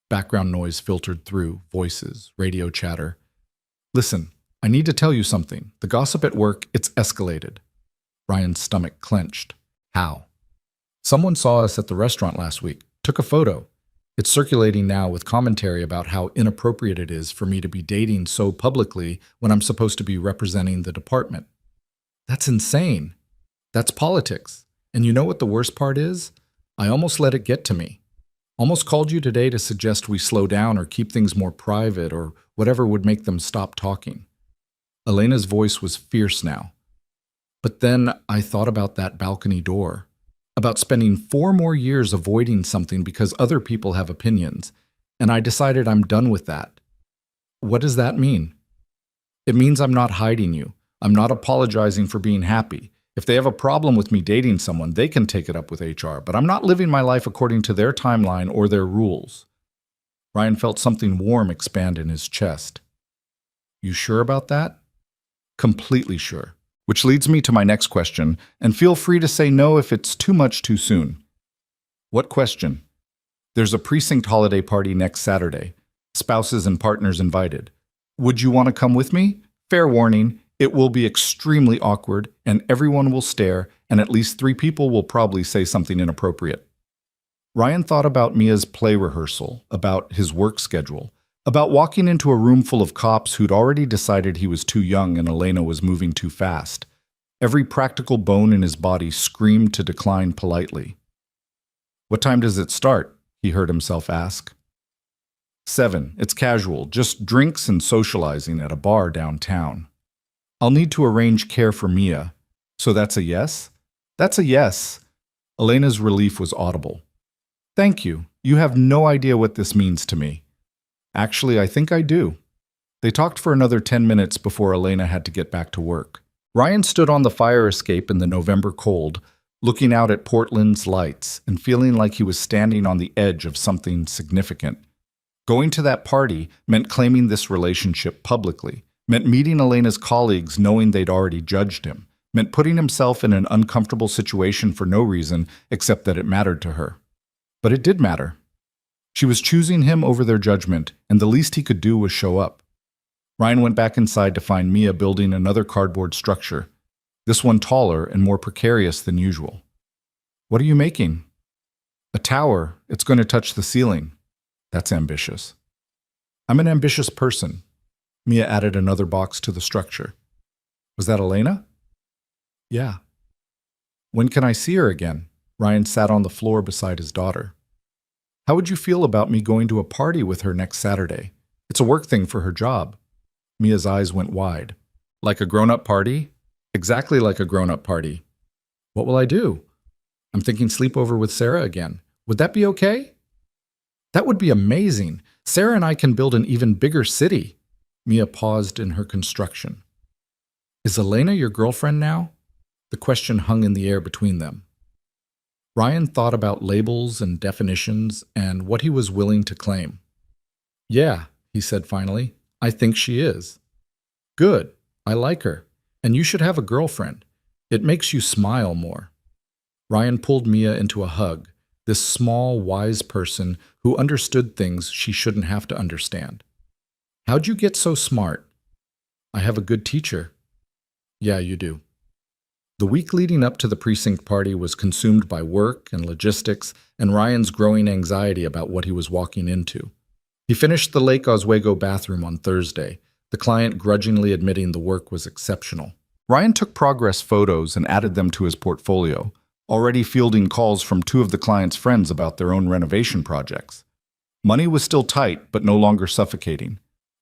Background noise filtered through, voices, radio chatter. Listen, I need to tell you something. The gossip at work, it's escalated. Ryan's stomach clenched. How? Someone saw us at the restaurant last week, took a photo. It's circulating now with commentary about how inappropriate it is for me to be dating so publicly when I'm supposed to be representing the department. That's insane. That's politics. And you know what the worst part is? I almost let it get to me. Almost called you today to suggest we slow down or keep things more private or whatever would make them stop talking. Elena's voice was fierce now. But then I thought about that balcony door, about spending 4 more years avoiding something because other people have opinions, and I decided I'm done with that. What does that mean? It means I'm not hiding you. I'm not apologizing for being happy. If they have a problem with me dating someone, they can take it up with HR, but I'm not living my life according to their timeline or their rules. Ryan felt something warm expand in his chest. You sure about that? Completely sure. Which leads me to my next question, and feel free to say no if it's too much too soon. What question? There's a precinct holiday party next Saturday. Spouses and partners invited. Would you want to come with me? Fair warning, it will be extremely awkward, and everyone will stare, and at least 3 people will probably say something inappropriate. Ryan thought about Mia's play rehearsal, about his work schedule, about walking into a room full of cops who'd already decided he was too young and Elena was moving too fast. Every practical bone in his body screamed to decline politely. What time does it start? He heard himself ask. 7. It's casual, just drinks and socializing at a bar downtown. I'll need to arrange care for Mia. So that's a yes? That's a yes. Elena's relief was audible. Thank you. You have no idea what this means to me. Actually, I think I do. They talked for another 10 minutes before Elena had to get back to work. Ryan stood on the fire escape in the November cold, looking out at Portland's lights and feeling like he was standing on the edge of something significant. Going to that party meant claiming this relationship publicly, meant meeting Elena's colleagues knowing they'd already judged him, meant putting himself in an uncomfortable situation for no reason except that it mattered to her. But it did matter. She was choosing him over their judgment, and the least he could do was show up. Ryan went back inside to find Mia building another cardboard structure, this one taller and more precarious than usual. What are you making? A tower. It's going to touch the ceiling. That's ambitious. I'm an ambitious person. Mia added another box to the structure. Was that Elena? Yeah. When can I see her again? Ryan sat on the floor beside his daughter. How would you feel about me going to a party with her next Saturday? It's a work thing for her job. Mia's eyes went wide. Like a grown-up party? Exactly like a grown-up party. What will I do? I'm thinking sleepover with Sarah again. Would that be okay? That would be amazing. Sarah and I can build an even bigger city. Mia paused in her construction. Is Elena your girlfriend now? The question hung in the air between them. Ryan thought about labels and definitions and what he was willing to claim. Yeah, he said finally, I think she is. Good, I like her, and you should have a girlfriend. It makes you smile more. Ryan pulled Mia into a hug, this small, wise person who understood things she shouldn't have to understand. How'd you get so smart? I have a good teacher. Yeah, you do. The week leading up to the precinct party was consumed by work and logistics and Ryan's growing anxiety about what he was walking into. He finished the Lake Oswego bathroom on Thursday, the client grudgingly admitting the work was exceptional. Ryan took progress photos and added them to his portfolio, already fielding calls from 2 of the client's friends about their own renovation projects. Money was still tight, but no longer suffocating.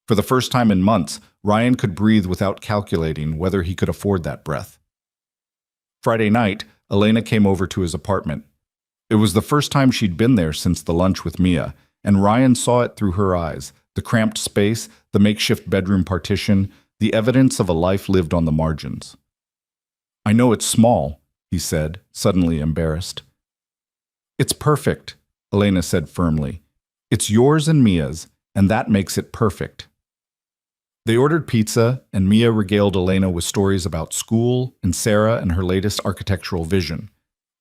For the first time in months, Ryan could breathe without calculating whether he could afford that breath. Friday night, Elena came over to his apartment. It was the first time she'd been there since the lunch with Mia, and Ryan saw it through her eyes, the cramped space, the makeshift bedroom partition, the evidence of a life lived on the margins. I know it's small, he said, suddenly embarrassed. It's perfect, Elena said firmly. It's yours and Mia's, and that makes it perfect. They ordered pizza, and Mia regaled Elena with stories about school and Sarah and her latest architectural vision.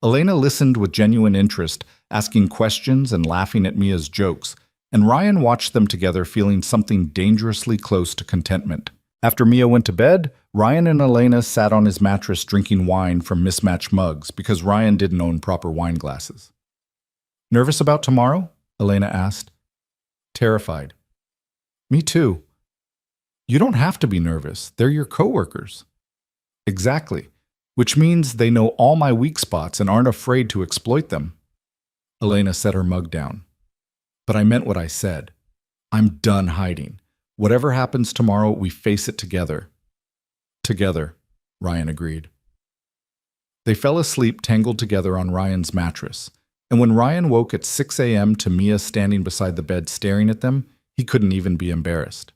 Elena listened with genuine interest, asking questions and laughing at Mia's jokes, and Ryan watched them together feeling something dangerously close to contentment. After Mia went to bed, Ryan and Elena sat on his mattress drinking wine from mismatched mugs because Ryan didn't own proper wine glasses. Nervous about tomorrow? Elena asked. Terrified. Me too. You don't have to be nervous. They're your coworkers. Exactly. Which means they know all my weak spots and aren't afraid to exploit them. Elena set her mug down. But I meant what I said. I'm done hiding. Whatever happens tomorrow, we face it together. Together, Ryan agreed. They fell asleep tangled together on Ryan's mattress, and when Ryan woke at 6 a.m. to Mia standing beside the bed staring at them, he couldn't even be embarrassed.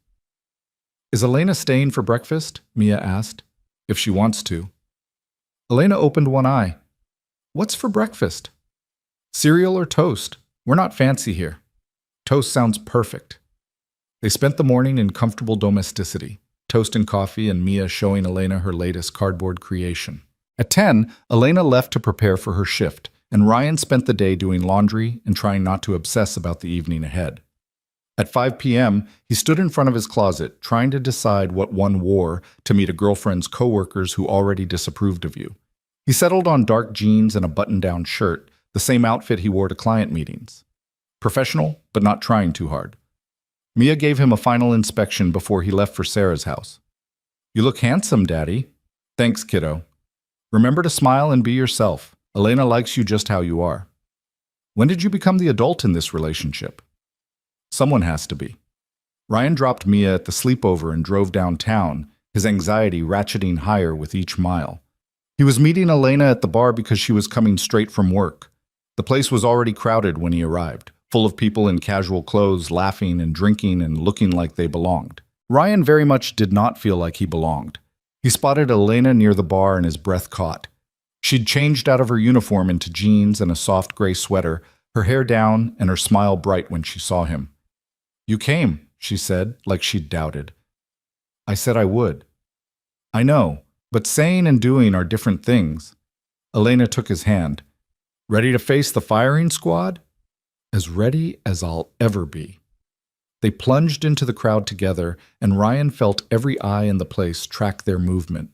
Is Elena staying for breakfast? Mia asked. If she wants to. Elena opened one eye. What's for breakfast? Cereal or toast? We're not fancy here. Toast sounds perfect. They spent the morning in comfortable domesticity, toast and coffee and Mia showing Elena her latest cardboard creation. At 10, Elena left to prepare for her shift, and Ryan spent the day doing laundry and trying not to obsess about the evening ahead. At 5 p.m., he stood in front of his closet, trying to decide what one wore to meet a girlfriend's coworkers who already disapproved of you. He settled on dark jeans and a button-down shirt, the same outfit he wore to client meetings. Professional, but not trying too hard. Mia gave him a final inspection before he left for Sarah's house. You look handsome, Daddy. Thanks, kiddo. Remember to smile and be yourself. Elena likes you just how you are. When did you become the adult in this relationship? Someone has to be. Ryan dropped Mia at the sleepover and drove downtown, his anxiety ratcheting higher with each mile. He was meeting Elena at the bar because she was coming straight from work. The place was already crowded when he arrived, full of people in casual clothes, laughing and drinking and looking like they belonged. Ryan very much did not feel like he belonged. He spotted Elena near the bar and his breath caught. She'd changed out of her uniform into jeans and a soft gray sweater, her hair down and her smile bright when she saw him. You came, she said, like she'd doubted. I said I would. I know, but saying and doing are different things. Elena took his hand. Ready to face the firing squad? As ready as I'll ever be. They plunged into the crowd together, and Ryan felt every eye in the place track their movement.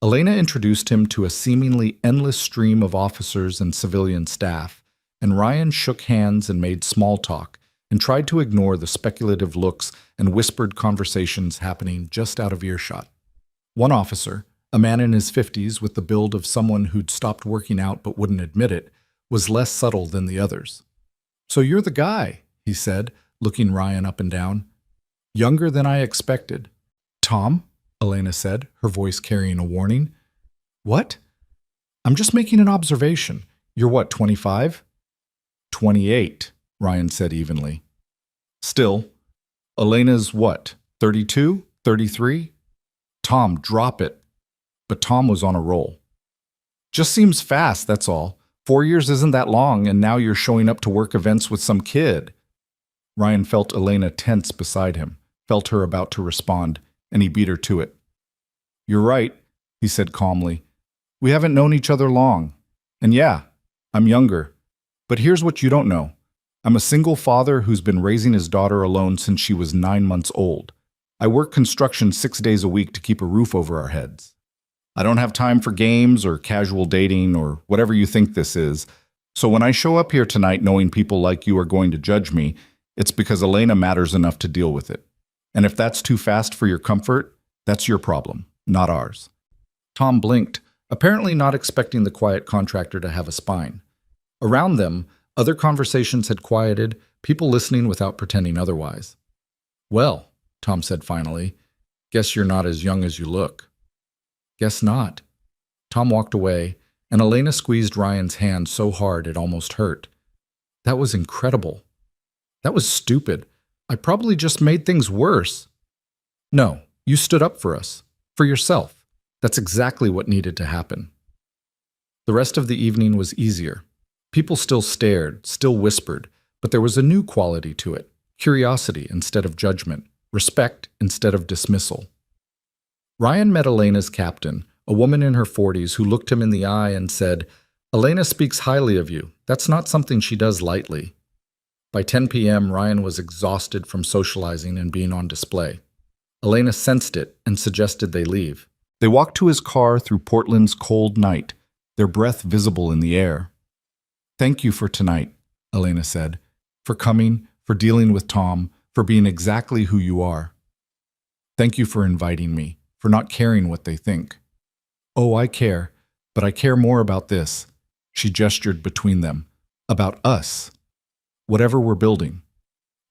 Elena introduced him to a seemingly endless stream of officers and civilian staff, and Ryan shook hands and made small talk, and tried to ignore the speculative looks and whispered conversations happening just out of earshot. One officer, a man in his 50s with the build of someone who'd stopped working out but wouldn't admit it, was less subtle than the others. So you're the guy, he said, looking Ryan up and down. Younger than I expected. Tom? Elena said, her voice carrying a warning. What? I'm just making an observation. You're what, 25? 28, Ryan said evenly. Still, Elena's what, 32, 33? Tom, drop it. But Tom was on a roll. Just seems fast, that's all. 4 years isn't that long, and now you're showing up to work events with some kid. Ryan felt Elena tense beside him, felt her about to respond, and he beat her to it. You're right, he said calmly. We haven't known each other long. And yeah, I'm younger. But here's what you don't know. I'm a single father who's been raising his daughter alone since she was 9 months old. I work construction 6 days a week to keep a roof over our heads. I don't have time for games or casual dating or whatever you think this is. So when I show up here tonight knowing people like you are going to judge me, it's because Elena matters enough to deal with it. And if that's too fast for your comfort, that's your problem, not ours. Tom blinked, apparently not expecting the quiet contractor to have a spine. Around them, other conversations had quieted, people listening without pretending otherwise. Well, Tom said finally, guess you're not as young as you look. Guess not. Tom walked away, and Elena squeezed Ryan's hand so hard it almost hurt. That was incredible. That was stupid. I probably just made things worse. No, you stood up for us. For yourself. That's exactly what needed to happen. The rest of the evening was easier. People still stared, still whispered, but there was a new quality to it. Curiosity instead of judgment. Respect instead of dismissal. Ryan met Elena's captain, a woman in her 40s who looked him in the eye and said, Elena speaks highly of you. That's not something she does lightly. By 10 p.m., Ryan was exhausted from socializing and being on display. Elena sensed it and suggested they leave. They walked to his car through Portland's cold night, their breath visible in the air. Thank you for tonight, Elena said. for coming, for dealing with Tom, for being exactly who you are. Thank you for inviting me, for not caring what they think. Oh, I care, but I care more about this. She gestured between them. About us. Whatever we're building.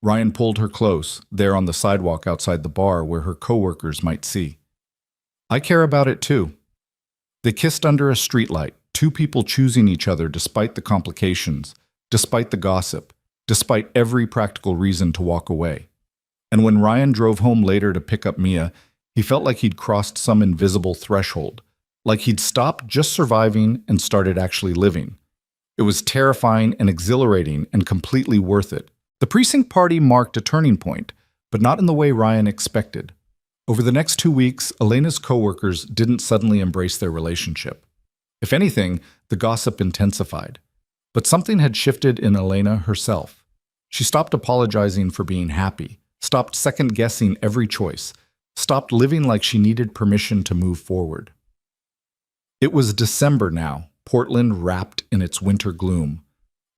Ryan pulled her close, there on the sidewalk outside the bar where her coworkers might see. I care about it too. They kissed under a streetlight, two people choosing each other despite the complications, despite the gossip, despite every practical reason to walk away. And when Ryan drove home later to pick up Mia, he felt like he'd crossed some invisible threshold, like he'd stopped just surviving and started actually living. It was terrifying and exhilarating and completely worth it. The precinct party marked a turning point, but not in the way Ryan expected. Over the next 2 weeks, Elena's coworkers didn't suddenly embrace their relationship. If anything, the gossip intensified. But something had shifted in Elena herself. She stopped apologizing for being happy, stopped second-guessing every choice, stopped living like she needed permission to move forward. It was December now, Portland wrapped in its winter gloom.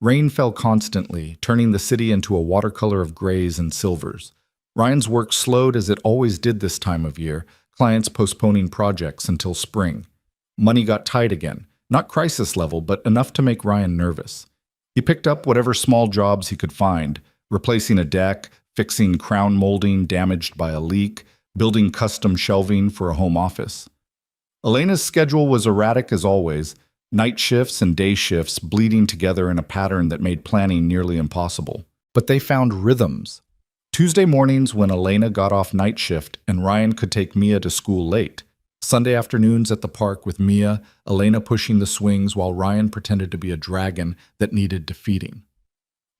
Rain fell constantly, turning the city into a watercolor of grays and silvers. Ryan's work slowed as it always did this time of year, clients postponing projects until spring. Money got tight again, not crisis level, but enough to make Ryan nervous. He picked up whatever small jobs he could find, replacing a deck, fixing crown molding damaged by a leak, building custom shelving for a home office. Elena's schedule was erratic as always, night shifts and day shifts bleeding together in a pattern that made planning nearly impossible. But they found rhythms. Tuesday mornings when Elena got off night shift and Ryan could take Mia to school late. Sunday afternoons at the park with Mia, Elena pushing the swings while Ryan pretended to be a dragon that needed defeating.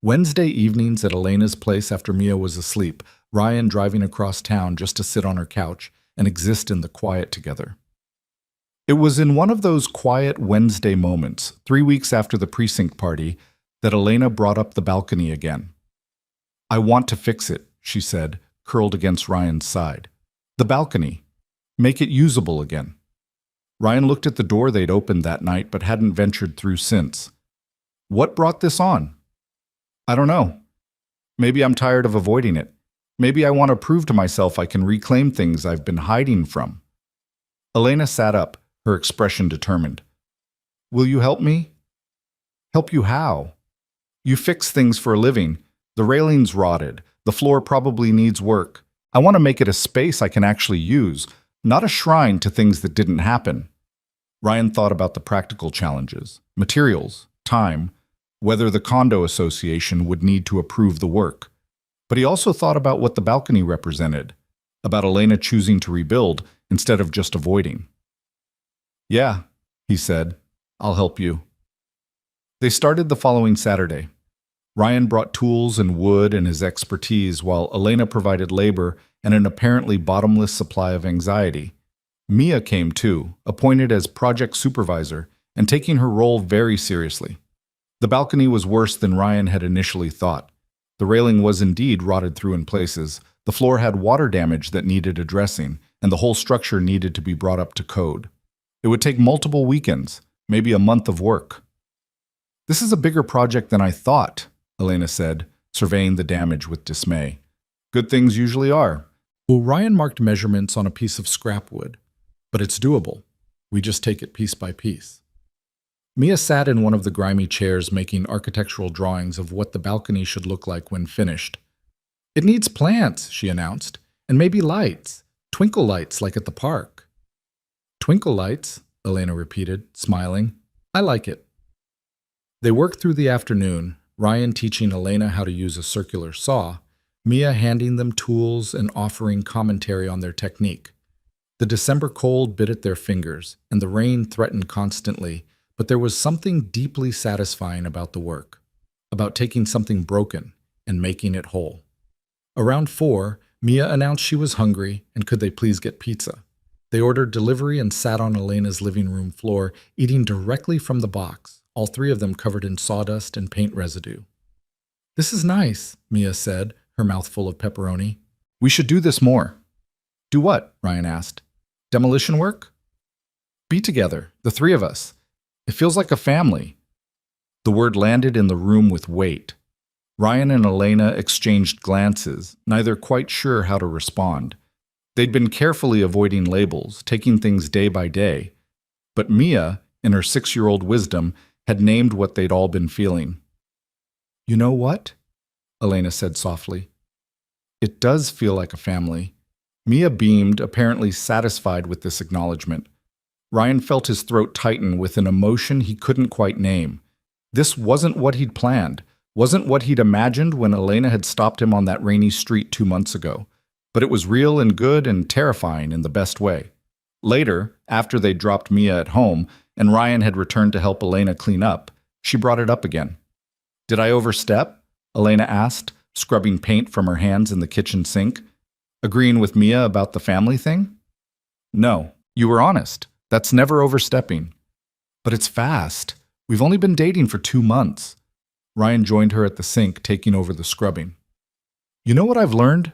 Wednesday evenings at Elena's place after Mia was asleep, Ryan driving across town just to sit on her couch and exist in the quiet together. It was in one of those quiet Wednesday moments, 3 weeks after the precinct party, that Elena brought up the balcony again. I want to fix it, she said, curled against Ryan's side. The balcony. Make it usable again. Ryan looked at the door they'd opened that night but hadn't ventured through since. What brought this on? I don't know. Maybe I'm tired of avoiding it. Maybe I want to prove to myself I can reclaim things I've been hiding from. Elena sat up, her expression determined. Will you help me? Help you how? You fix things for a living. The railing's rotted. The floor probably needs work. I want to make it a space I can actually use, not a shrine to things that didn't happen. Ryan thought about the practical challenges, materials, time, whether the condo association would need to approve the work. But he also thought about what the balcony represented, about Elena choosing to rebuild instead of just avoiding. Yeah, he said, I'll help you. They started the following Saturday. Ryan brought tools and wood and his expertise, while Elena provided labor and an apparently bottomless supply of anxiety. Mia came too, appointed as project supervisor and taking her role very seriously. The balcony was worse than Ryan had initially thought. The railing was indeed rotted through in places, the floor had water damage that needed addressing, and the whole structure needed to be brought up to code. It would take multiple weekends, maybe a month of work. This is a bigger project than I thought, Elena said, surveying the damage with dismay. Good things usually are. Well, Ryan marked measurements on a piece of scrap wood, but it's doable. We just take it piece by piece. Mia sat in one of the grimy chairs making architectural drawings of what the balcony should look like when finished. It needs plants, she announced, and maybe lights, twinkle lights like at the park. Twinkle lights, Elena repeated, smiling. I like it. They worked through the afternoon, Ryan teaching Elena how to use a circular saw, Mia handing them tools and offering commentary on their technique. The December cold bit at their fingers, and the rain threatened constantly, but there was something deeply satisfying about the work, about taking something broken and making it whole. Around 4, Mia announced she was hungry and could they please get pizza. They ordered delivery and sat on Elena's living room floor, eating directly from the box, all 3 of them covered in sawdust and paint residue. This is nice, Mia said, her mouth full of pepperoni. We should do this more. Do what? Ryan asked. Demolition work? Be together, the 3 of us. It feels like a family. The word landed in the room with weight. Ryan and Elena exchanged glances, neither quite sure how to respond. They'd been carefully avoiding labels, taking things day by day. But Mia, in her 6-year-old wisdom, had named what they'd all been feeling. "You know what?" Elena said softly. "It does feel like a family." Mia beamed, apparently satisfied with this acknowledgement. Ryan felt his throat tighten with an emotion he couldn't quite name. This wasn't what he'd planned, wasn't what he'd imagined when Elena had stopped him on that rainy street 2 months ago. But it was real and good and terrifying in the best way. Later, after they'd dropped Mia at home and Ryan had returned to help Elena clean up, she brought it up again. "Did I overstep?" Elena asked, scrubbing paint from her hands in the kitchen sink. "Agreeing with Mia about the family thing?" "No, you were honest. That's never overstepping." "But it's fast. We've only been dating for 2 months." Ryan joined her at the sink, taking over the scrubbing. "You know what I've learned?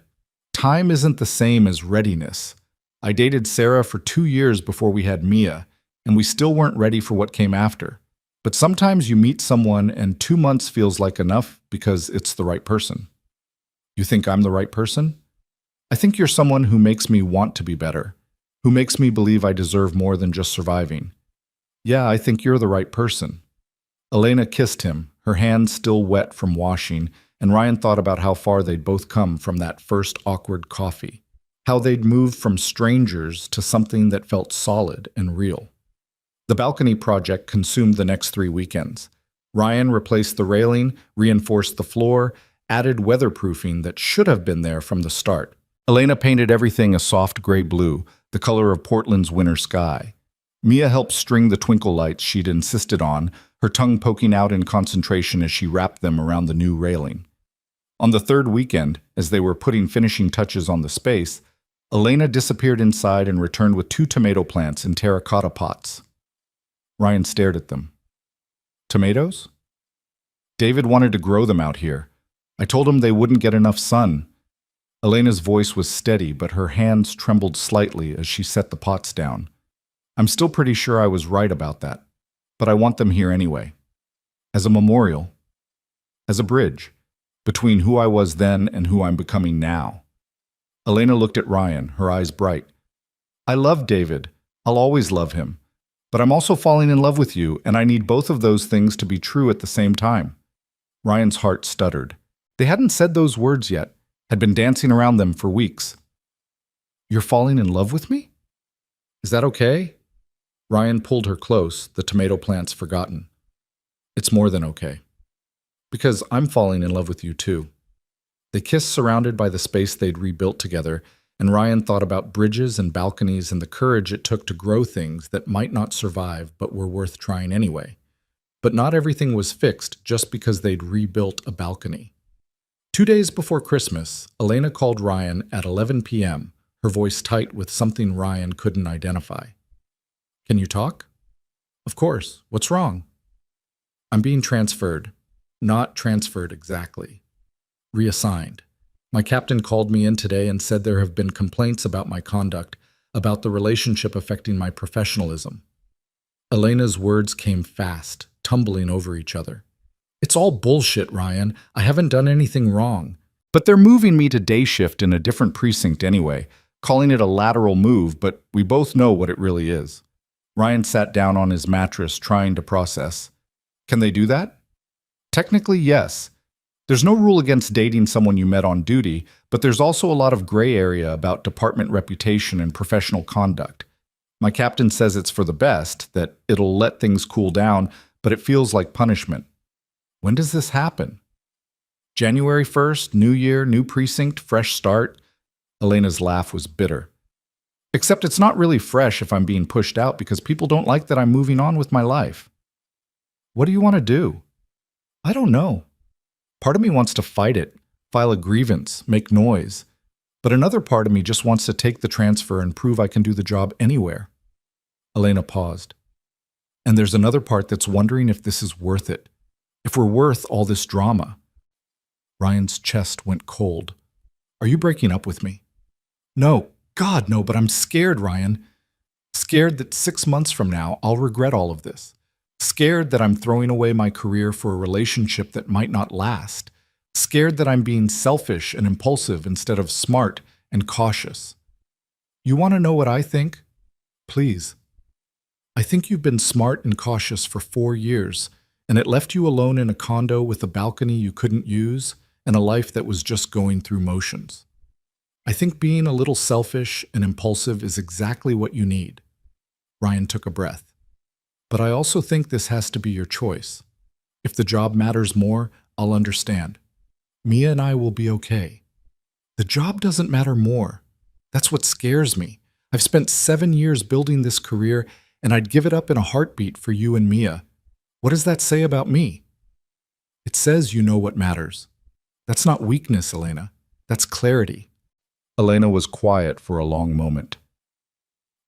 Time isn't the same as readiness. I dated Sarah for 2 years before we had Mia, and we still weren't ready for what came after. But sometimes you meet someone and 2 months feels like enough because it's the right person." "You think I'm the right person?" "I think you're someone who makes me want to be better, who makes me believe I deserve more than just surviving." "Yeah, I think you're the right person." Elena kissed him, her hands still wet from washing, and Ryan thought about how far they'd both come from that first awkward coffee, how they'd moved from strangers to something that felt solid and real. The balcony project consumed the next 3 weekends. Ryan replaced the railing, reinforced the floor, added weatherproofing that should have been there from the start. Elena painted everything a soft gray blue, the color of Portland's winter sky. Mia helped string the twinkle lights she'd insisted on, her tongue poking out in concentration as she wrapped them around the new railing. On the 3rd weekend, as they were putting finishing touches on the space, Elena disappeared inside and returned with 2 tomato plants in terracotta pots. Ryan stared at them. "Tomatoes?" "David wanted to grow them out here. I told him they wouldn't get enough sun." Elena's voice was steady, but her hands trembled slightly as she set the pots down. "I'm still pretty sure I was right about that, but I want them here anyway. As a memorial. As a bridge between who I was then and who I'm becoming now." Elena looked at Ryan, her eyes bright. "I love David. I'll always love him. But I'm also falling in love with you, and I need both of those things to be true at the same time." Ryan's heart stuttered. They hadn't said those words yet, had been dancing around them for weeks. "You're falling in love with me? Is that okay?" Ryan pulled her close, the tomato plants forgotten. "It's more than okay. Because I'm falling in love with you too." They kissed surrounded by the space they'd rebuilt together, and Ryan thought about bridges and balconies and the courage it took to grow things that might not survive but were worth trying anyway. But not everything was fixed just because they'd rebuilt a balcony. 2 days before Christmas, Elena called Ryan at 11 p.m., her voice tight with something Ryan couldn't identify. "Can you talk?" "Of course. What's wrong?" "I'm being transferred." "Not transferred exactly. Reassigned. My captain called me in today and said there have been complaints about my conduct, about the relationship affecting my professionalism." Elena's words came fast, tumbling over each other. "It's all bullshit, Ryan. I haven't done anything wrong. But they're moving me to day shift in a different precinct anyway, calling it a lateral move, but we both know what it really is." Ryan sat down on his mattress, trying to process. "Can they do that?" "Technically, yes. There's no rule against dating someone you met on duty, but there's also a lot of gray area about department reputation and professional conduct. My captain says it's for the best, that it'll let things cool down, but it feels like punishment." "When does this happen?" "January 1st, new year, new precinct, fresh start." Elena's laugh was bitter. "Except it's not really fresh if I'm being pushed out because people don't like that I'm moving on with my life." "What do you want to do?" "I don't know. Part of me wants to fight it, file a grievance, make noise. But another part of me just wants to take the transfer and prove I can do the job anywhere." Elena paused. "And there's another part that's wondering if this is worth it, if we're worth all this drama." Ryan's chest went cold. "Are you breaking up with me?" "No, God, no, but I'm scared, Ryan. Scared that 6 months from now I'll regret all of this. Scared that I'm throwing away my career for a relationship that might not last. Scared that I'm being selfish and impulsive instead of smart and cautious. You want to know what I think? Please. I think you've been smart and cautious for 4 years, and it left you alone in a condo with a balcony you couldn't use and a life that was just going through motions. I think being a little selfish and impulsive is exactly what you need. Ryan took a breath. But I also think this has to be your choice. If the job matters more, I'll understand. Mia and I will be okay. The job doesn't matter more. That's what scares me. I've spent 7 years building this career, and I'd give it up in a heartbeat for you and Mia. What does that say about me? It says you know what matters. That's not weakness, Elena. That's clarity. Elena was quiet for a long moment.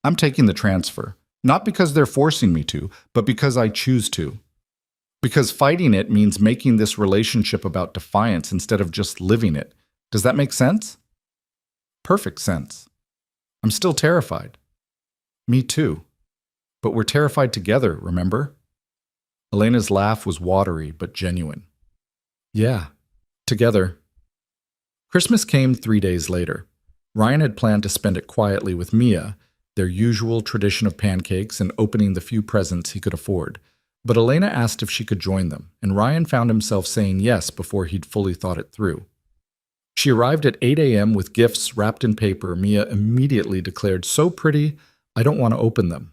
I'm taking the transfer, not because they're forcing me to, but because I choose to. Because fighting it means making this relationship about defiance instead of just living it. Does that make sense? Perfect sense. I'm still terrified. Me too. But we're terrified together, remember? Elena's laugh was watery but genuine. Yeah, together. Christmas came 3 days later. Ryan had planned to spend it quietly with Mia, their usual tradition of pancakes and opening the few presents he could afford. But Elena asked if she could join them, and Ryan found himself saying yes before he'd fully thought it through. She arrived at 8 a.m. with gifts wrapped in paper Mia immediately declared so pretty, I don't want to open them.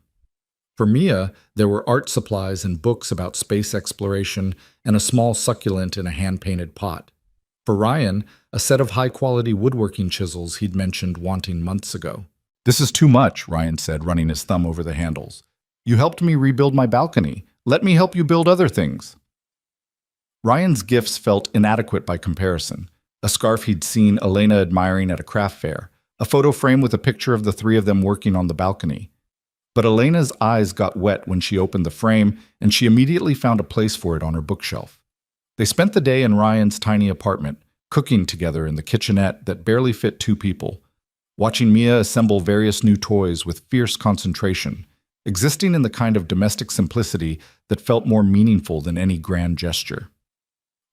For Mia, there were art supplies and books about space exploration and a small succulent in a hand-painted pot. For Ryan, a set of high-quality woodworking chisels he'd mentioned wanting months ago. This is too much, Ryan said, running his thumb over the handles. You helped me rebuild my balcony. Let me help you build other things. Ryan's gifts felt inadequate by comparison. A scarf he'd seen Elena admiring at a craft fair, a photo frame with a picture of the three of them working on the balcony. But Elena's eyes got wet when she opened the frame, and she immediately found a place for it on her bookshelf. They spent the day in Ryan's tiny apartment, cooking together in the kitchenette that barely fit 2 people, watching Mia assemble various new toys with fierce concentration, existing in the kind of domestic simplicity that felt more meaningful than any grand gesture.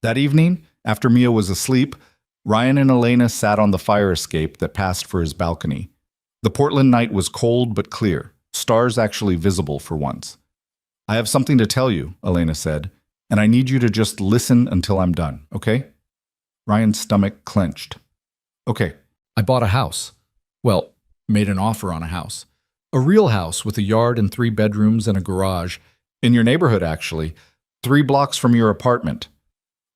That evening, after Mia was asleep, Ryan and Elena sat on the fire escape that passed for his balcony. The Portland night was cold but clear, stars actually visible for once. I have something to tell you, Elena said, and I need you to just listen until I'm done, okay? Ryan's stomach clenched. Okay, I bought a house. Well, made an offer on a house. A real house with a yard and 3 bedrooms and a garage. In your neighborhood, actually. 3 blocks from your apartment.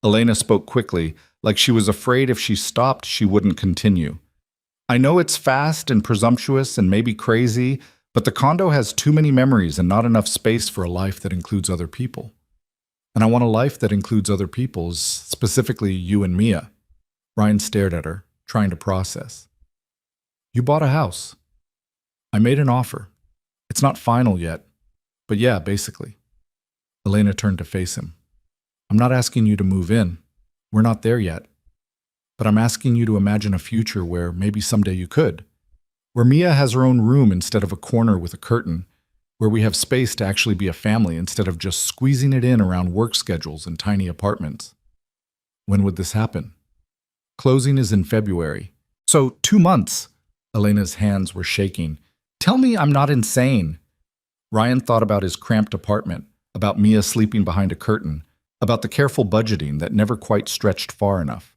Elena spoke quickly, like she was afraid if she stopped, she wouldn't continue. I know it's fast and presumptuous and maybe crazy, but the condo has too many memories and not enough space for a life that includes other people. And I want a life that includes other people's, specifically you and Mia. Ryan stared at her, trying to process. You bought a house. I made an offer. It's not final yet, but yeah, basically. Elena turned to face him. I'm not asking you to move in. We're not there yet. But I'm asking you to imagine a future where maybe someday you could. Where Mia has her own room instead of a corner with a curtain. Where we have space to actually be a family instead of just squeezing it in around work schedules and tiny apartments. When would this happen? Closing is in February. So 2 months. Elena's hands were shaking. Tell me I'm not insane. Ryan thought about his cramped apartment, about Mia sleeping behind a curtain, about the careful budgeting that never quite stretched far enough.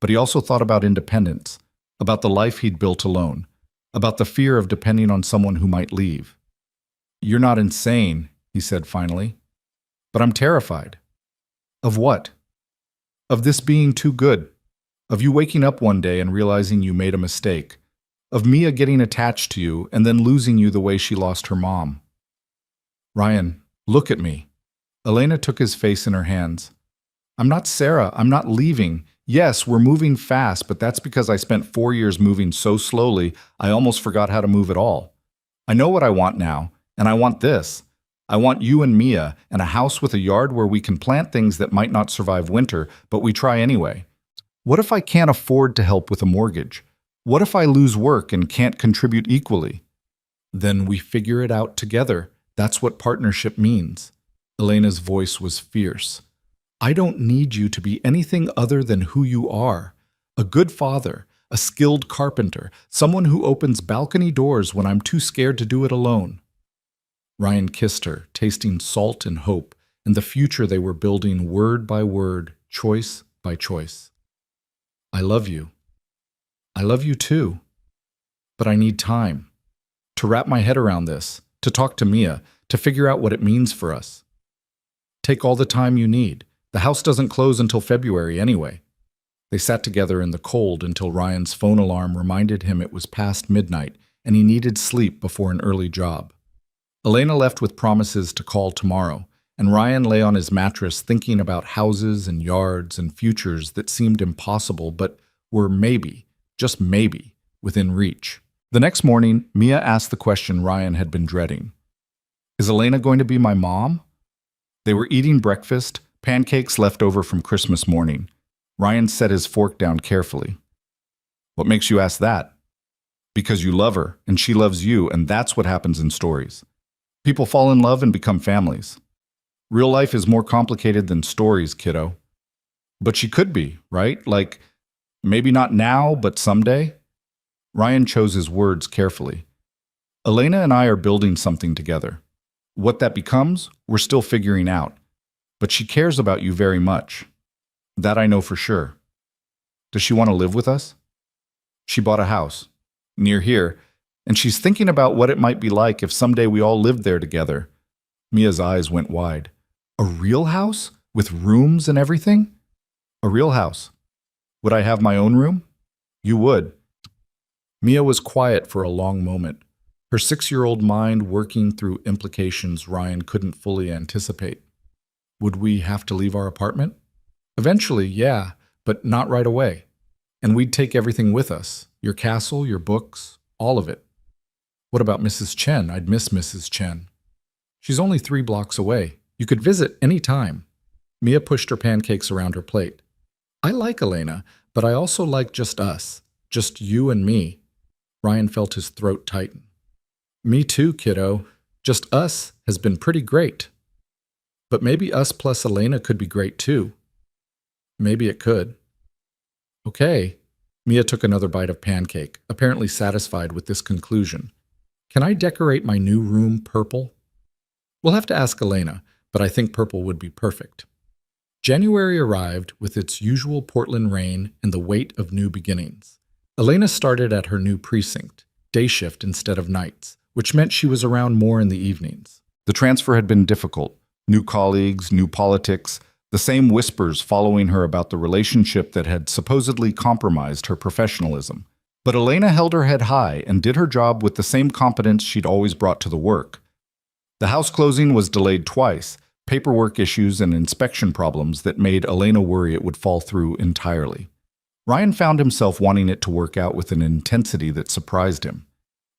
But he also thought about independence, about the life he'd built alone, about the fear of depending on someone who might leave. You're not insane, he said finally. But I'm terrified. Of what? Of this being too good. Of you waking up one day and realizing you made a mistake. Of Mia getting attached to you and then losing you the way she lost her mom. Ryan, look at me. Elena took his face in her hands. I'm not Sarah. I'm not leaving. Yes, we're moving fast, but that's because I spent 4 years moving so slowly, I almost forgot how to move at all. I know what I want now, and I want this. I want you and Mia, and a house with a yard where we can plant things that might not survive winter, but we try anyway. What if I can't afford to help with a mortgage? What if I lose work and can't contribute equally? Then we figure it out together. That's what partnership means. Elena's voice was fierce. I don't need you to be anything other than who you are. A good father, a skilled carpenter, someone who opens balcony doors when I'm too scared to do it alone. Ryan kissed her, tasting salt and hope, and the future they were building word by word, choice by choice. I love you. I love you too. But I need time to wrap my head around this, to talk to Mia, to figure out what it means for us. Take all the time you need. The house doesn't close until February anyway. They sat together in the cold until Ryan's phone alarm reminded him it was past midnight and he needed sleep before an early job. Elena left with promises to call tomorrow, and Ryan lay on his mattress thinking about houses and yards and futures that seemed impossible but were maybe, just maybe, within reach. The next morning, Mia asked the question Ryan had been dreading. Is Elena going to be my mom? They were eating breakfast, pancakes left over from Christmas morning. Ryan set his fork down carefully. What makes you ask that? Because you love her, and she loves you, and that's what happens in stories. People fall in love and become families. Real life is more complicated than stories, kiddo. But she could be, right? Like, maybe not now, but someday? Ryan chose his words carefully. Elena and I are building something together. What that becomes, we're still figuring out. But she cares about you very much. That I know for sure. Does she want to live with us? She bought a house, near here, and she's thinking about what it might be like if someday we all lived there together. Mia's eyes went wide. A real house? With rooms and everything? A real house. Would I have my own room? You would. Mia was quiet for a long moment, her 6-year-old mind working through implications Ryan couldn't fully anticipate. Would we have to leave our apartment? Eventually, yeah, but not right away. And we'd take everything with us, your castle, your books, all of it. What about Mrs. Chen? I'd miss Mrs. Chen. She's only 3 blocks away. You could visit any time. Mia pushed her pancakes around her plate. I like Elena, but I also like just us, just you and me. Ryan felt his throat tighten. Me too, kiddo. Just us has been pretty great. But maybe us plus Elena could be great too. Maybe it could. Okay. Mia took another bite of pancake, apparently satisfied with this conclusion. Can I decorate my new room purple? We'll have to ask Elena, but I think purple would be perfect. January arrived with its usual Portland rain and the weight of new beginnings. Elena started at her new precinct, day shift instead of nights, which meant she was around more in the evenings. The transfer had been difficult. New colleagues, new politics, the same whispers following her about the relationship that had supposedly compromised her professionalism. But Elena held her head high and did her job with the same competence she'd always brought to the work. The house closing was delayed twice, paperwork issues and inspection problems that made Elena worry it would fall through entirely. Ryan found himself wanting it to work out with an intensity that surprised him.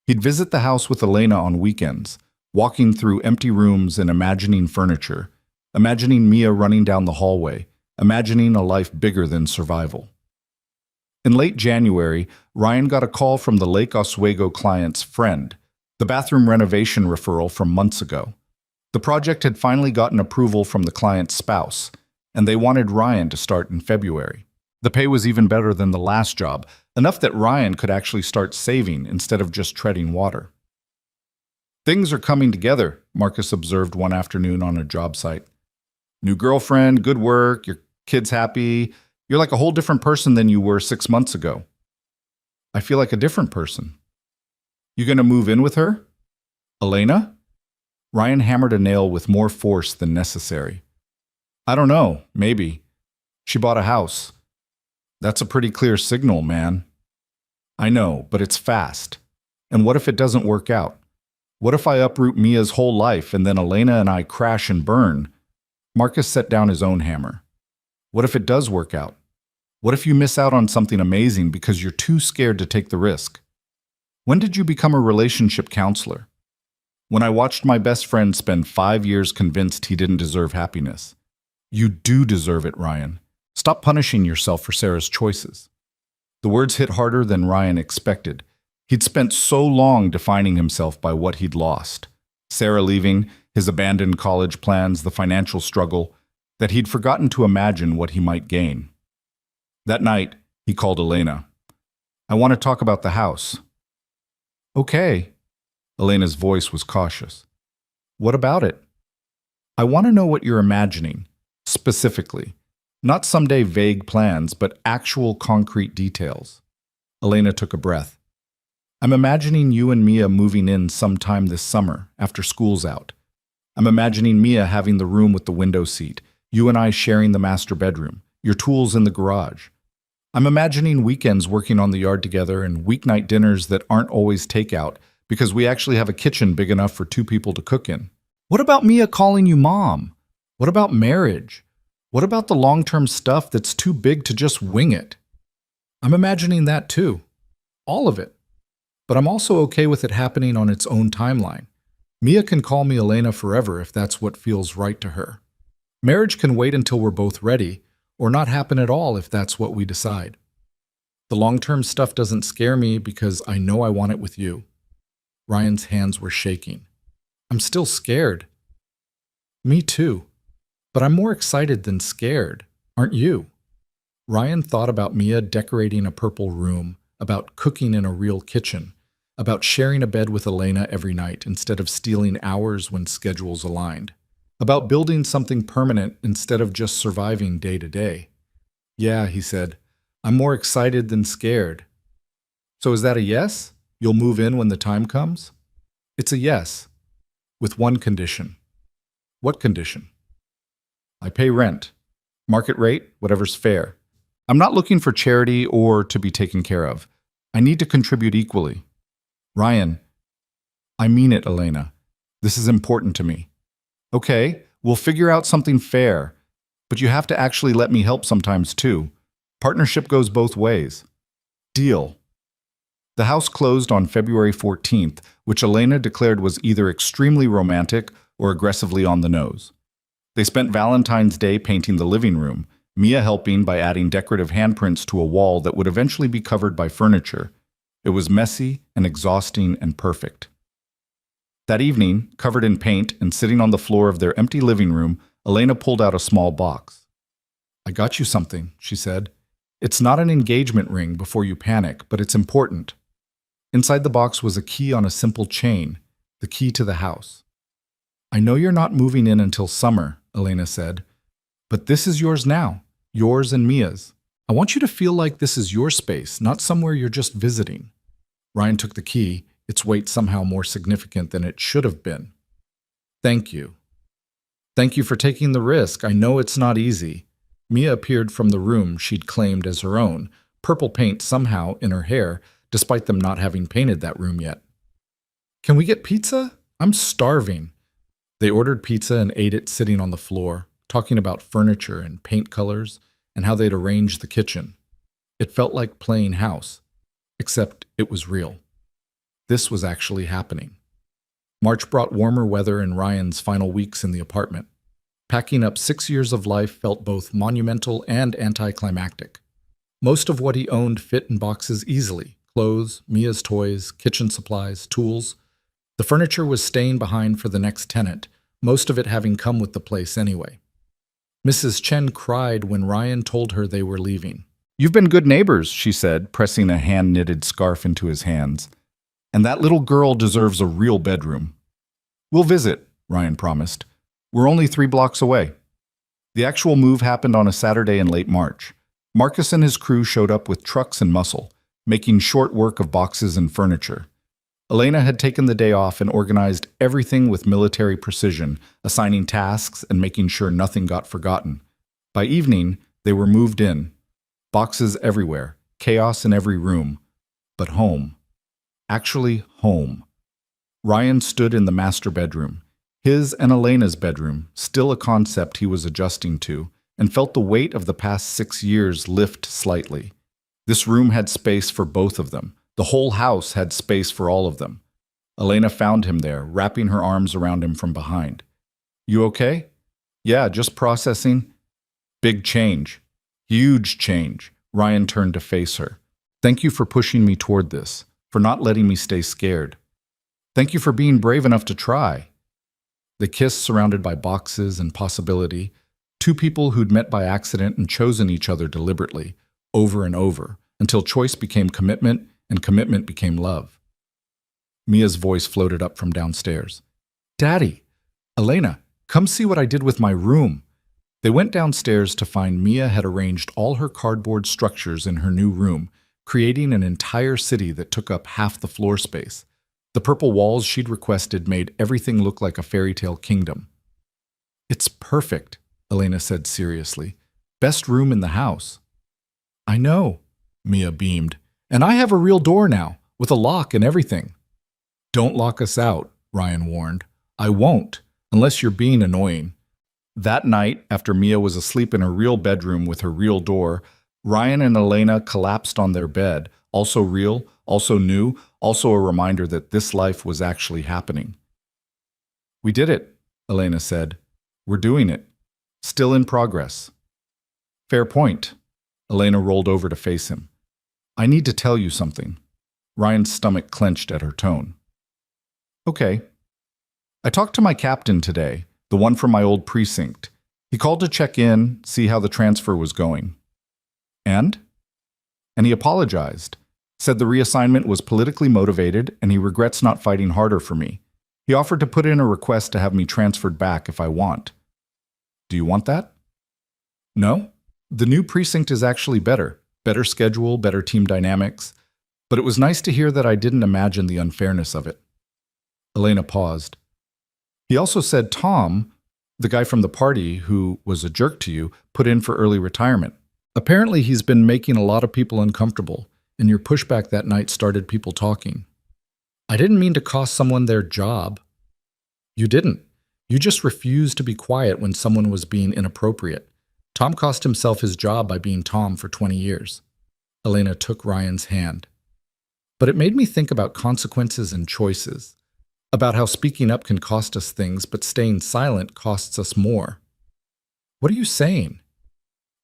He'd visit the house with Elena on weekends, walking through empty rooms and imagining furniture, imagining Mia running down the hallway, imagining a life bigger than survival. In late January, Ryan got a call from the Lake Oswego client's friend, the bathroom renovation referral from months ago. The project had finally gotten approval from the client's spouse, and they wanted Ryan to start in February. The pay was even better than the last job, enough that Ryan could actually start saving instead of just treading water. Things are coming together, Marcus observed one afternoon on a job site. New girlfriend, good work, your kid's happy. You're like a whole different person than you were 6 months ago. I feel like a different person. You gonna move in with her? Elena? Ryan hammered a nail with more force than necessary. I don't know, maybe. She bought a house. That's a pretty clear signal, man. I know, but it's fast. And what if it doesn't work out? What if I uproot Mia's whole life and then Elena and I crash and burn? Marcus set down his own hammer. What if it does work out? What if you miss out on something amazing because you're too scared to take the risk? When did you become a relationship counselor? When I watched my best friend spend 5 years convinced he didn't deserve happiness. You do deserve it, Ryan. Stop punishing yourself for Sarah's choices. The words hit harder than Ryan expected. He'd spent so long defining himself by what he'd lost. Sarah leaving, his abandoned college plans, the financial struggle. that he'd forgotten to imagine what he might gain. That night, he called Elena. "I want to talk about the house." "Okay." Elena's voice was cautious. "What about it?" "I want to know what you're imagining, specifically. Not someday vague plans, but actual concrete details." Elena took a breath. "I'm imagining you and Mia moving in sometime this summer, after school's out. I'm imagining Mia having the room with the window seat, you and I sharing the master bedroom, your tools in the garage. I'm imagining weekends working on the yard together and weeknight dinners that aren't always takeout because we actually have a kitchen big enough for 2 people to cook in. What about Mia calling you mom? What about marriage? What about the long-term stuff that's too big to just wing it? I'm imagining that too. All of it. But I'm also okay with it happening on its own timeline. Mia can call me Elena forever if that's what feels right to her. Marriage can wait until we're both ready, or not happen at all if that's what we decide. The long-term stuff doesn't scare me because I know I want it with you." Ryan's hands were shaking. "I'm still scared." "Me too. But I'm more excited than scared, aren't you?" Ryan thought about Mia decorating a purple room, about cooking in a real kitchen, about sharing a bed with Elena every night instead of stealing hours when schedules aligned, about building something permanent instead of just surviving day to day. "Yeah," he said, "I'm more excited than scared." "So is that a yes? You'll move in when the time comes?" "It's a yes, with one condition." "What condition?" "I pay rent. Market rate, whatever's fair. I'm not looking for charity or to be taken care of. I need to contribute equally." "Ryan, I mean it, Elena. This is important to me." "Okay, we'll figure out something fair, but you have to actually let me help sometimes too. Partnership goes both ways." "Deal." The house closed on February 14th, which Elena declared was either extremely romantic or aggressively on the nose. They spent Valentine's Day painting the living room, Mia helping by adding decorative handprints to a wall that would eventually be covered by furniture. It was messy and exhausting and perfect. That evening, covered in paint and sitting on the floor of their empty living room, Elena pulled out a small box. "I got you something," she said. "It's not an engagement ring before you panic, but it's important." Inside the box was a key on a simple chain, the key to the house. "I know you're not moving in until summer," Elena said, "but this is yours now, yours and Mia's. I want you to feel like this is your space, not somewhere you're just visiting." Ryan took the key, its weight somehow more significant than it should have been. "Thank you. Thank you for taking the risk. I know it's not easy." Mia appeared from the room she'd claimed as her own, purple paint somehow in her hair, despite them not having painted that room yet. "Can we get pizza? I'm starving." They ordered pizza and ate it sitting on the floor, talking about furniture and paint colors and how they'd arranged the kitchen. It felt like playing house, except it was real. This was actually happening. March brought warmer weather in Ryan's final weeks in the apartment. Packing up 6 years of life felt both monumental and anticlimactic. Most of what he owned fit in boxes easily: clothes, Mia's toys, kitchen supplies, tools. The furniture was staying behind for the next tenant, most of it having come with the place anyway. Mrs. Chen cried when Ryan told her they were leaving. "You've been good neighbors," she said, pressing a hand-knitted scarf into his hands. "And that little girl deserves a real bedroom." "We'll visit," Ryan promised. "We're only 3 blocks away." The actual move happened on a Saturday in late March. Marcus and his crew showed up with trucks and muscle, making short work of boxes and furniture. Elena had taken the day off and organized everything with military precision, assigning tasks and making sure nothing got forgotten. By evening, they were moved in. Boxes everywhere, chaos in every room. But home. Actually, home. Ryan stood in the master bedroom, his and Elena's bedroom, still a concept he was adjusting to, and felt the weight of the past 6 years lift slightly. This room had space for both of them. The whole house had space for all of them. Elena found him there, wrapping her arms around him from behind. "You okay?" "Yeah, just processing." "Big change. Huge change." Ryan turned to face her. "Thank you for pushing me toward this, for not letting me stay scared. Thank you for being brave enough to try." They kissed, surrounded by boxes and possibility. Two people who'd met by accident and chosen each other deliberately, over and over, until choice became commitment and commitment became love. Mia's voice floated up from downstairs. Daddy! Elena, come see what I did with my room. They went downstairs to find Mia had arranged all her cardboard structures in her new room, creating an entire city that took up half the floor space. The purple walls she'd requested made everything look like a fairy tale kingdom. It's perfect, Elena said seriously. Best room in the house. I know, Mia beamed. And I have a real door now, with a lock and everything. Don't lock us out, Ryan warned. I won't, unless you're being annoying. That night, after Mia was asleep in her real bedroom with her real door, Ryan and Elena collapsed on their bed, also real, also new, also a reminder that this life was actually happening. We did it, Elena said. We're doing it. Still in progress. Fair point. Elena rolled over to face him. I need to tell you something. Ryan's stomach clenched at her tone. Okay. I talked to my captain today, the one from my old precinct. He called to check in, see how the transfer was going. And? And he apologized. Said the reassignment was politically motivated and he regrets not fighting harder for me. He offered to put in a request to have me transferred back if I want. Do you want that? No? The new precinct is actually better. Better schedule, better team dynamics. But it was nice to hear that I didn't imagine the unfairness of it. Elena paused. He also said Tom, the guy from the party who was a jerk to you, put in for early retirement. Apparently he's been making a lot of people uncomfortable, and your pushback that night started people talking. I didn't mean to cost someone their job. You didn't. You just refused to be quiet when someone was being inappropriate. Tom cost himself his job by being Tom for 20 years. Elena took Ryan's hand. But it made me think about consequences and choices, about how speaking up can cost us things, but staying silent costs us more. What are you saying?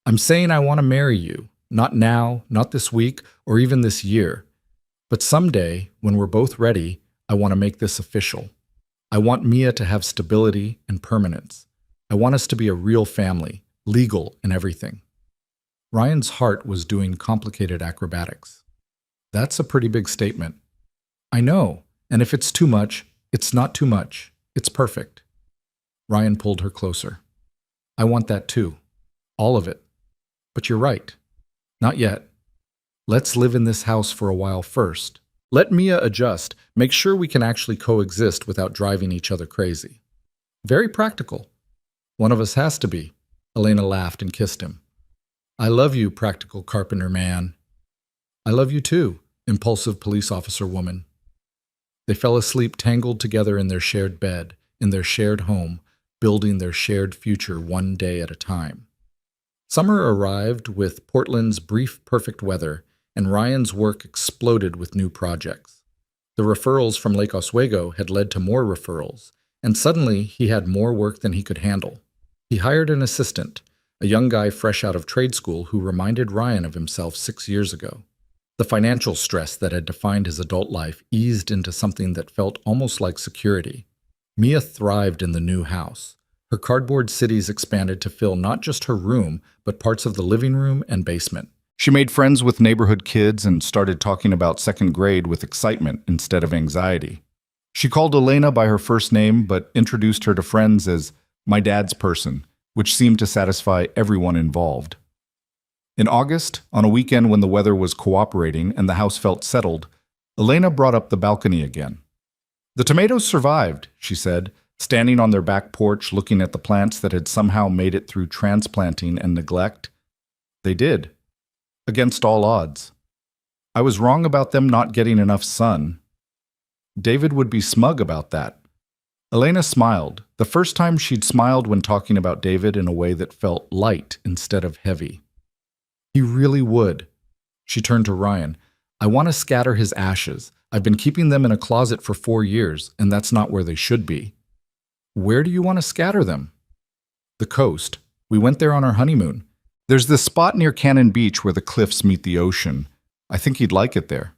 I'm saying I want to marry you. Not now, not this week, or even this year. But someday, when we're both ready, I want to make this official. I want Mia to have stability and permanence. I want us to be a real family, legal and everything. Ryan's heart was doing complicated acrobatics. That's a pretty big statement. I know, and if it's too much, it's not too much. It's perfect. Ryan pulled her closer. I want that too. All of it. But you're right. Not yet. Let's live in this house for a while first. Let Mia adjust. Make sure we can actually coexist without driving each other crazy. Very practical. One of us has to be. Elena laughed and kissed him. I love you, practical carpenter man. I love you too, impulsive police officer woman. They fell asleep tangled together in their shared bed, in their shared home, building their shared future one day at a time. Summer arrived with Portland's brief perfect weather, and Ryan's work exploded with new projects. The referrals from Lake Oswego had led to more referrals, and suddenly he had more work than he could handle. He hired an assistant, a young guy fresh out of trade school who reminded Ryan of himself 6 years ago. The financial stress that had defined his adult life eased into something that felt almost like security. Mia thrived in the new house. Her cardboard cities expanded to fill not just her room, but parts of the living room and basement. She made friends with neighborhood kids and started talking about second grade with excitement instead of anxiety. She called Elena by her first name, but introduced her to friends as my dad's person, which seemed to satisfy everyone involved. In August, on a weekend when the weather was cooperating and the house felt settled, Elena brought up the balcony again. The tomatoes survived, she said, standing on their back porch looking at the plants that had somehow made it through transplanting and neglect. They did. Against all odds. I was wrong about them not getting enough sun. David would be smug about that. Elena smiled, the first time she'd smiled when talking about David in a way that felt light instead of heavy. He really would. She turned to Ryan. I want to scatter his ashes. I've been keeping them in a closet for 4 years, and that's not where they should be. Where do you want to scatter them? The coast. We went there on our honeymoon. There's this spot near Cannon Beach where the cliffs meet the ocean. I think he'd like it there.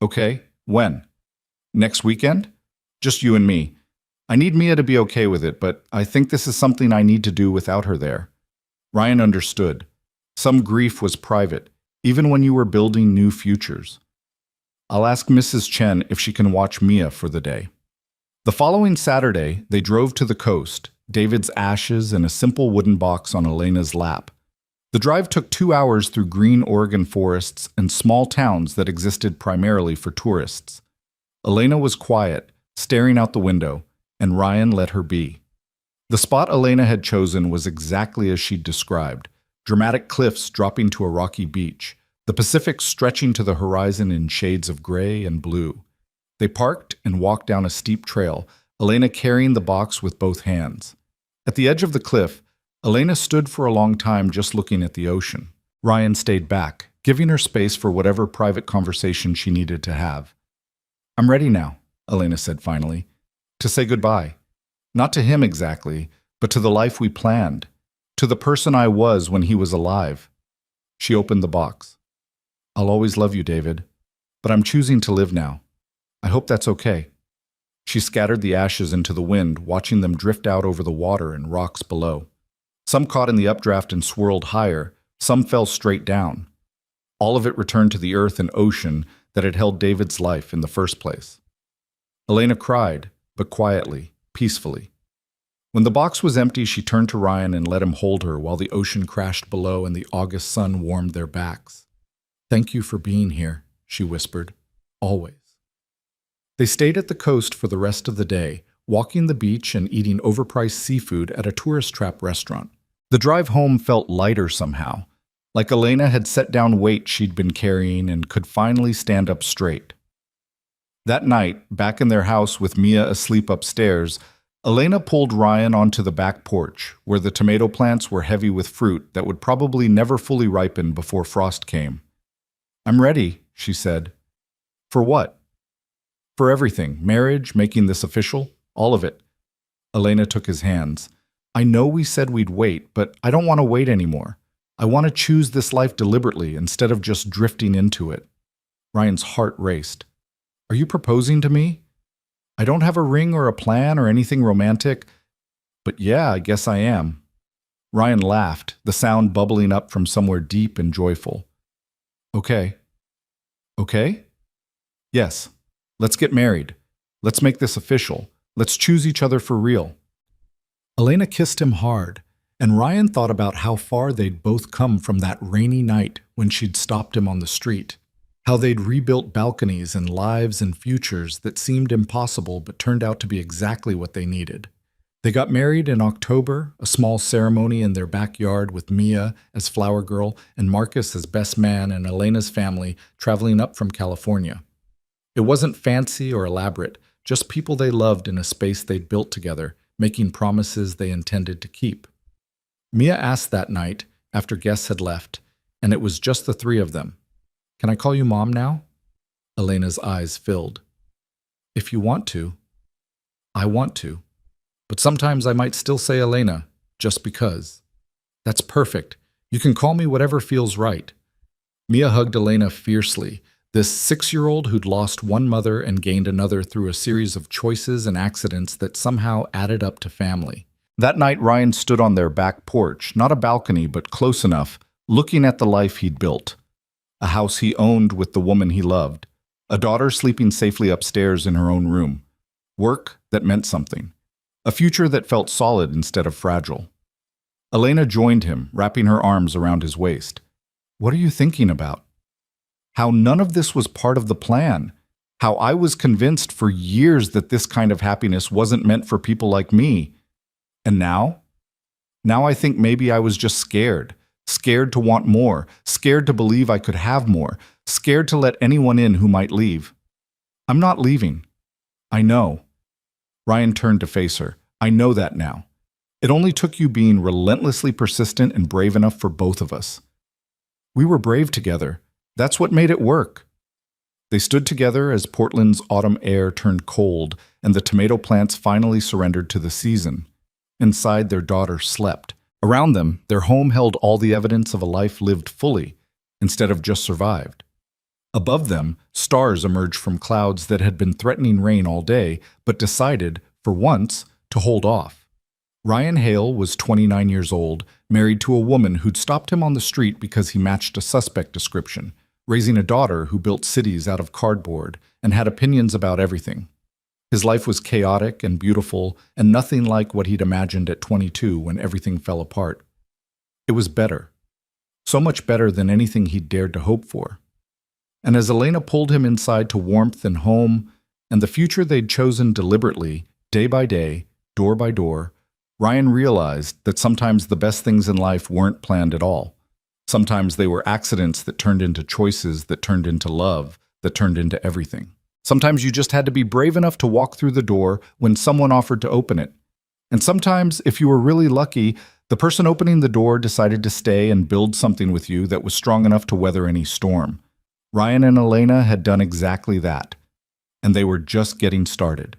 Okay, when? Next weekend? Just you and me. I need Mia to be okay with it, but I think this is something I need to do without her there. Ryan understood. Some grief was private, even when you were building new futures. I'll ask Mrs. Chen if she can watch Mia for the day. The following Saturday, they drove to the coast, David's ashes in a simple wooden box on Elena's lap. The drive took 2 hours through green Oregon forests and small towns that existed primarily for tourists. Elena was quiet, staring out the window, and Ryan let her be. The spot Elena had chosen was exactly as she'd described: dramatic cliffs dropping to a rocky beach, the Pacific stretching to the horizon in shades of gray and blue. They parked and walked down a steep trail, Elena carrying the box with both hands. At the edge of the cliff, Elena stood for a long time just looking at the ocean. Ryan stayed back, giving her space for whatever private conversation she needed to have. "I'm ready now," Elena said finally, "to say goodbye. Not to him exactly, but to the life we planned, to the person I was when he was alive." She opened the box. "I'll always love you, David, but I'm choosing to live now. I hope that's okay." She scattered the ashes into the wind, watching them drift out over the water and rocks below. Some caught in the updraft and swirled higher, some fell straight down. All of it returned to the earth and ocean that had held David's life in the first place. Elena cried, but quietly, peacefully. When the box was empty, she turned to Ryan and let him hold her while the ocean crashed below and the August sun warmed their backs. "Thank you for being here," she whispered. "Always." They stayed at the coast for the rest of the day, walking the beach and eating overpriced seafood at a tourist trap restaurant. The drive home felt lighter somehow, like Elena had set down weight she'd been carrying and could finally stand up straight. That night, back in their house with Mia asleep upstairs, Elena pulled Ryan onto the back porch, where the tomato plants were heavy with fruit that would probably never fully ripen before frost came. "I'm ready," she said. "For what?" "For everything. Marriage, making this official, all of it." Elena took his hands. "I know we said we'd wait, but I don't want to wait anymore. I want to choose this life deliberately instead of just drifting into it." Ryan's heart raced. "Are you proposing to me? I don't have a ring or a plan or anything romantic, but yeah, I guess I am." Ryan laughed, the sound bubbling up from somewhere deep and joyful. "Okay." "Okay?" "Yes. Let's get married. Let's make this official. Let's choose each other for real." Elena kissed him hard, and Ryan thought about how far they'd both come from that rainy night when she'd stopped him on the street. How they'd rebuilt balconies and lives and futures that seemed impossible but turned out to be exactly what they needed. They got married in October, a small ceremony in their backyard with Mia as flower girl and Marcus as best man and Elena's family traveling up from California. It wasn't fancy or elaborate, just people they loved in a space they'd built together, making promises they intended to keep. Mia asked that night, after guests had left, and it was just the three of them, "Can I call you Mom now?" Elena's eyes filled. "If you want to." "I want to. But sometimes I might still say Elena, just because." "That's perfect. You can call me whatever feels right." Mia hugged Elena fiercely, this 6-year-old who'd lost one mother and gained another through a series of choices and accidents that somehow added up to family. That night, Ryan stood on their back porch, not a balcony, but close enough, looking at the life he'd built. A house he owned with the woman he loved. A daughter sleeping safely upstairs in her own room. Work that meant something. A future that felt solid instead of fragile. Elena joined him, wrapping her arms around his waist. "What are you thinking about?" "How none of this was part of the plan. How I was convinced for years that this kind of happiness wasn't meant for people like me. And now? Now I think maybe I was just scared. Scared to want more. Scared to believe I could have more. Scared to let anyone in who might leave. I'm not leaving. I know." Ryan turned to face her. "I know that now. It only took you being relentlessly persistent and brave enough for both of us. We were brave together. That's what made it work." They stood together as Portland's autumn air turned cold and the tomato plants finally surrendered to the season. Inside, their daughter slept. Around them, their home held all the evidence of a life lived fully, instead of just survived. Above them, stars emerged from clouds that had been threatening rain all day, but decided, for once, to hold off. Ryan Hale was 29 years old, married to a woman who'd stopped him on the street because he matched a suspect description, raising a daughter who built cities out of cardboard and had opinions about everything. His life was chaotic and beautiful, and nothing like what he'd imagined at 22 when everything fell apart. It was better. So much better than anything he'd dared to hope for. And as Elena pulled him inside to warmth and home, and the future they'd chosen deliberately, day by day, door by door, Ryan realized that sometimes the best things in life weren't planned at all. Sometimes they were accidents that turned into choices, that turned into love, that turned into everything. Sometimes you just had to be brave enough to walk through the door when someone offered to open it. And sometimes, if you were really lucky, the person opening the door decided to stay and build something with you that was strong enough to weather any storm. Ryan and Elena had done exactly that, and they were just getting started.